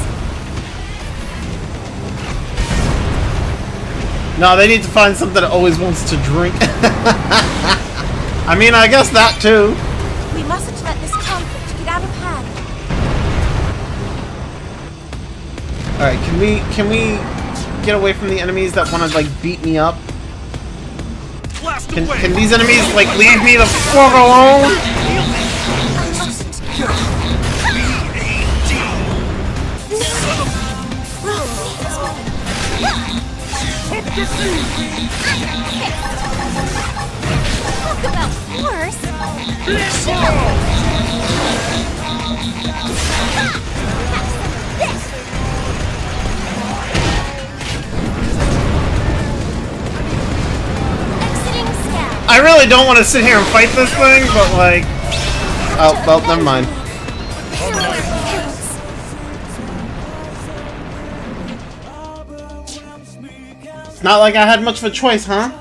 No, they need to find something that always wants to drink. I mean, I guess that too. We mustn't let this conflict get out of hand. Alright, can we get away from the enemies that want to, like, beat me up? Blast Can these enemies, like, leave me the fuck alone? Talk about force. Exiting scout. I really don't want to sit here and fight this thing, but like... Oh, well, never mind. It's not like I had much of a choice, huh?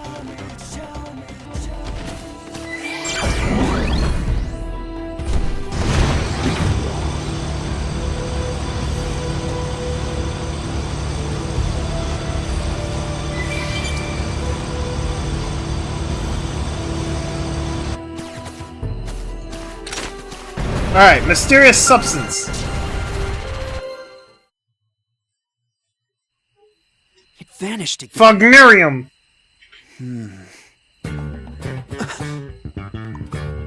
Alright, mysterious substance. It vanished again. Fognarium!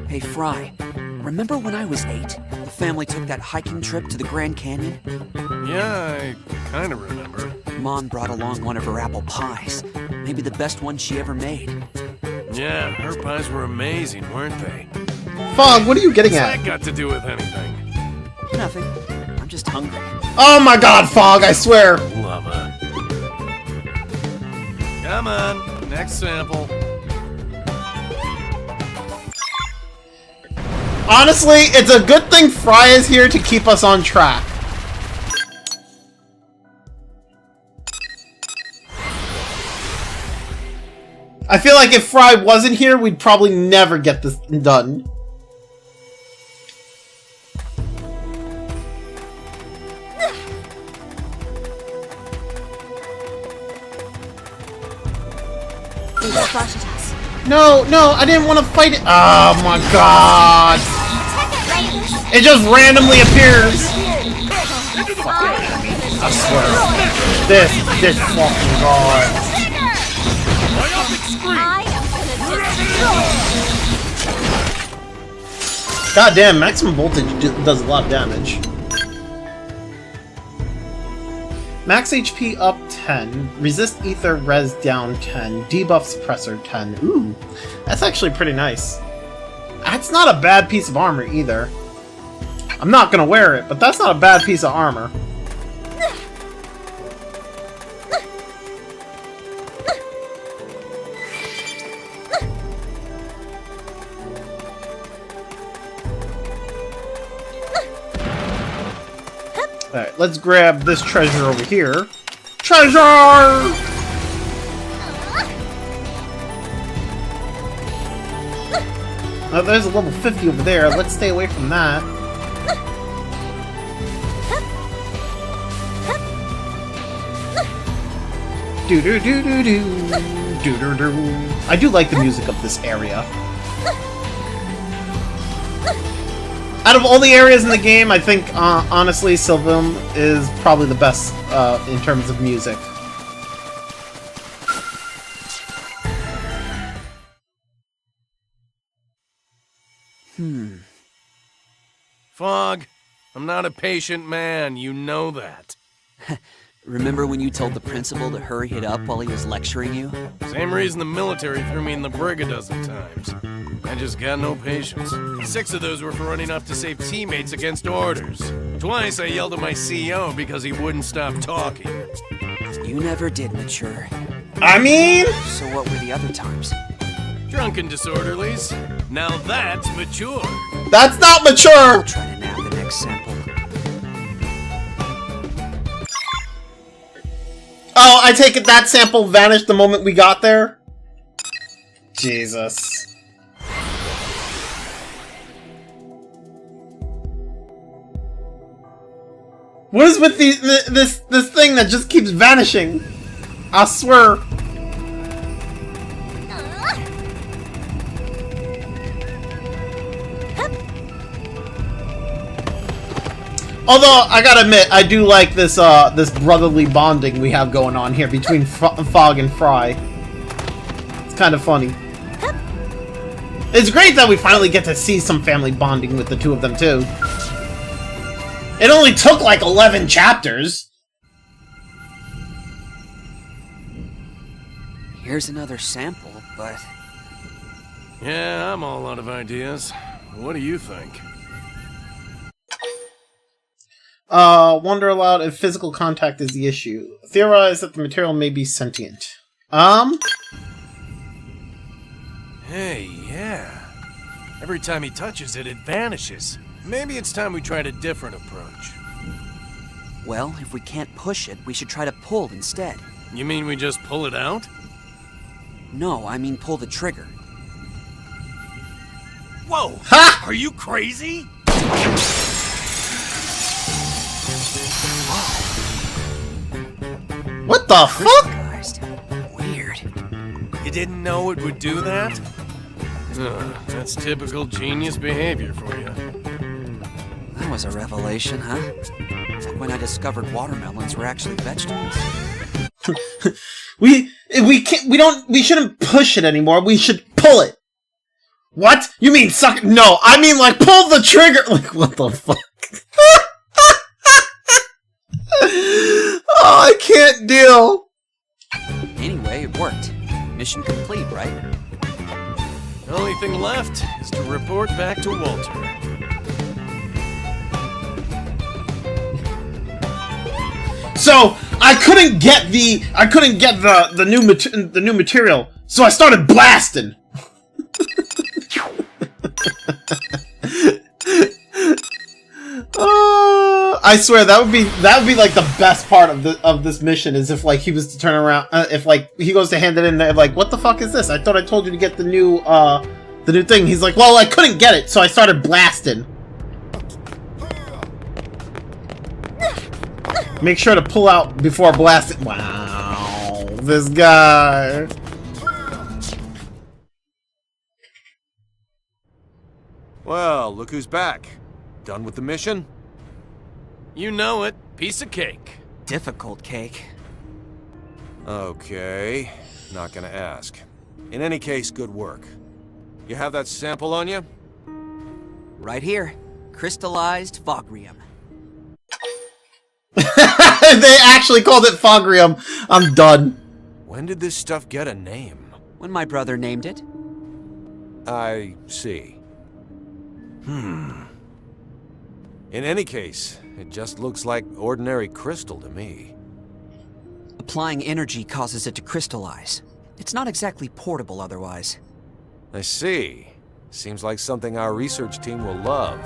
Hey, Fry. Remember when I was 8? The family took that hiking trip to the Grand Canyon? Yeah, I kind of remember. Mom brought along one of her apple pies. Maybe the best one she ever made. Yeah, her pies were amazing, weren't they? Fog, what are you getting What's at? that got to do with anything? Nothing. I'm just hungry. Oh my god, Fog, I swear! Lava. Come on, next sample. Honestly, it's a good thing Fry is here to keep us on track. I feel like if Fry wasn't here, we'd probably never get this done. They spotted us. No, no, I didn't want to fight it. Oh my god. It just randomly appears. I swear. This fucking god. God damn, maximum voltage does a lot of damage. Max HP up 10, resist ether res down 10, debuff suppressor 10. Ooh, that's actually pretty nice. That's not a bad piece of armor either. I'm not gonna wear it, but that's not a bad piece of armor. Alright, let's grab this treasure over here. Treasure! Oh, there's a level 50 over there. Let's stay away from that. Do-do-do-do-do. Do-do-do. I do like the music of this area. Out of all the areas in the game, I think, honestly, Sylvium is probably the best in terms of music. Fog, I'm not a patient man, you know that. Remember when you told the principal to hurry it up while he was lecturing you? Same reason the military threw me in the brig a dozen times. I just got no patience. 6 of those were for running off to save teammates against orders. Twice I yelled at my CO because he wouldn't stop talking. You never did mature. I mean... So what were the other times? Drunken disorderlies. Now that's mature. That's not mature! I'll try to nab the next sample. Oh, I take it that sample vanished the moment we got there? Jesus. What is with this thing that just keeps vanishing? I swear. Although, I gotta admit, I do like this this brotherly bonding we have going on here between Fog and Fry. It's kind of funny. It's great that we finally get to see some family bonding with the two of them, too. It only took like 11 chapters. Here's another sample, but... Yeah, I'm all out of ideas. What do you think? Wonder aloud if physical contact is the issue. Theorize that the material may be sentient. Hey, yeah. Every time he touches it, it vanishes. Maybe it's time we tried a different approach. Well, if we can't push it, we should try to pull instead. You mean we just pull it out? No, I mean pull the trigger. Whoa! Ha! Are you crazy? What the fuck? Weird. You didn't know it would do that? That's typical genius behavior for you. That was a revelation, huh? Like when I discovered watermelons were actually vegetables. we shouldn't push it anymore. We should pull it. What? You mean suck it? No, I mean like pull the trigger. Like what the fuck? Oh, I can't deal. Anyway, it worked. Mission complete, right? The only thing left is to report back to Walter. So I couldn't get the new material, so I started blasting. I swear that would be like the best part of this mission is if like he was to turn around, if like he goes to hand it in there like what the fuck is this? I thought I told you to get the new thing. He's like, well, I couldn't get it, so I started blasting. Make sure to pull out before blasting. Wow, this guy. Well, look who's back. Done with the mission? You know it. Piece of cake. Difficult cake. Okay, not gonna ask. In any case, good work. You have that sample on you? Right here. Crystallized fogrium. They actually called it fogrium. I'm done. When did this stuff get a name? When my brother named it. I see. In any case, it just looks like ordinary crystal to me. Applying energy causes it to crystallize. It's not exactly portable otherwise. I see. Seems like something our research team will love.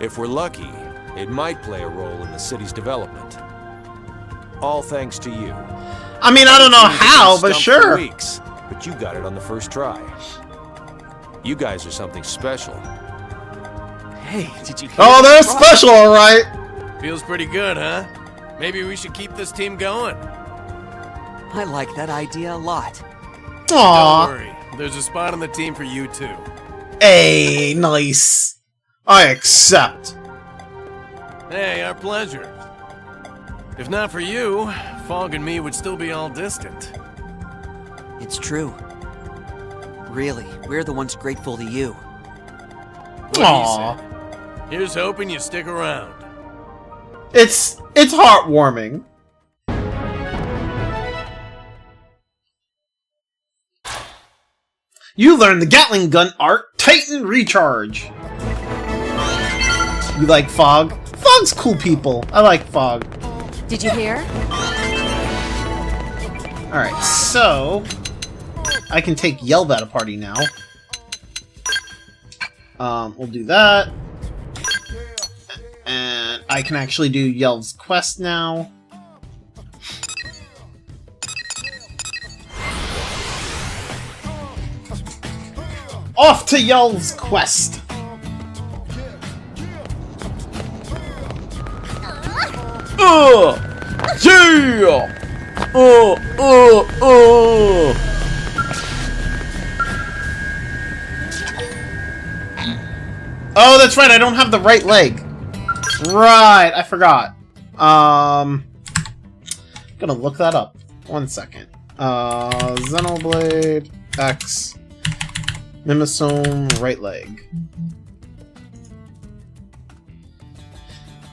If we're lucky, it might play a role in the city's development. All thanks to you. I mean, I don't know how, but sure. Weeks, but you got it on the first try. You guys are something special. Hey, did you hear Oh, they're special, alright. Feels pretty good, huh? Maybe we should keep this team going. I like that idea a lot. Aww. Don't worry. There's a spot on the team for you, too. Hey, nice. I accept. Hey, our pleasure. If not for you, Fog and me would still be all distant. It's true. Really, we're the ones grateful to you. What do you say? Here's hoping you stick around. It's heartwarming. You learned the Gatling gun art, Titan Recharge. You like Fog? Fog's cool people. I like Fog. Did you hear? Alright, so I can take Yelv at a party now. We'll do that. And I can actually do Yelv's quest now. Off to Yelv's quest! Yeah! Oh, that's right, I don't have the right leg. Right, I forgot. Gonna look that up. 1 second. Xenoblade X Mimosome, right leg.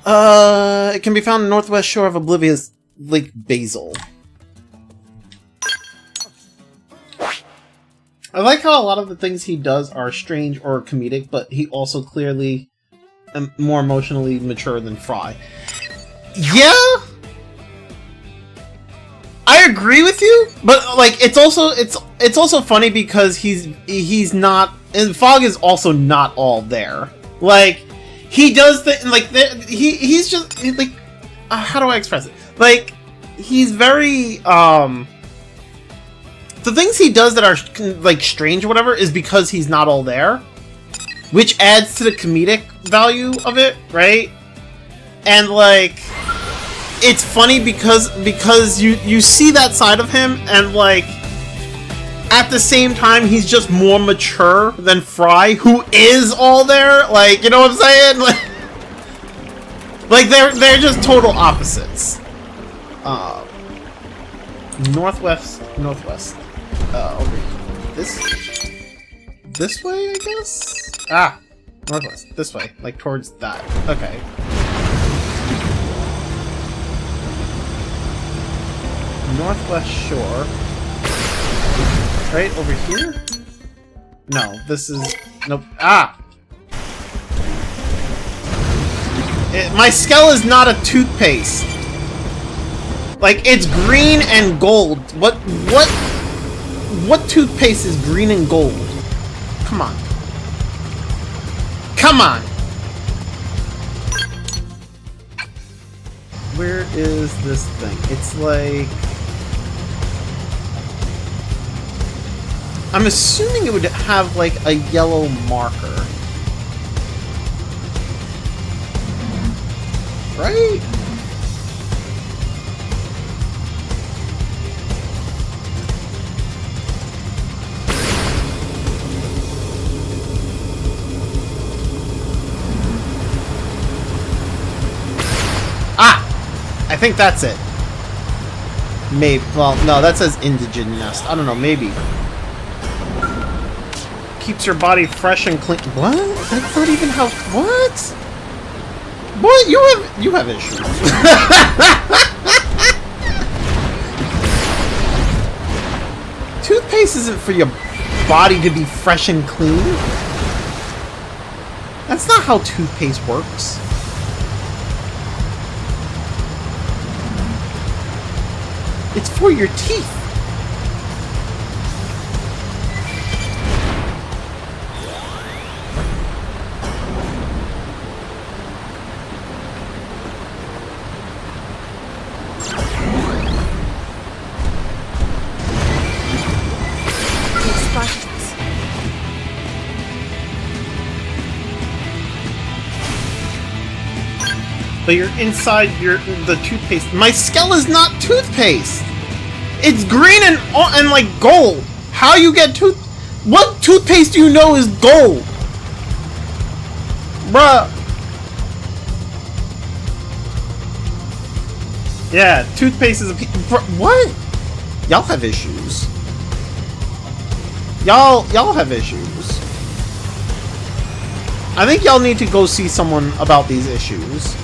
It can be found on the northwest shore of Oblivion's Lake Basil. I like how a lot of the things he does are strange or comedic, but he also clearly more emotionally mature than Fry. Yeah, I agree with you, but like it's also funny because he's not, and Fog is also not all there. Like he does the like he's just like how do I express it? Like he's very the things he does that are like strange or whatever is because he's not all there, which adds to the comedic value of it, right? And like it's funny because you see that side of him, and like at the same time he's just more mature than Fry, who is all there. Like, you know what I'm saying? Like they're just total opposites. Northwest. Over this way, I guess? Ah, northwest. This way, like towards that. Okay. Northwest shore. Right over here? No, this is... Nope. Ah! My skull is not a toothpaste. Like, it's green and gold. What toothpaste is green and gold? Come on. Come on! Where is this thing? It's like... I'm assuming it would have like a yellow marker. Right? I think that's it. Maybe. Well, no, that says indigenous. I don't know, maybe. Keeps your body fresh and clean. What? That's not even how... What? What? You have issues. Toothpaste isn't for your body to be fresh and clean. That's not how toothpaste works. It's for your teeth. But you're inside the toothpaste. My skull is not toothpaste. It's green and like gold. How you get what toothpaste do you know is gold? Bruh. Yeah, toothpaste is a what? Y'all have issues. Y'all have issues. I think y'all need to go see someone about these issues.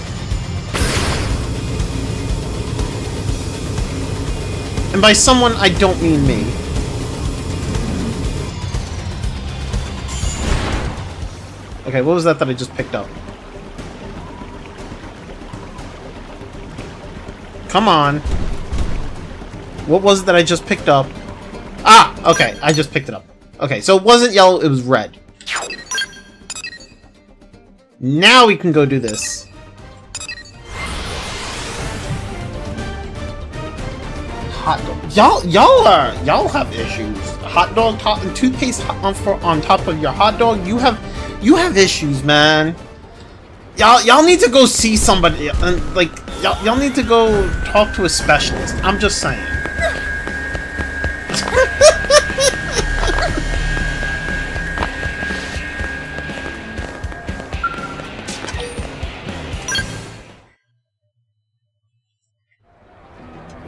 And by someone, I don't mean me. Okay, what was that I just picked up? Come on. What was it that I just picked up? Ah! Okay, I just picked it up. Okay, so it wasn't yellow, it was red. Now we can go do this. Hot dog. Y'all have issues. Hot dog and toothpaste on top of your hot dog. You have issues, man. Y'all need to go see somebody and like y'all need to go talk to a specialist. I'm just saying.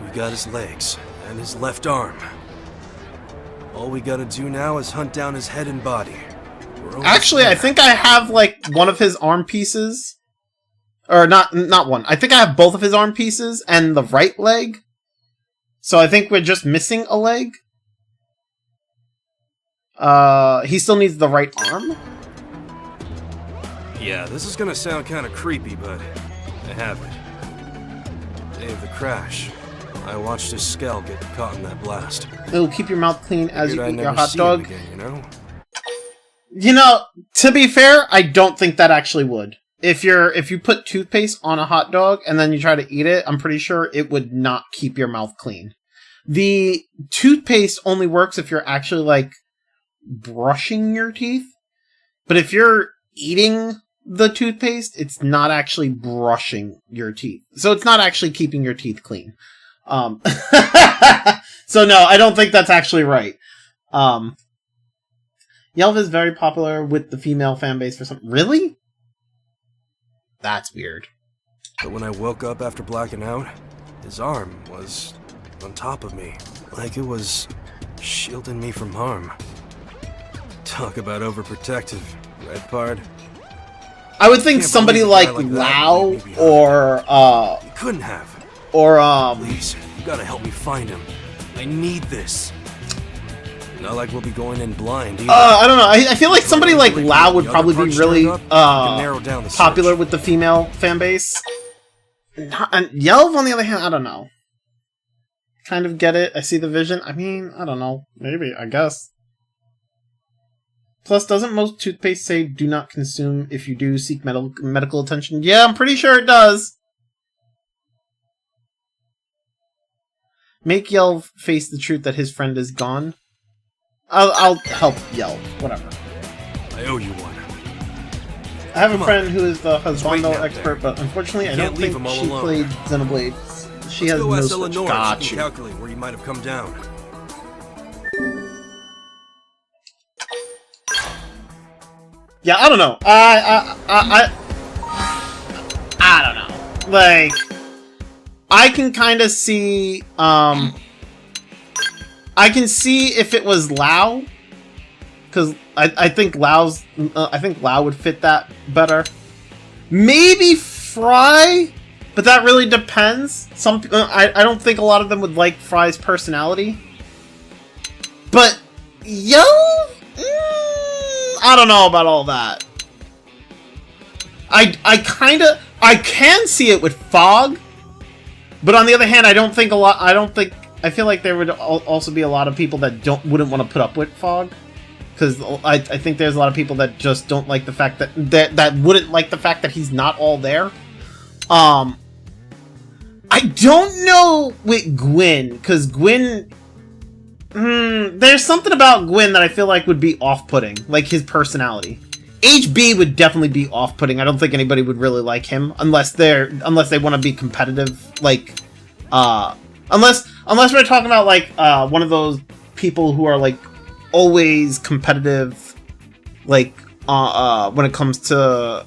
We got his legs and his left arm. All we gotta do now is hunt down his head and body. Actually, I think I have, like, one of his arm pieces. Or not one. I think I have both of his arm pieces and the right leg. So I think we're just missing a leg. He still needs the right arm? Yeah, this is gonna sound kind of creepy, but I have it. Day of the crash, I watched his skull get caught in that blast. It'll keep your mouth clean as you eat your hot see dog. him again, you know? You know, to be fair, I don't think that actually would. If you put toothpaste on a hot dog and then you try to eat it, I'm pretty sure it would not keep your mouth clean. The toothpaste only works if you're actually, like, brushing your teeth. But if you're eating the toothpaste, it's not actually brushing your teeth. So it's not actually keeping your teeth clean. So no, I don't think that's actually right. Yelv is very popular with the female fan base for some... Really? That's weird. But when I woke up after blacking out, his arm was on top of me, like it was shielding me from harm. Talk about overprotective, right, Pard? I would think somebody like Lao or You couldn't have. Or Please, you gotta help me find him. I need this. Not like we'll be going in blind either. I don't know. I feel like somebody like Lao would probably be really popular with the female fan base. And Yelv, on the other hand, I don't know. Kind of get it. I see the vision. I mean, I don't know. Maybe, I guess. Plus, doesn't most toothpaste say do not consume if you do seek medical attention? Yeah, I'm pretty sure it does. Make Yelv face the truth that his friend is gone. I'll help Yelv. Whatever. I owe you one. I have a friend who is the husbando expert, but unfortunately I don't think she played Xenoblade. She has no switch. Got you. Calculate where you might have come down. Yeah, I don't know. I don't know. Like, I can kind of see, I can see if it was Lao, because I think Lao would fit that better. Maybe Fry, but that really depends. I don't think a lot of them would like Fry's personality. But Yo, I don't know about all that. I can see it with Fog, but on the other hand, I feel like there would also be a lot of people that wouldn't want to put up with Fog, because I think there's a lot of people that just don't like the fact that wouldn't like the fact that he's not all there. I don't know with Gwyn, because Gwyn, there's something about Gwyn that I feel like would be off-putting, like his personality. HB would definitely be off-putting. I don't think anybody would really like him unless they want to be competitive, like unless we're talking about like one of those people who are like always competitive, like when it comes to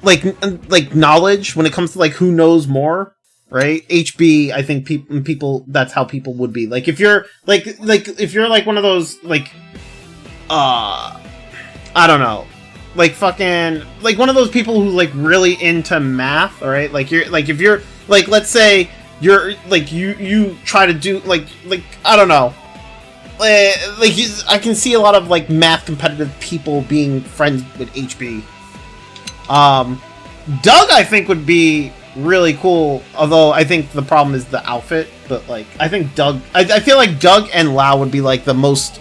like knowledge, when it comes to like who knows more, right? HB, I think people that's how people would be. Like if you're like if you're like one of those like I don't know, like fucking like one of those people who like really into math, alright? Like you're like if you're like, let's say you're like you try to do like I don't know, I can see a lot of like math competitive people being friends with HB. Doug I think would be really cool, although I think the problem is the outfit. But like I think Doug, I feel like Doug and Lao would be like the most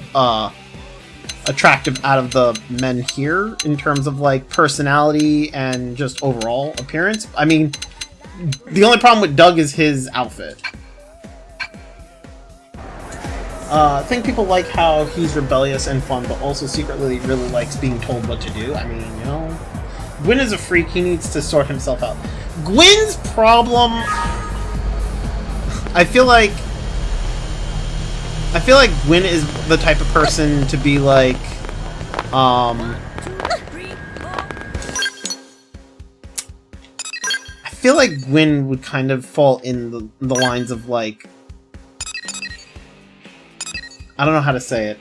attractive out of the men here in terms of like personality and just overall appearance. I mean, the only problem with Doug is his outfit. I think people like how he's rebellious and fun, but also secretly really likes being told what to do. I mean, you know, Gwyn is a freak. He needs to sort himself out. Gwyn's problem, I feel like Gwyn is the type of person to be like, I feel like Gwyn would kind of fall in the lines of like, I don't know how to say it.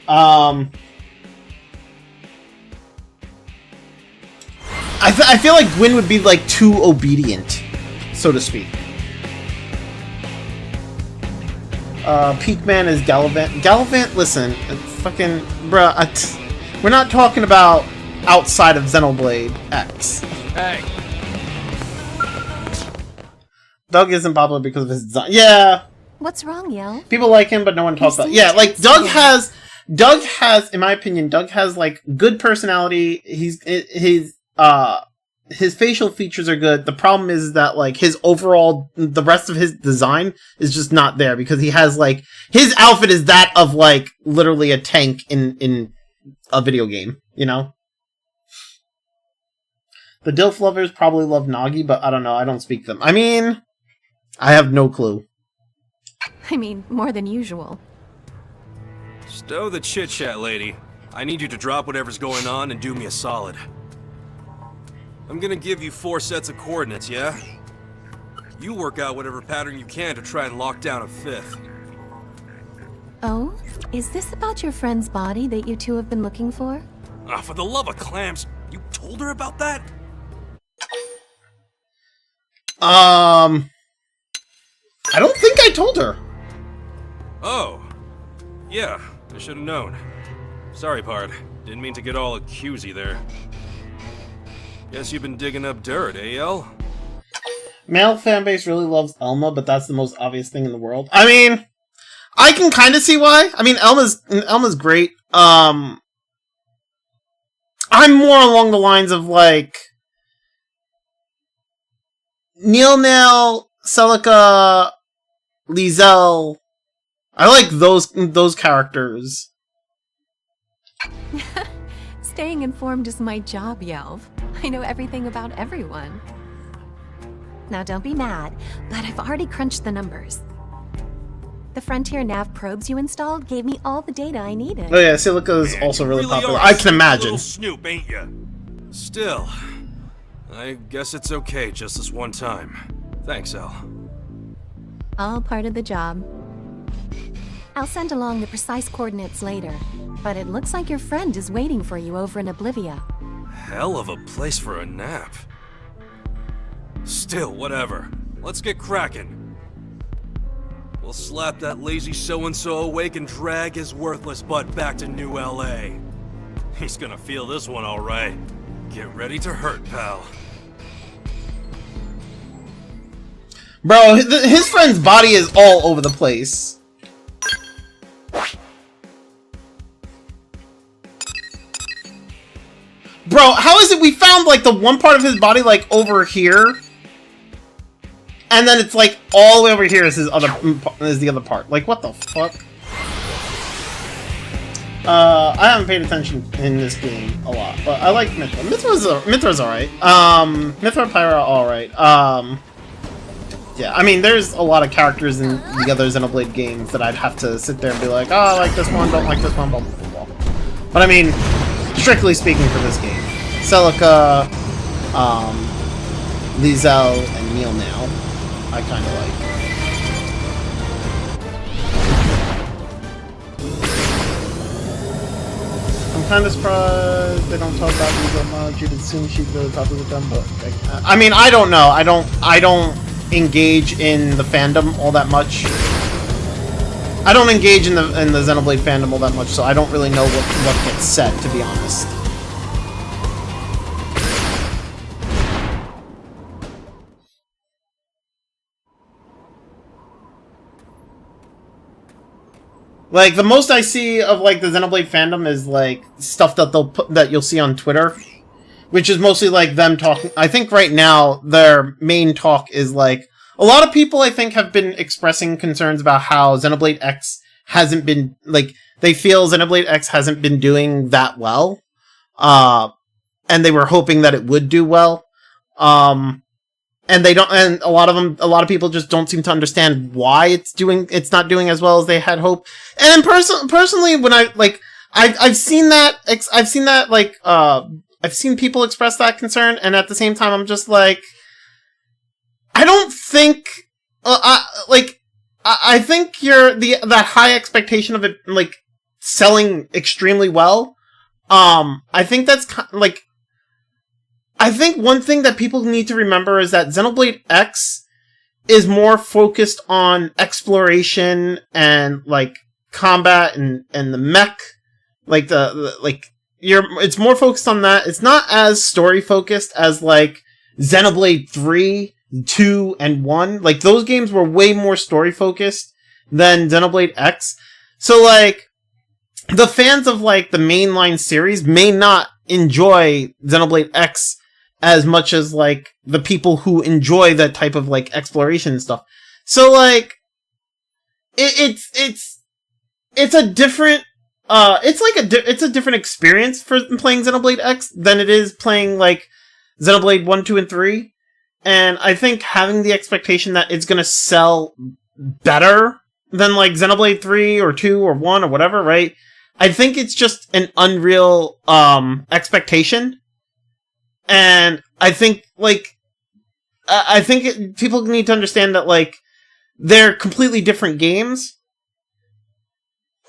I feel like Gwyn would be like too obedient, so to speak. Peakman is Gallivant. Gallivant, listen, fucking bruh, we're not talking about outside of Xenoblade X. Hey. Doug isn't popular because of his design. Yeah. What's wrong, Yell? People like him, but no one talks about it. Yeah, like Doug has, in my opinion, Doug has like good personality. His facial features are good. The problem is that like his overall, the rest of his design is just not there because he has like, his outfit is that of like literally a tank in a video game, you know? The Dilf lovers probably love Nagi, but I don't know. I don't speak them. I mean, I have no clue. I mean, more than usual. Stow the chit-chat, lady. I need you to drop whatever's going on and do me a solid. I'm gonna give you 4 sets of coordinates, yeah? You work out whatever pattern you can to try and lock down a 5th. Oh? Is this about your friend's body that you two have been looking for? Ah, for the love of clams, you told her about that? I don't think I told her. Oh. Yeah, I should have known. Sorry, Pard. Didn't mean to get all accusey there. Guess you've been digging up dirt, eh, El? Male fanbase really loves Elma, but that's the most obvious thing in the world. I mean, I can kind of see why. I mean, Elma's great. I'm more along the lines of like Nail, Celica, Lizel. I like those characters. Staying informed is my job, Yelv. I know everything about everyone. Now don't be mad, but I've already crunched the numbers. The Frontier Nav probes you installed gave me all the data I needed. Oh yeah, Silica is also really popular. I can imagine. Little snoop, ain't ya? Still, I guess it's okay just this one time. Thanks, El. All part of the job. I'll send along the precise coordinates later, but it looks like your friend is waiting for you over in Oblivia. Hell of a place for a nap. Still, whatever. Let's get cracking. We'll slap that lazy so-and-so awake and drag his worthless butt back to New LA. He's gonna feel this one all right. Get ready to hurt, pal. Bro, his friend's body is all over the place. Bro, how is it we found, like, the one part of his body, like, over here? And then it's, like, all the way over here is the other part. Like, what the fuck? I haven't paid attention in this game a lot, but I like Mithra. Mithra's alright. Mithra and Pyra are alright. Yeah, I mean, there's a lot of characters in the other Xenoblade games that I'd have to sit there and be like, oh, I like this one, don't like this one, blah, blah, blah, blah. But I mean, strictly speaking for this game, Celica, Lizel, and Neil now, I kind of like. I'm kind of surprised they don't talk about Lizel much. You'd assume she'd really popular with them, but I mean, I don't know. I don't engage in the fandom all that much. I don't engage in the Xenoblade fandom all that much, so I don't really know what gets said, to be honest. Like, the most I see of, like, the Xenoblade fandom is, like, stuff that you'll see on Twitter. Which is mostly, like, them talking. I think right now, their main talk is, like, a lot of people, I think, have been expressing concerns about how Xenoblade X hasn't been, like, they feel Xenoblade X hasn't been doing that well. And they were hoping that it would do well. And they don't, and a lot of people just don't seem to understand why it's not doing as well as they had hoped. And personally, when I've seen that, like, I've seen people express that concern, and at the same time, I'm just like, I don't think, I think that high expectation of it, like, selling extremely well. I think that's like, I think one thing that people need to remember is that Xenoblade X is more focused on exploration and like combat and the mech, like it's more focused on that. It's not as story focused as like Xenoblade 3, 2, and 1. Like those games were way more story focused than Xenoblade X. So like the fans of like the mainline series may not enjoy Xenoblade X as much as like the people who enjoy that type of like exploration and stuff. So like it's a different it's a different experience for playing Xenoblade X than it is playing like Xenoblade 1, 2, and 3. And I think having the expectation that it's gonna sell better than like Xenoblade 3 or 2 or 1 or whatever, right? I think it's just an unreal expectation. And I think like people need to understand that like they're completely different games.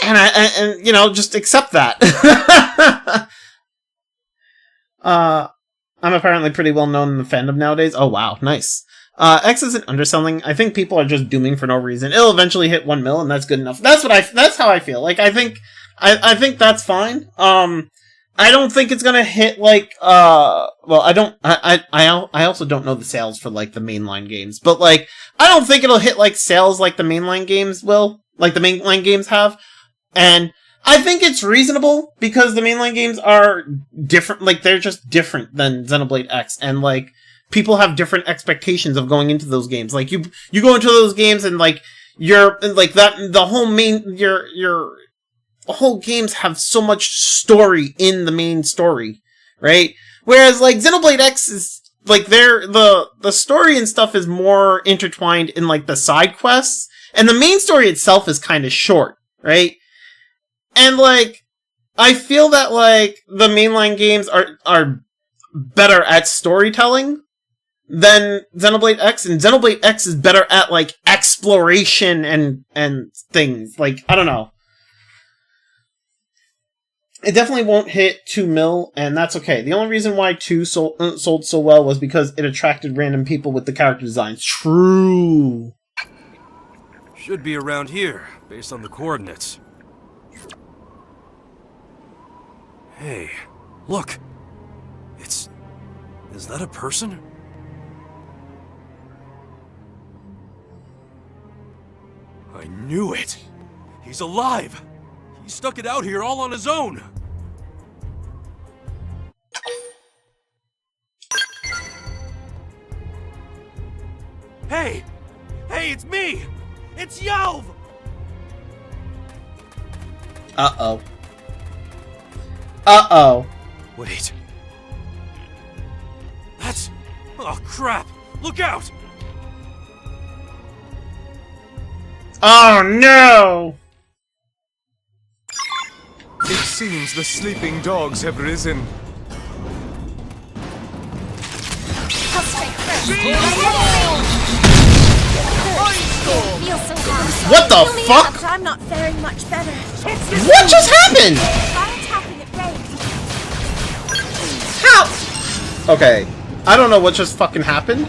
And you know, just accept that. I'm apparently pretty well known in the fandom nowadays. Oh wow, nice. X isn't underselling. I think people are just dooming for no reason. It'll eventually hit 1 mil, and that's good enough. That's how I feel. Like I think that's fine. I don't think it's gonna hit like well, I also don't know the sales for like the mainline games, but like I don't think it'll hit like sales like the mainline games will, like the mainline games have. And I think it's reasonable because the mainline games are different, like they're just different than Xenoblade X, and like people have different expectations of going into those games. Like you go into those games and like you're like that the whole main your whole games have so much story in the main story, right? Whereas like Xenoblade X is like the story and stuff is more intertwined in like the side quests, and the main story itself is kind of short, right? And like I feel that like the mainline games are better at storytelling than Xenoblade X, and Xenoblade X is better at like exploration and things. Like I don't know. It definitely won't hit 2 mil, and that's okay. The only reason why 2 sold so well was because it attracted random people with the character designs. True. Should be around here, based on the coordinates. Hey, look! Is that a person? I knew it! He's alive! He stuck it out here all on his own! Hey! Hey, it's me! It's Yelv! Uh-oh. Uh-oh. Wait. That's... Oh, crap! Look out! Oh, no! It seems the sleeping dogs have risen. What the fuck? I'm not faring much better. What just happened? How? Okay, I don't know what just fucking happened.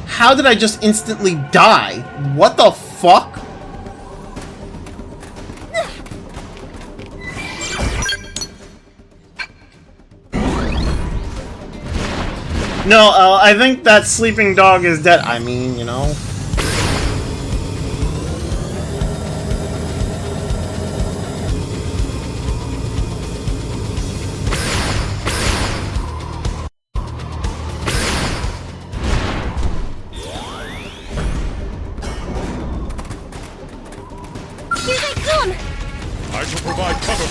How did I just instantly die? What the fuck? No, I think that sleeping dog is dead. I mean, you know. Here they come! I shall provide cover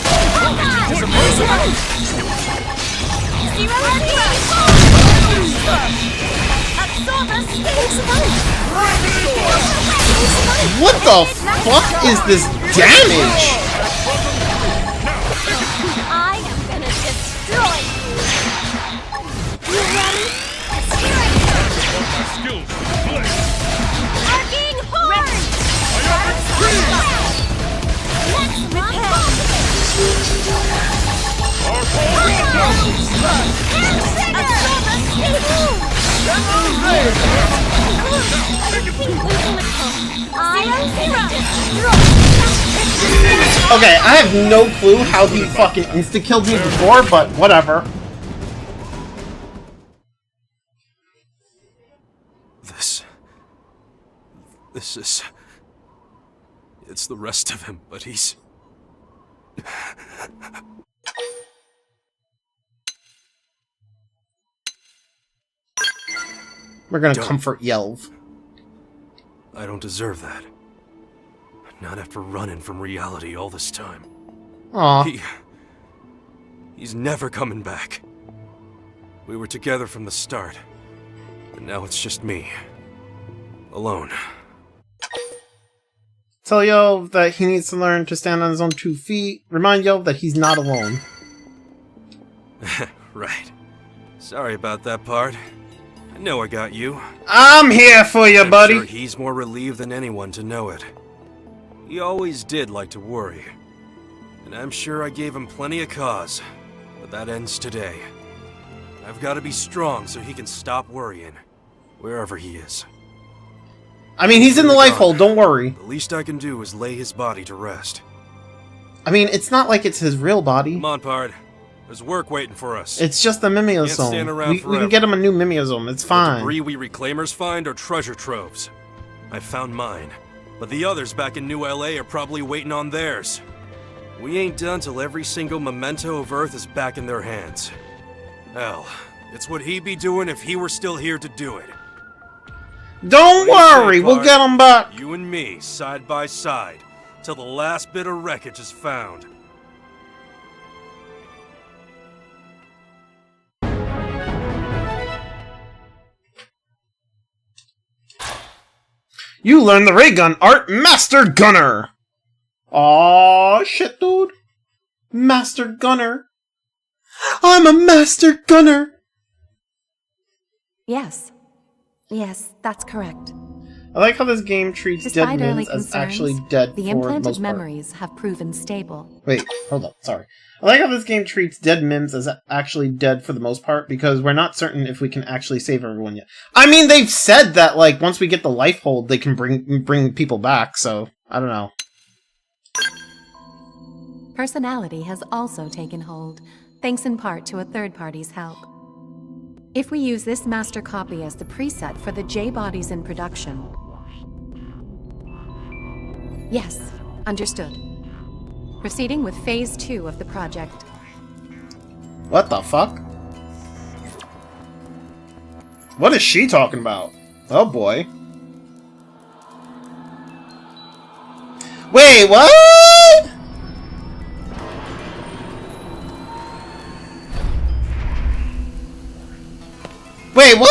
What the fuck is this damage? I am gonna destroy you! You ready? Arcing horn! Okay, I have no clue how he fucking insta-killed me before, but whatever. This is... It's the rest of him, but he's... We're gonna comfort Yelv. I don't deserve that. Not after running from reality all this time. Aw. He's never coming back. We were together from the start. But now it's just me. Alone. Tell Yelv that he needs to learn to stand on his own 2 feet. Remind Yelv that he's not alone. Right. Sorry about that part. I know I got you. I'm here for you, buddy. Sure he's more relieved than anyone to know it. He always did like to worry. And I'm sure I gave him plenty of cause. But that ends today. I've got to be strong so he can stop worrying. Wherever he is. I mean, he's in the life hole, don't worry. The least I can do is lay his body to rest. I mean, it's not like it's his real body. Come on, Pard. There's work waiting for us. It's just a mimeosome. We can get him a new mimeosome, it's fine. The debris we reclaimers find are treasure troves. I found mine, but the others back in New LA are probably waiting on theirs. We ain't done till every single memento of Earth is back in their hands. Hell, it's what he'd be doing if he were still here to do it. Don't worry, we'll get him back. You and me, side by side, till the last bit of wreckage is found. You learn the ray gun art, Master Gunner! Aw, shit, dude. Master Gunner. I'm a Master Gunner! Yes. Yes, that's correct. I like how this game treats Despite dead early mins as concerns, actually dead the for the implanted most part. memories have proven stable. Wait, hold up, sorry. I like how this game treats dead mims as actually dead for the most part, because we're not certain if we can actually save everyone yet. I mean, they've said that, like, once we get the life hold, they can bring people back, so, I don't know. Personality has also taken hold, thanks in part to a third party's help. If we use this master copy as the preset for the J-bodies in production... Yes, understood. Proceeding with Phase 2 of the project. What the fuck? What is she talking about? Oh boy. Wait, what? Wait, what?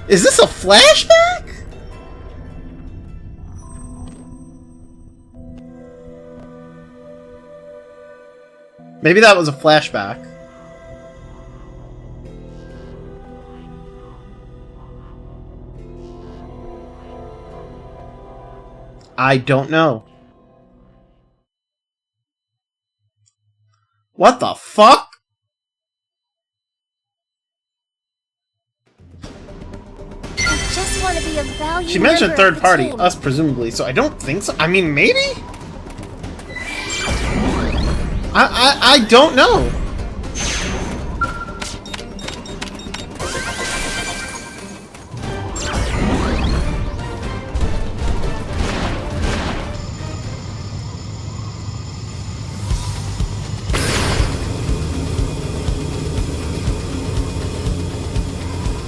Is this a flashback? Maybe that was a flashback. I don't know. What the fuck? I just want to be a valued She mentioned member of third the party, team. us presumably, so I don't think so. I mean, maybe? I don't know.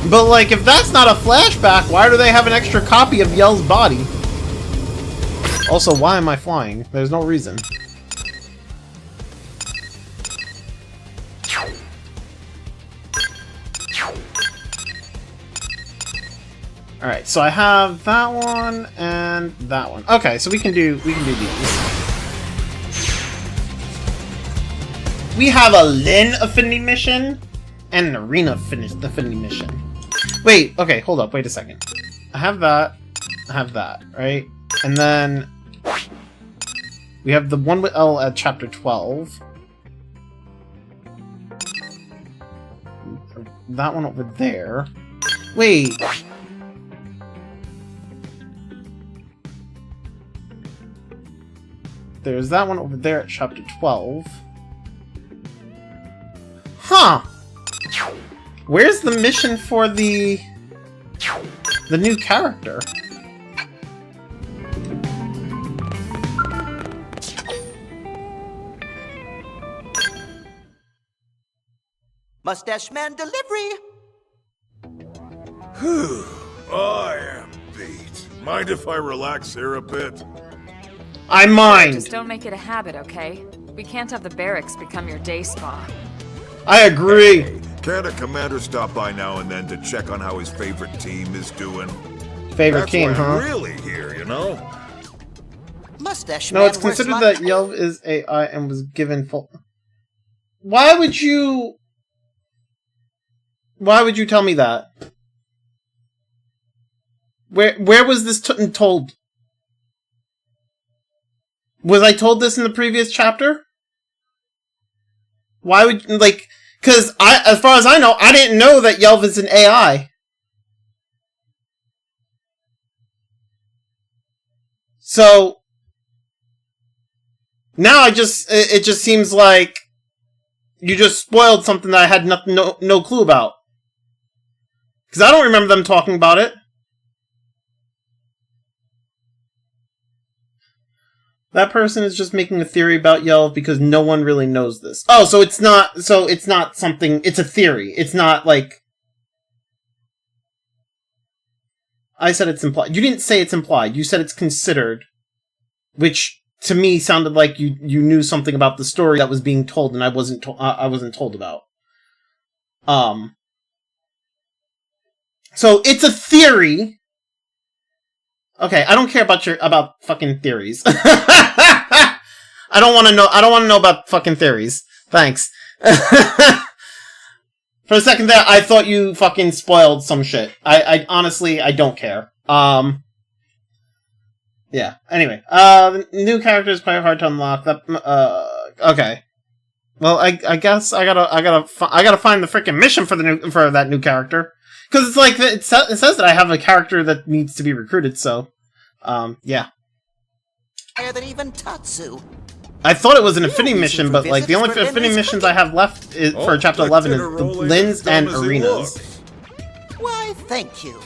But, like, if that's not a flashback, why do they have an extra copy of Yell's body? Also, why am I flying? There's no reason. Alright, so I have that one and that one. Okay, so we can do these. We have a Lin affinity mission and an arena affinity mission. Wait, okay, hold up, wait a second. I have that, right? And then we have the one with L at chapter 12. that one over there. Wait. There's that one over there at chapter 12. Huh! Where's the mission for the new character? Mustache Man delivery! Whew, I am beat. Mind if I relax here a bit? I mind! Just don't make it a habit, okay? We can't have the barracks become your day spa. I agree! Hey, can't a commander stop by now and then to check on how his favorite team is doing? Favorite That's team, why huh? I'm really here, you know? Mustache No, Man it's wears considered like- that Yelv is AI and was given full... Why would you tell me that? Where was this told? Was I told this in the previous chapter? Why would, like, because as far as I know, I didn't know that Yelv is an AI. So, now it just seems like you just spoiled something that I had no clue about. Because I don't remember them talking about it. That person is just making a theory about Yelv because no one really knows this. Oh, so it's not something, it's a theory. It's not like... I said it's implied. You didn't say it's implied. You said it's considered. Which, to me, sounded like you knew something about the story that was being told and I wasn't told about. So, it's a theory... Okay, I don't care about fucking theories. I don't want to know about fucking theories. Thanks. For a second there, I thought you fucking spoiled some shit. I honestly, I don't care. Yeah. Anyway, new characters play hard to unlock. Okay. Well, I guess I gotta find the freaking mission for that new character. Because it's like, it says that I have a character that needs to be recruited, so, yeah. Higher than even Tatsu. I thought it was an affinity mission, but, like, the only affinity missions I have left for Chapter 11 is the Lins and Arenas. Why, thank you.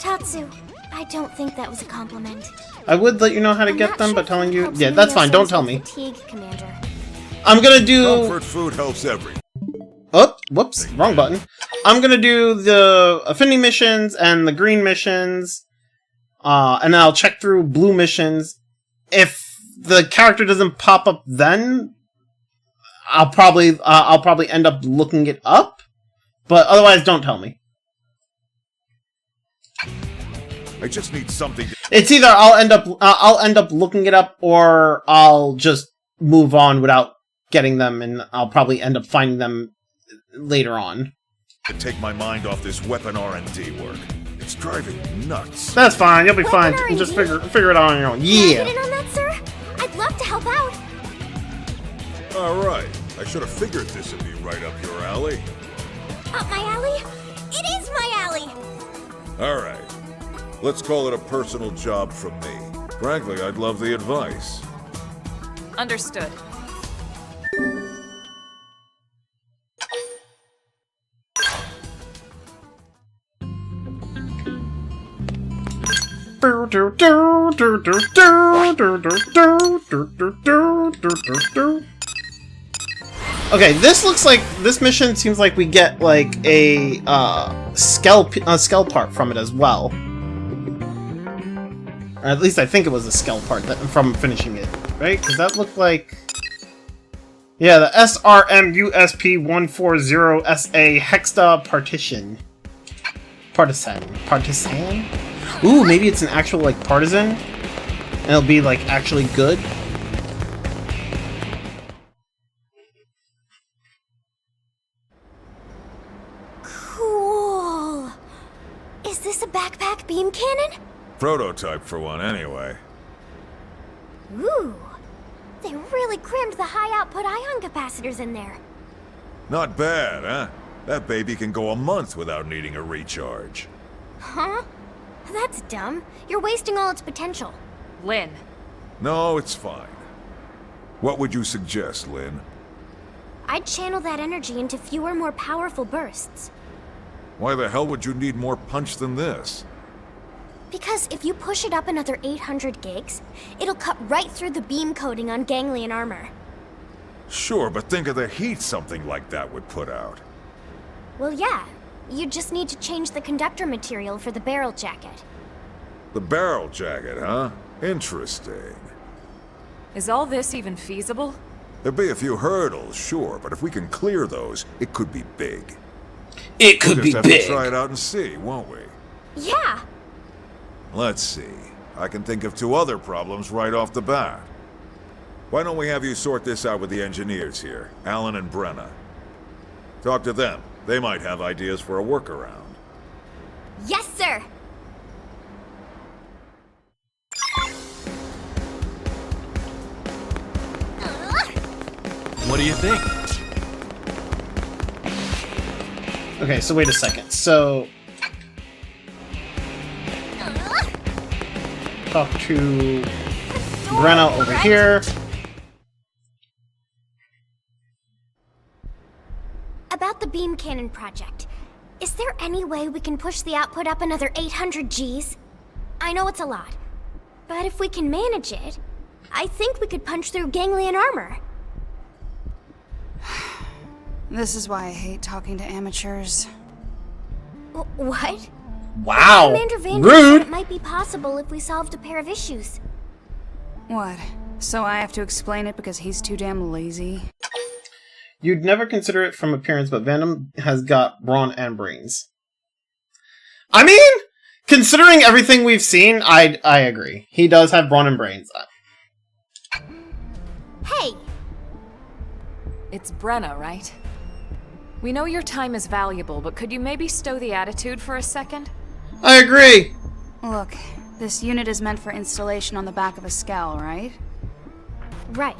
Tatsu, I don't think that was a compliment. I would let you know how to get them, but telling you... Yeah, that's fine, don't tell me. Fatigue, Commander. I'm gonna do... Comfort food helps everyone. Oh, whoops, wrong button. I'm gonna do the affinity missions and the green missions, and then I'll check through blue missions. If the character doesn't pop up then, I'll probably end up looking it up, but otherwise don't tell me. I just need something to... It's either I'll end up looking it up, or I'll just move on without getting them, and I'll probably end up finding them later on. To take my mind off this weapon R&D work. It's driving me nuts. That's fine, you'll be fine. R&D? Just figure it out on your own. Can I Yeah. get in on that, sir? I'd love to help out. Alright, I should have figured this would be right up your alley. Up my alley? It is my alley! Alright, let's call it a personal job from me. Frankly, I'd love the advice. Understood. Okay, this mission seems like we get like a skull part from it as well. Or at least I think it was a skull part from finishing it, right? Because that looked like, yeah, the SRMUSP140SA Hexta Partisan. Ooh, maybe it's an actual like partisan, and it'll be like actually good. Cool. Is this a backpack beam cannon? Prototype for one, anyway. Ooh. They really crammed the high output ion capacitors in there. Not bad, huh? That baby can go a month without needing a recharge. Huh? That's dumb. You're wasting all its potential. Lynn. No, it's fine. What would you suggest, Lynn? I'd channel that energy into fewer, more powerful bursts. Why the hell would you need more punch than this? Because if you push it up another 800 gigs, it'll cut right through the beam coating on ganglion armor. Sure, but think of the heat something like that would put out. Well, yeah. You just need to change the conductor material for the barrel jacket. The barrel jacket, huh? Interesting. Is all this even feasible? There'll be a few hurdles, sure, but if we can clear those, it could be big. It could We'll be just have big. to try it out and see, won't we? Yeah! Let's see. I can think of 2 other problems right off the bat. Why don't we have you sort this out with the engineers here, Alan and Brenna? Talk to them. They might have ideas for a workaround. Yes, sir! What do you think? Okay, so wait a second. So talk to Brenna over here. About the beam cannon project. Is there any way we can push the output up another 800 Gs? I know it's a lot, but if we can manage it, I think we could punch through ganglion armor. This is why I hate talking to amateurs. What? Wow. Commander Van Rude. It might be possible if we solved a pair of issues. What? So I have to explain it because he's too damn lazy? You'd never consider it from appearance, but Venom has got brawn and brains. I mean, considering everything we've seen, I agree. He does have brawn and brains. Hey! It's Brenna, right? We know your time is valuable, but could you maybe stow the attitude for a second? I agree! Look, this unit is meant for installation on the back of a scowl, right? Right.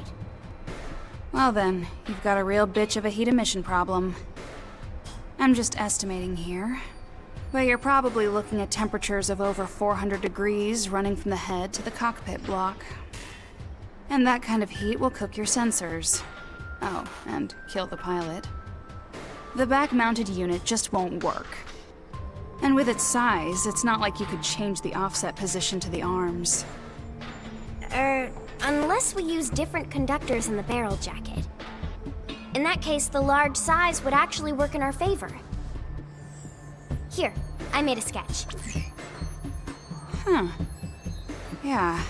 Well then, you've got a real bitch of a heat emission problem. I'm just estimating here. But you're probably looking at temperatures of over 400 degrees running from the head to the cockpit block. And that kind of heat will cook your sensors. Oh, and kill the pilot. The back-mounted unit just won't work. And with its size, it's not like you could change the offset position to the arms. Unless we use different conductors in the barrel jacket. In that case, the large size would actually work in our favor. Here, I made a sketch. Huh. Yeah,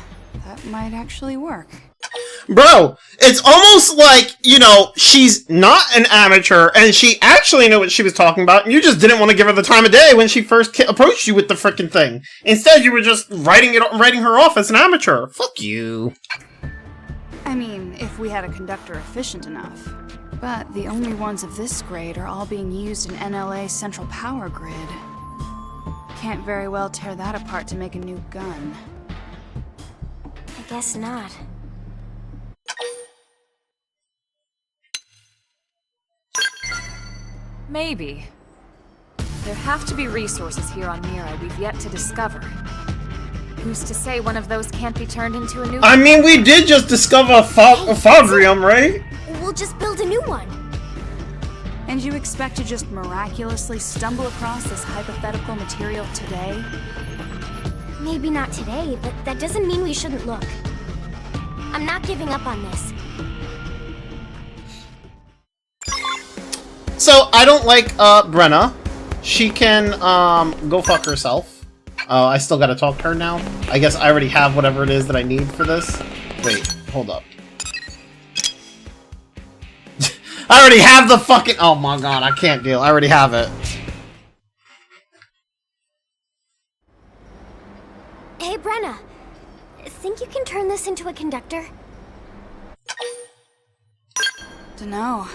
that might actually work. Bro, it's almost like, you know, she's not an amateur, and she actually knew what she was talking about, and you just didn't want to give her the time of day when she first approached you with the frickin' thing. Instead, you were just writing her off as an amateur. Fuck you. I mean, if we had a conductor efficient enough. But the only ones of this grade are all being used in NLA's central power grid. Can't very well tear that apart to make a new gun. I guess not. Maybe. There have to be resources here on Mira we've yet to discover. Who's to say one of those can't be turned into a new... I mean, we did just discover a Fodrium, right? We'll just build a new one. And you expect to just miraculously stumble across this hypothetical material today? Maybe not today, but that doesn't mean we shouldn't look. I'm not giving up on this. So, I don't like, Brenna. She can, go fuck herself. I still gotta talk to her now. I guess I already have whatever it is that I need for this. Wait, hold up. I already have the fucking- oh my god, I can't deal. I already have it. Hey, Brenna. Think you can turn this into a conductor? Dunno.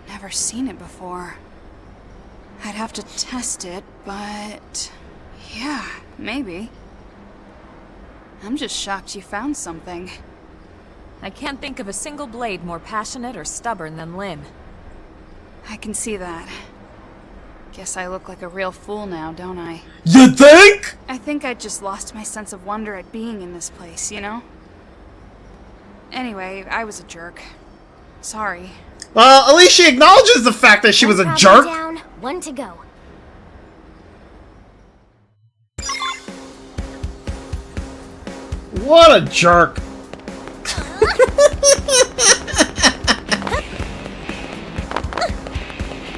Never seen it before. I'd have to test it, but... yeah, maybe. I'm just shocked you found something. I can't think of a single blade more passionate or stubborn than Lynn. I can see that. Guess I look like a real fool now, don't I? You think? I think I just lost my sense of wonder at being in this place, you know? Anyway, I was a jerk. Sorry. Well, at least she acknowledges the fact that she was a jerk. Down, one to go. What a jerk.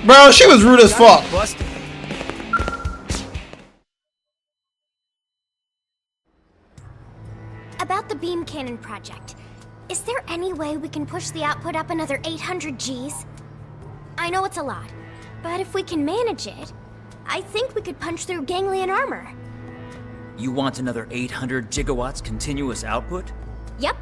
Bro, she was rude as fuck. About the beam cannon project. Is there any way we can push the output up another 800 Gs? I know it's a lot, but if we can manage it, I think we could punch through ganglion armor. You want another 800 gigawatts continuous output? Yep.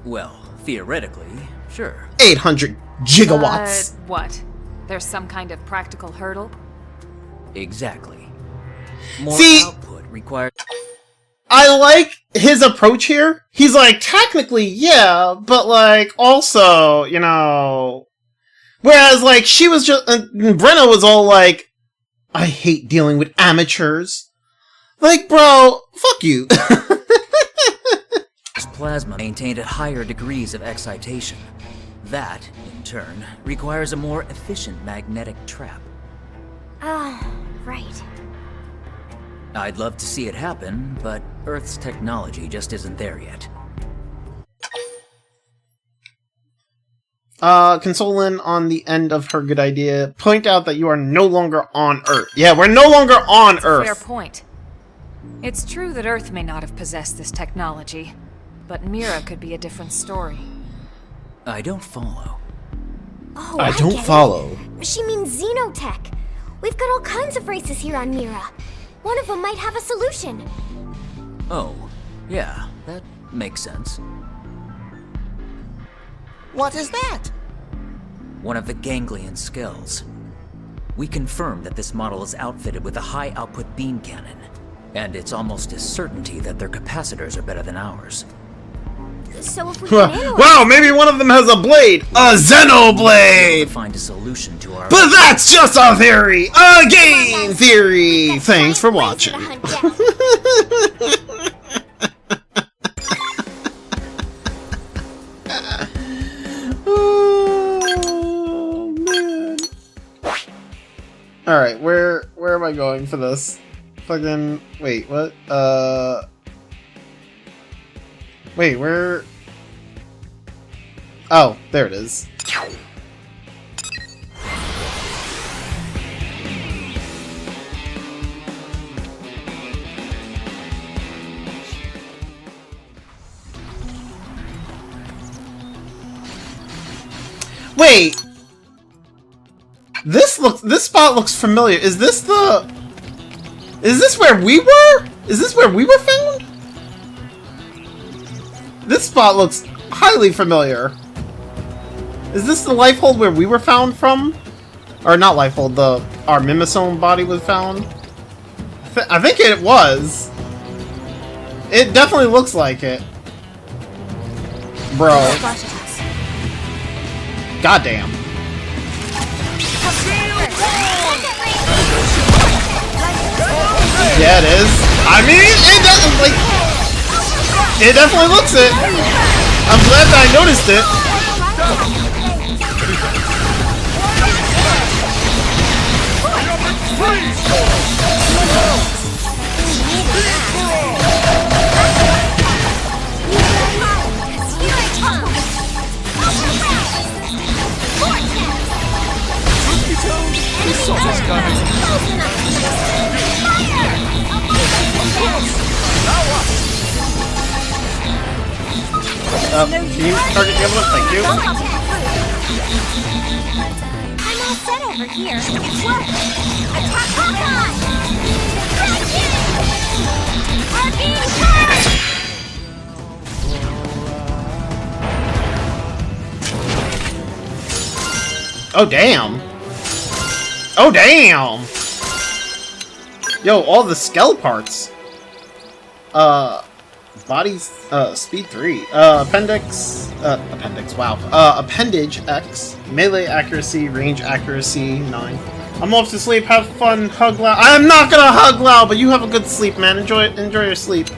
Well, theoretically, sure. 800 gigawatts. What? There's some kind of practical hurdle? Exactly. More See, output required. I like his approach here. He's like, technically, yeah, but like, also, you know. Whereas, like, she was just. Brenna was all like, I hate dealing with amateurs. Like, bro, fuck you. Plasma maintained at higher degrees of excitation. That, in turn, requires a more efficient magnetic trap. Ah, right. I'd love to see it happen, but Earth's technology just isn't there yet. Consoling on the end of her good idea. Point out that you are no longer on Earth. Yeah, we're no longer on That's a Earth. fair point. It's true that Earth may not have possessed this technology, but Mira could be a different story. I don't follow. Oh, I don't get it. follow. She means xenotech. We've got all kinds of races here on Mira. One of them might have a solution. Oh, yeah, that makes sense. What is that? One of the ganglion skulls. We confirmed that this model is outfitted with a high-output beam cannon, and it's almost a certainty that their capacitors are better than ours. So if we can analyze... Wow, maybe one of them has a blade! A Xenoblade! Find a solution to our... But that's just a theory! A game theory! Thanks for watching. Oh, man. Alright, where am I going for this? Fucking... Wait, what? Wait, where... Oh, there it is. Wait! This spot looks familiar. Is this where we were? Is this where we were found? This spot looks highly familiar. Is this the life hold where we were found from? Or not life hold, our Mimosome body was found? I think it was. It definitely looks like it. Bro. Goddamn. Yeah, it is. I mean, it doesn't like. It definitely looks it. I'm glad that I noticed it. Can you target the other one? Thank you. I'm all set over here. It's work. Attack on! Our beam charged! Oh damn! Oh damn! Yo, all the skull parts. Bodies, speed 3. Appendix, wow. Appendage X. Melee accuracy, range accuracy 9. I'm off to sleep. Have fun. Hug Lao. I'm not gonna hug Lao, but you have a good sleep, man. Enjoy your sleep.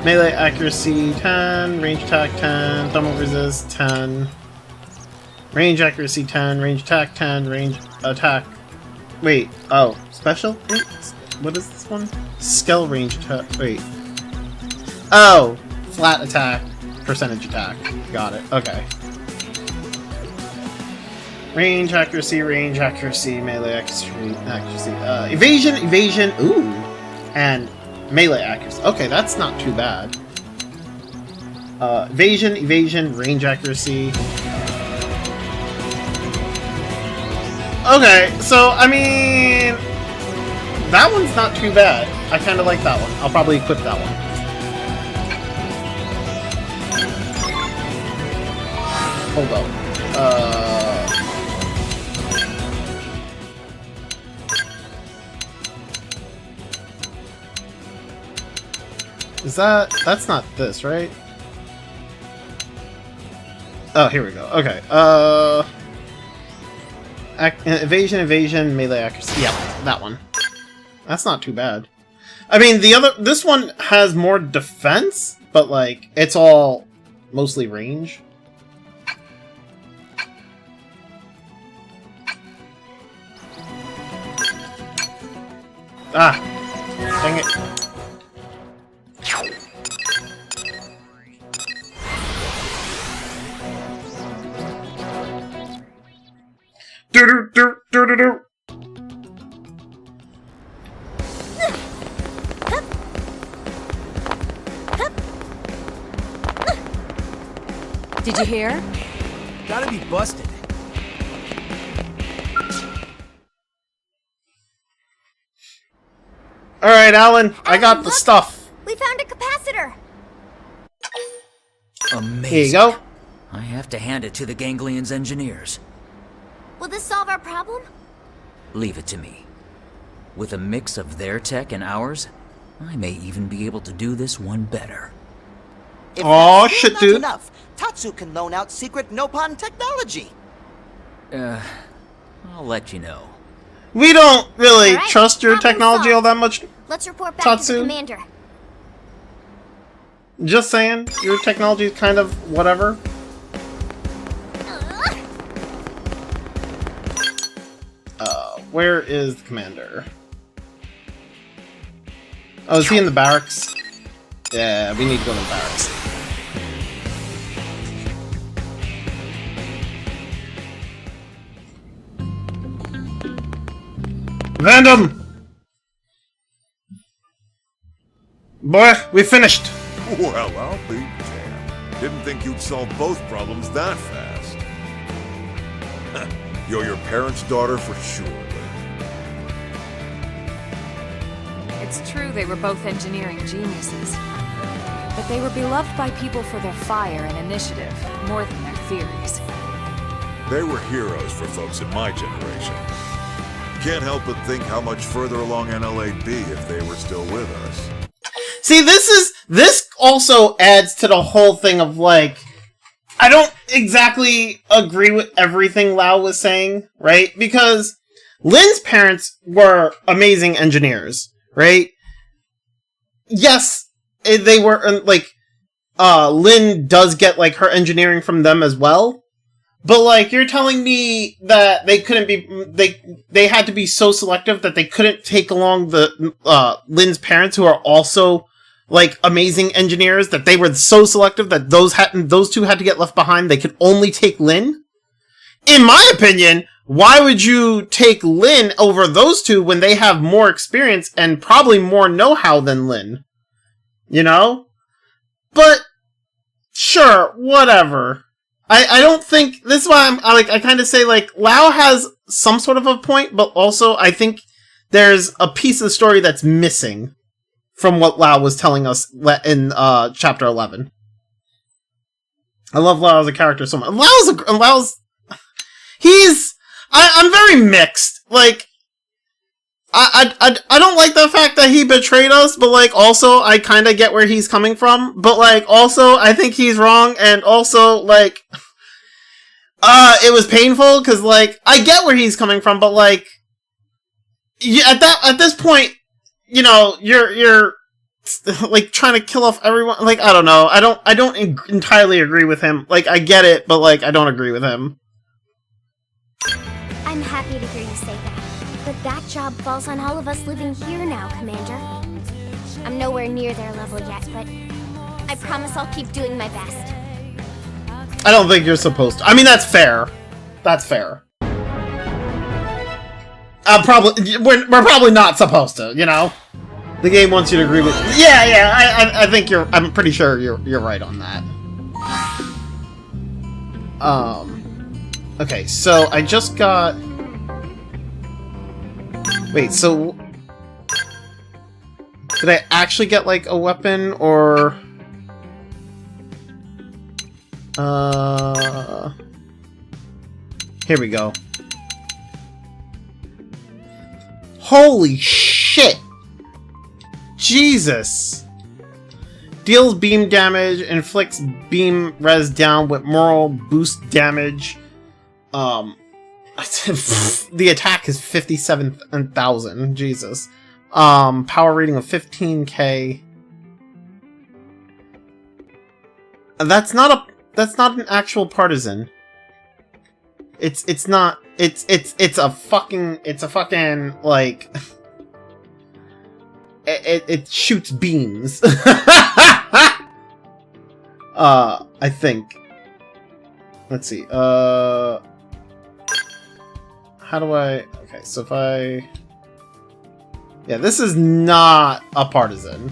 Melee accuracy 10, range attack 10, thermal resist 10, range accuracy 10, range attack 10, range attack. Wait, oh, special? Wait, what is this one? Skill range attack. Wait. Oh, flat attack, percentage attack. Got it. Okay. Range accuracy, melee accuracy, evasion, ooh, and melee accuracy. Okay, that's not too bad. Evasion, range accuracy. Okay, so, I mean, that one's not too bad. I kind of like that one. I'll probably equip that one. Hold up. Is that's not this, right? Oh, here we go. Okay. Evasion, melee accuracy. Yeah, that one. That's not too bad. I mean, this one has more defense, but like, it's all mostly range. Ah! Dang it. Did you hear? Gotta be busted. Alright, Alan, I got the stuff. We found a capacitor. Amazing. Here you go. I have to hand it to the Ganglions engineers. Will this solve our problem? Leave it to me. With a mix of their tech and ours, I may even be able to do this one better. If Aw, that's still shit, not dude. enough, Tatsu can loan out secret Nopon technology. I'll let you know. We don't really All right, trust your problem technology solved. all that much. Let's report back Tatsu. to the commander. Just saying, your technology is kind of whatever. Where is the commander? Oh, is he in the barracks? Yeah, we need to go to the barracks. Vandom! Boy, we finished! Well, I'll be damned. Didn't think you'd solve both problems that fast. You're your parents' daughter for sure, Lynn. It's true they were both engineering geniuses. But they were beloved by people for their fire and initiative, more than their theories. They were heroes for folks in my generation. Can't help but think how much further along NLA'd be if they were still with us. See, this also adds to the whole thing of, like, I don't exactly agree with everything Lau was saying, right? Because Lynn's parents were amazing engineers, right? Yes, they were, like, Lynn does get, like, her engineering from them as well. But, like, you're telling me that they couldn't be, they had to be so selective that they couldn't take along the, Lynn's parents, who are also, like, amazing engineers, that they were so selective that those two had to get left behind. They could only take Lynn? In my opinion, why would you take Lynn over those two when they have more experience and probably more know-how than Lynn? You know? But, sure, whatever. I don't think, this is why I kind of say, like, Lau has some sort of a point, but also I think there's a piece of the story that's missing from what Lau was telling us in chapter 11. I love Lau as a character so much. I'm very mixed. Like, I don't like the fact that he betrayed us, but, like, also I kind of get where he's coming from, but, like, also I think he's wrong, and also, like, It was painful, because, like, I get where he's coming from, but, like, at this point, you know, you're like, trying to kill off everyone. Like, I don't know. I don't entirely agree with him. Like, I get it, but, like, I don't agree with him. I'm happy to hear you say that. But that job falls on all of us living here now, Commander. I'm nowhere near their level yet, but I promise I'll keep doing my best. I don't think you're supposed to. I mean, that's fair. That's fair. We're probably not supposed to, you know? The game wants you to agree with... Yeah, I think I'm pretty sure you're right on that. Okay, so I just got... Wait, so... Did I actually get, like, a weapon, or... Here we go. Holy shit! Jesus! Deals beam damage, inflicts beam res down with moral boost damage. The attack is 57,000. Jesus. Power rating of 15k. That's not an actual partisan. It's not. It's a fucking like. It shoots beams. I think. Let's see. How do I? Okay, so if I. Yeah, this is not a partisan.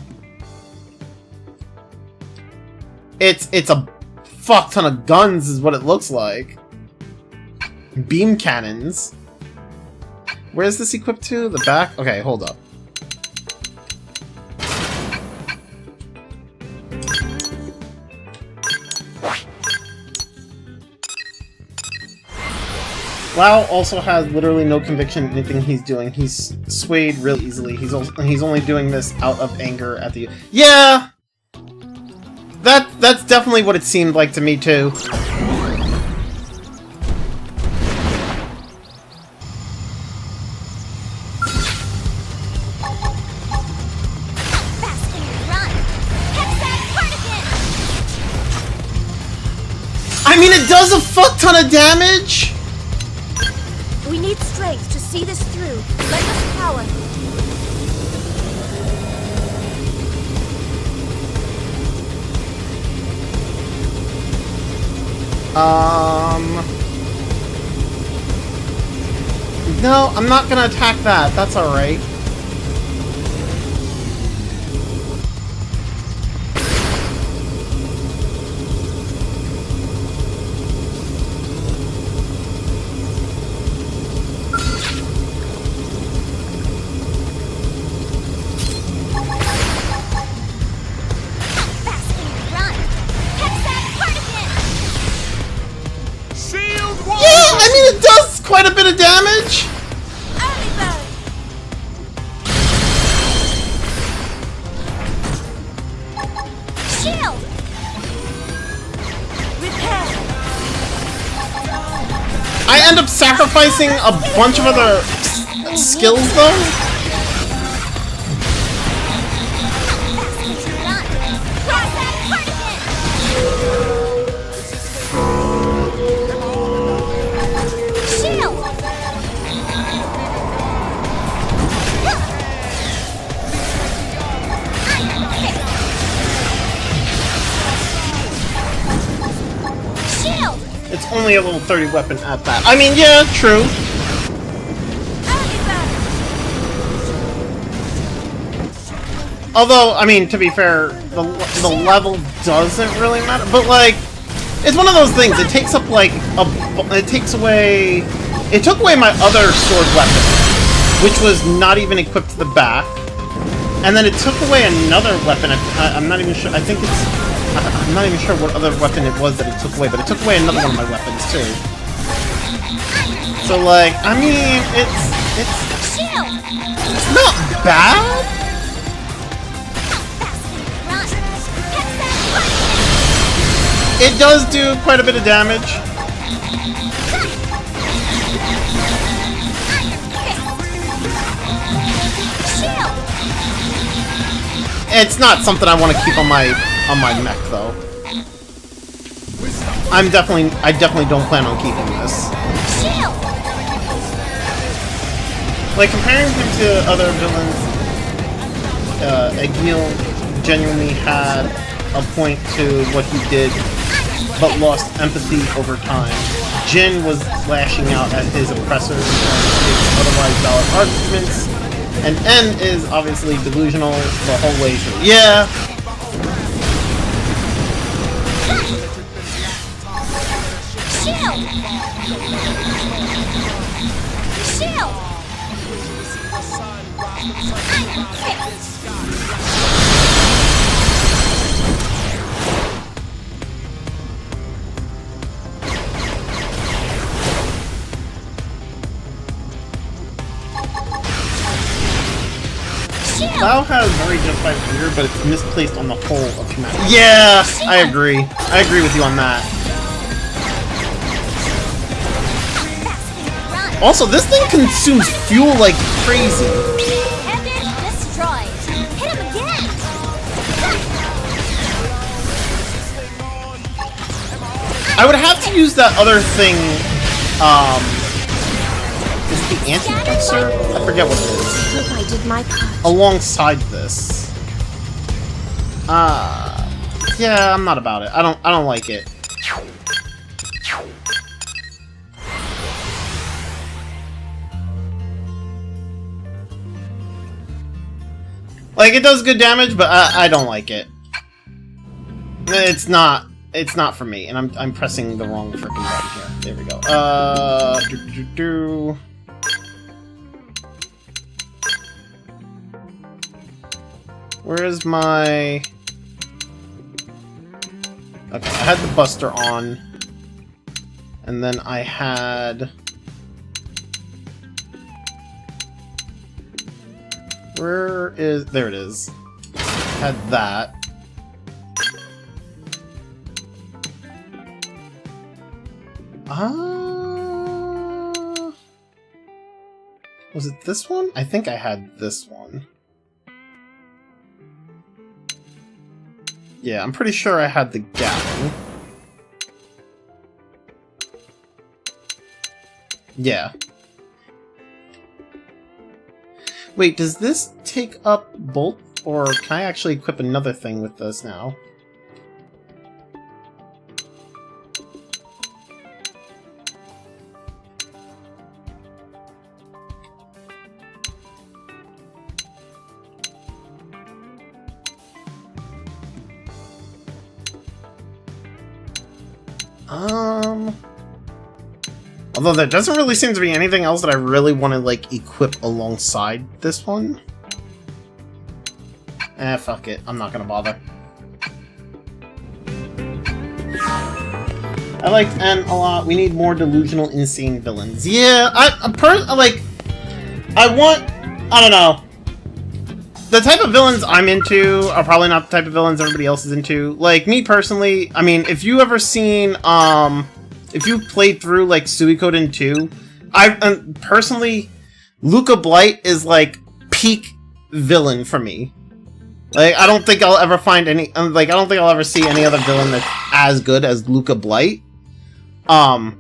It's a fuck ton of guns is what it looks like. Beam cannons. Where's this equipped to? The back? Okay, hold up. Lau also has literally no conviction in anything he's doing. He's swayed really easily. He's only doing this out of anger at the... Yeah! That's definitely what it seemed like to me, too. I mean, it does a fuck ton of damage! We need strength to see this through. Let us power. No, I'm not gonna attack that. That's alright. It does quite a bit of damage. Shield. Repair. I end up sacrificing a bunch of other skills though. It's only a level 30 weapon at that. I mean, yeah, true. Although, I mean, to be fair, the level doesn't really matter. But, like, it's one of those things. It takes up, like, it took away my other sword weapon, which was not even equipped to the back. And then it took away another weapon. I'm not even sure. I think it's... I'm not even sure what other weapon it was that it took away, but it took away another one of my weapons, too. So, like, I mean, it's not bad. It does do quite a bit of damage. It's not something I want to keep on my mech though. I definitely don't plan on keeping this. Like comparing him to other villains, Egil genuinely had a point to what he did, but lost empathy over time. Jin was lashing out at his oppressors and his otherwise valid arguments, and N is obviously delusional the whole way through. Yeah. Lao has very justified fear, but it's misplaced on the whole of humanity. Yeah, I agree. I agree with you on that. Also, this thing consumes fuel like crazy. I would have to use that other thing, is it the anti-pulsar? I forget what it is. Hope I did my part. Alongside this. Yeah, I'm not about it. I don't like it. Like, it does good damage, but I don't like it. It's not for me, and I'm pressing the wrong freaking button here. There we go. Where is my... Okay, I had the Buster on. And then I had... Where is... There it is. Had that. Was it this one? I think I had this one. Yeah, I'm pretty sure I had the gallon. Yeah. Wait, does this take up both? Or can I actually equip another thing with this now? Although there doesn't really seem to be anything else that I really want to, like, equip alongside this one. Fuck it. I'm not gonna bother. I liked N a lot. We need more delusional, insane villains. Yeah, I don't know. The type of villains I'm into are probably not the type of villains everybody else is into. Like, me personally, I mean, if you ever seen, if you played through, like, Suikoden 2, personally, Luca Blight is, like, peak villain for me. Like, I don't think I'll ever find any, like, I don't think I'll ever see any other villain that's as good as Luca Blight. And,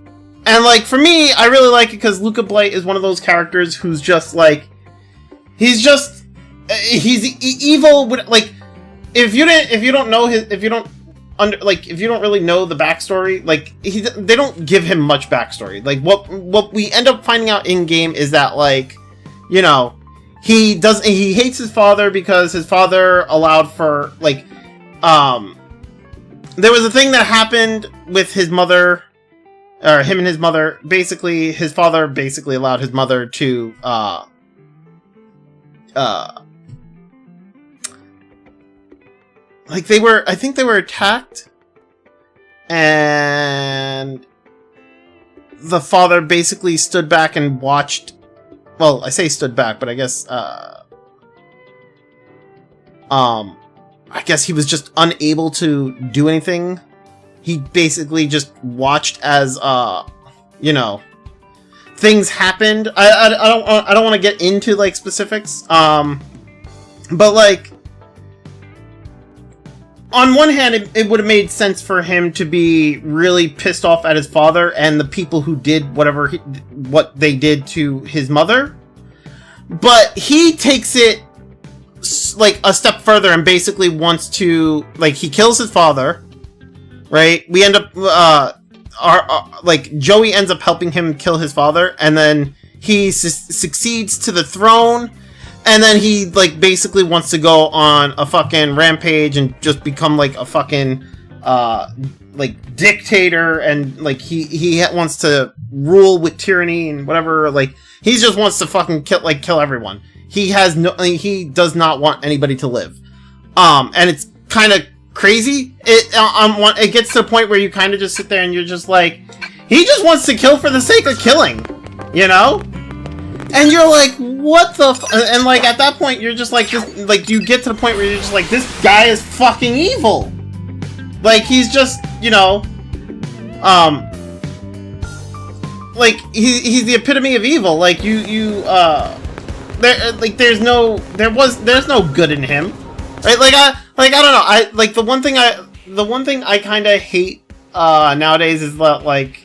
like, for me, I really like it because Luca Blight is one of those characters who's just, like, he's evil with, like, if you don't really know the backstory, like, they don't give him much backstory. Like, what we end up finding out in game is that, like, you know, he hates his father because his father allowed for, like, there was a thing that happened with his mother, or him and his mother. Basically, his father basically allowed his mother to, like, I think they were attacked, and the father basically stood back and watched, well, I say stood back, but I guess, I guess he was just unable to do anything. He basically just watched as, you know, things happened. I don't want to get into like specifics. But like, on one hand, it would have made sense for him to be really pissed off at his father and the people who did what they did to his mother. But he takes it like a step further and basically wants to, like, he kills his father, right? We end up, like, Joey ends up helping him kill his father, and then he succeeds to the throne, and then he, like, basically wants to go on a fucking rampage and just become, like, a fucking, like, dictator, and, like, he wants to rule with tyranny and whatever, like, he just wants to fucking kill everyone. He does not want anybody to live. And it's kind of crazy. It gets to the point where you kind of just sit there and you're just like, he just wants to kill for the sake of killing, you know? And you're like, what the and like, at that point, you're just like, like, you get to the point where you're just like, this guy is fucking evil. Like, he's just, you know, like, he's the epitome of evil. Like, there's no good in him, right? I don't know. The one thing I kind of hate nowadays is that, like,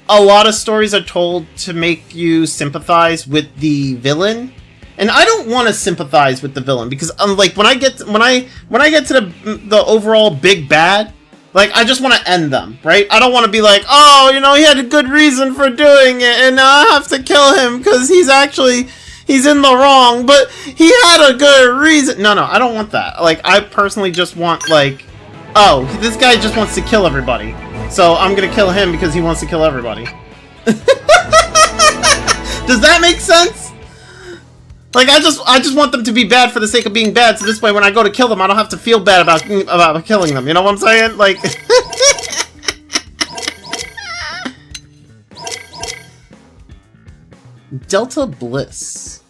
a lot of stories are told to make you sympathize with the villain, and I don't want to sympathize with the villain because, like, when I get to the overall big bad, like, I just want to end them, right? I don't want to be like, oh, you know, he had a good reason for doing it, and now I have to kill him because he's in the wrong, but he had a good reason. No, I don't want that. Like, I personally just want, like, oh, this guy just wants to kill everybody, so I'm gonna kill him because he wants to kill everybody. Does that make sense? Like, I just want them to be bad for the sake of being bad, so this way when I go to kill them, I don't have to feel bad about killing them. You know what I'm saying? Like, Delta Bliss.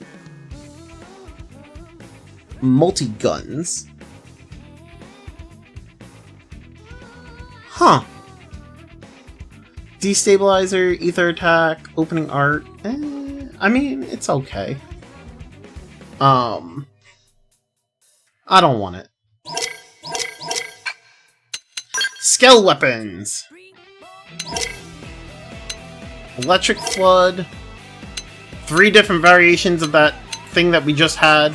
Multi-guns. Huh. Destabilizer, ether attack, opening art. I mean, it's okay. I don't want it. Scale weapons. Electric Flood. 3 different variations of that thing that we just had.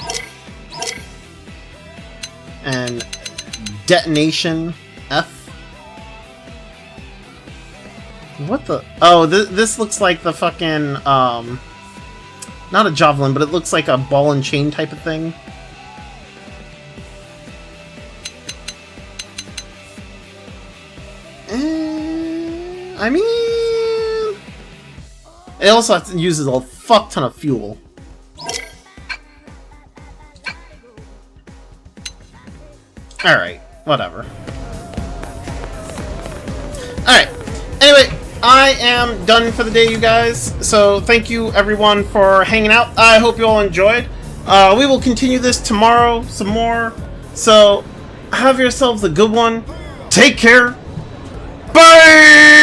And Detonation F. What the? Oh, this looks like the fucking, not a javelin, but it looks like a ball and chain type of thing. I mean, it also uses a fuck ton of fuel. Alright, whatever. Alright, anyway, I am done for the day, you guys. So thank you everyone for hanging out. I hope you all enjoyed. We will continue this tomorrow some more. So have yourselves a good one. Take care. Bye!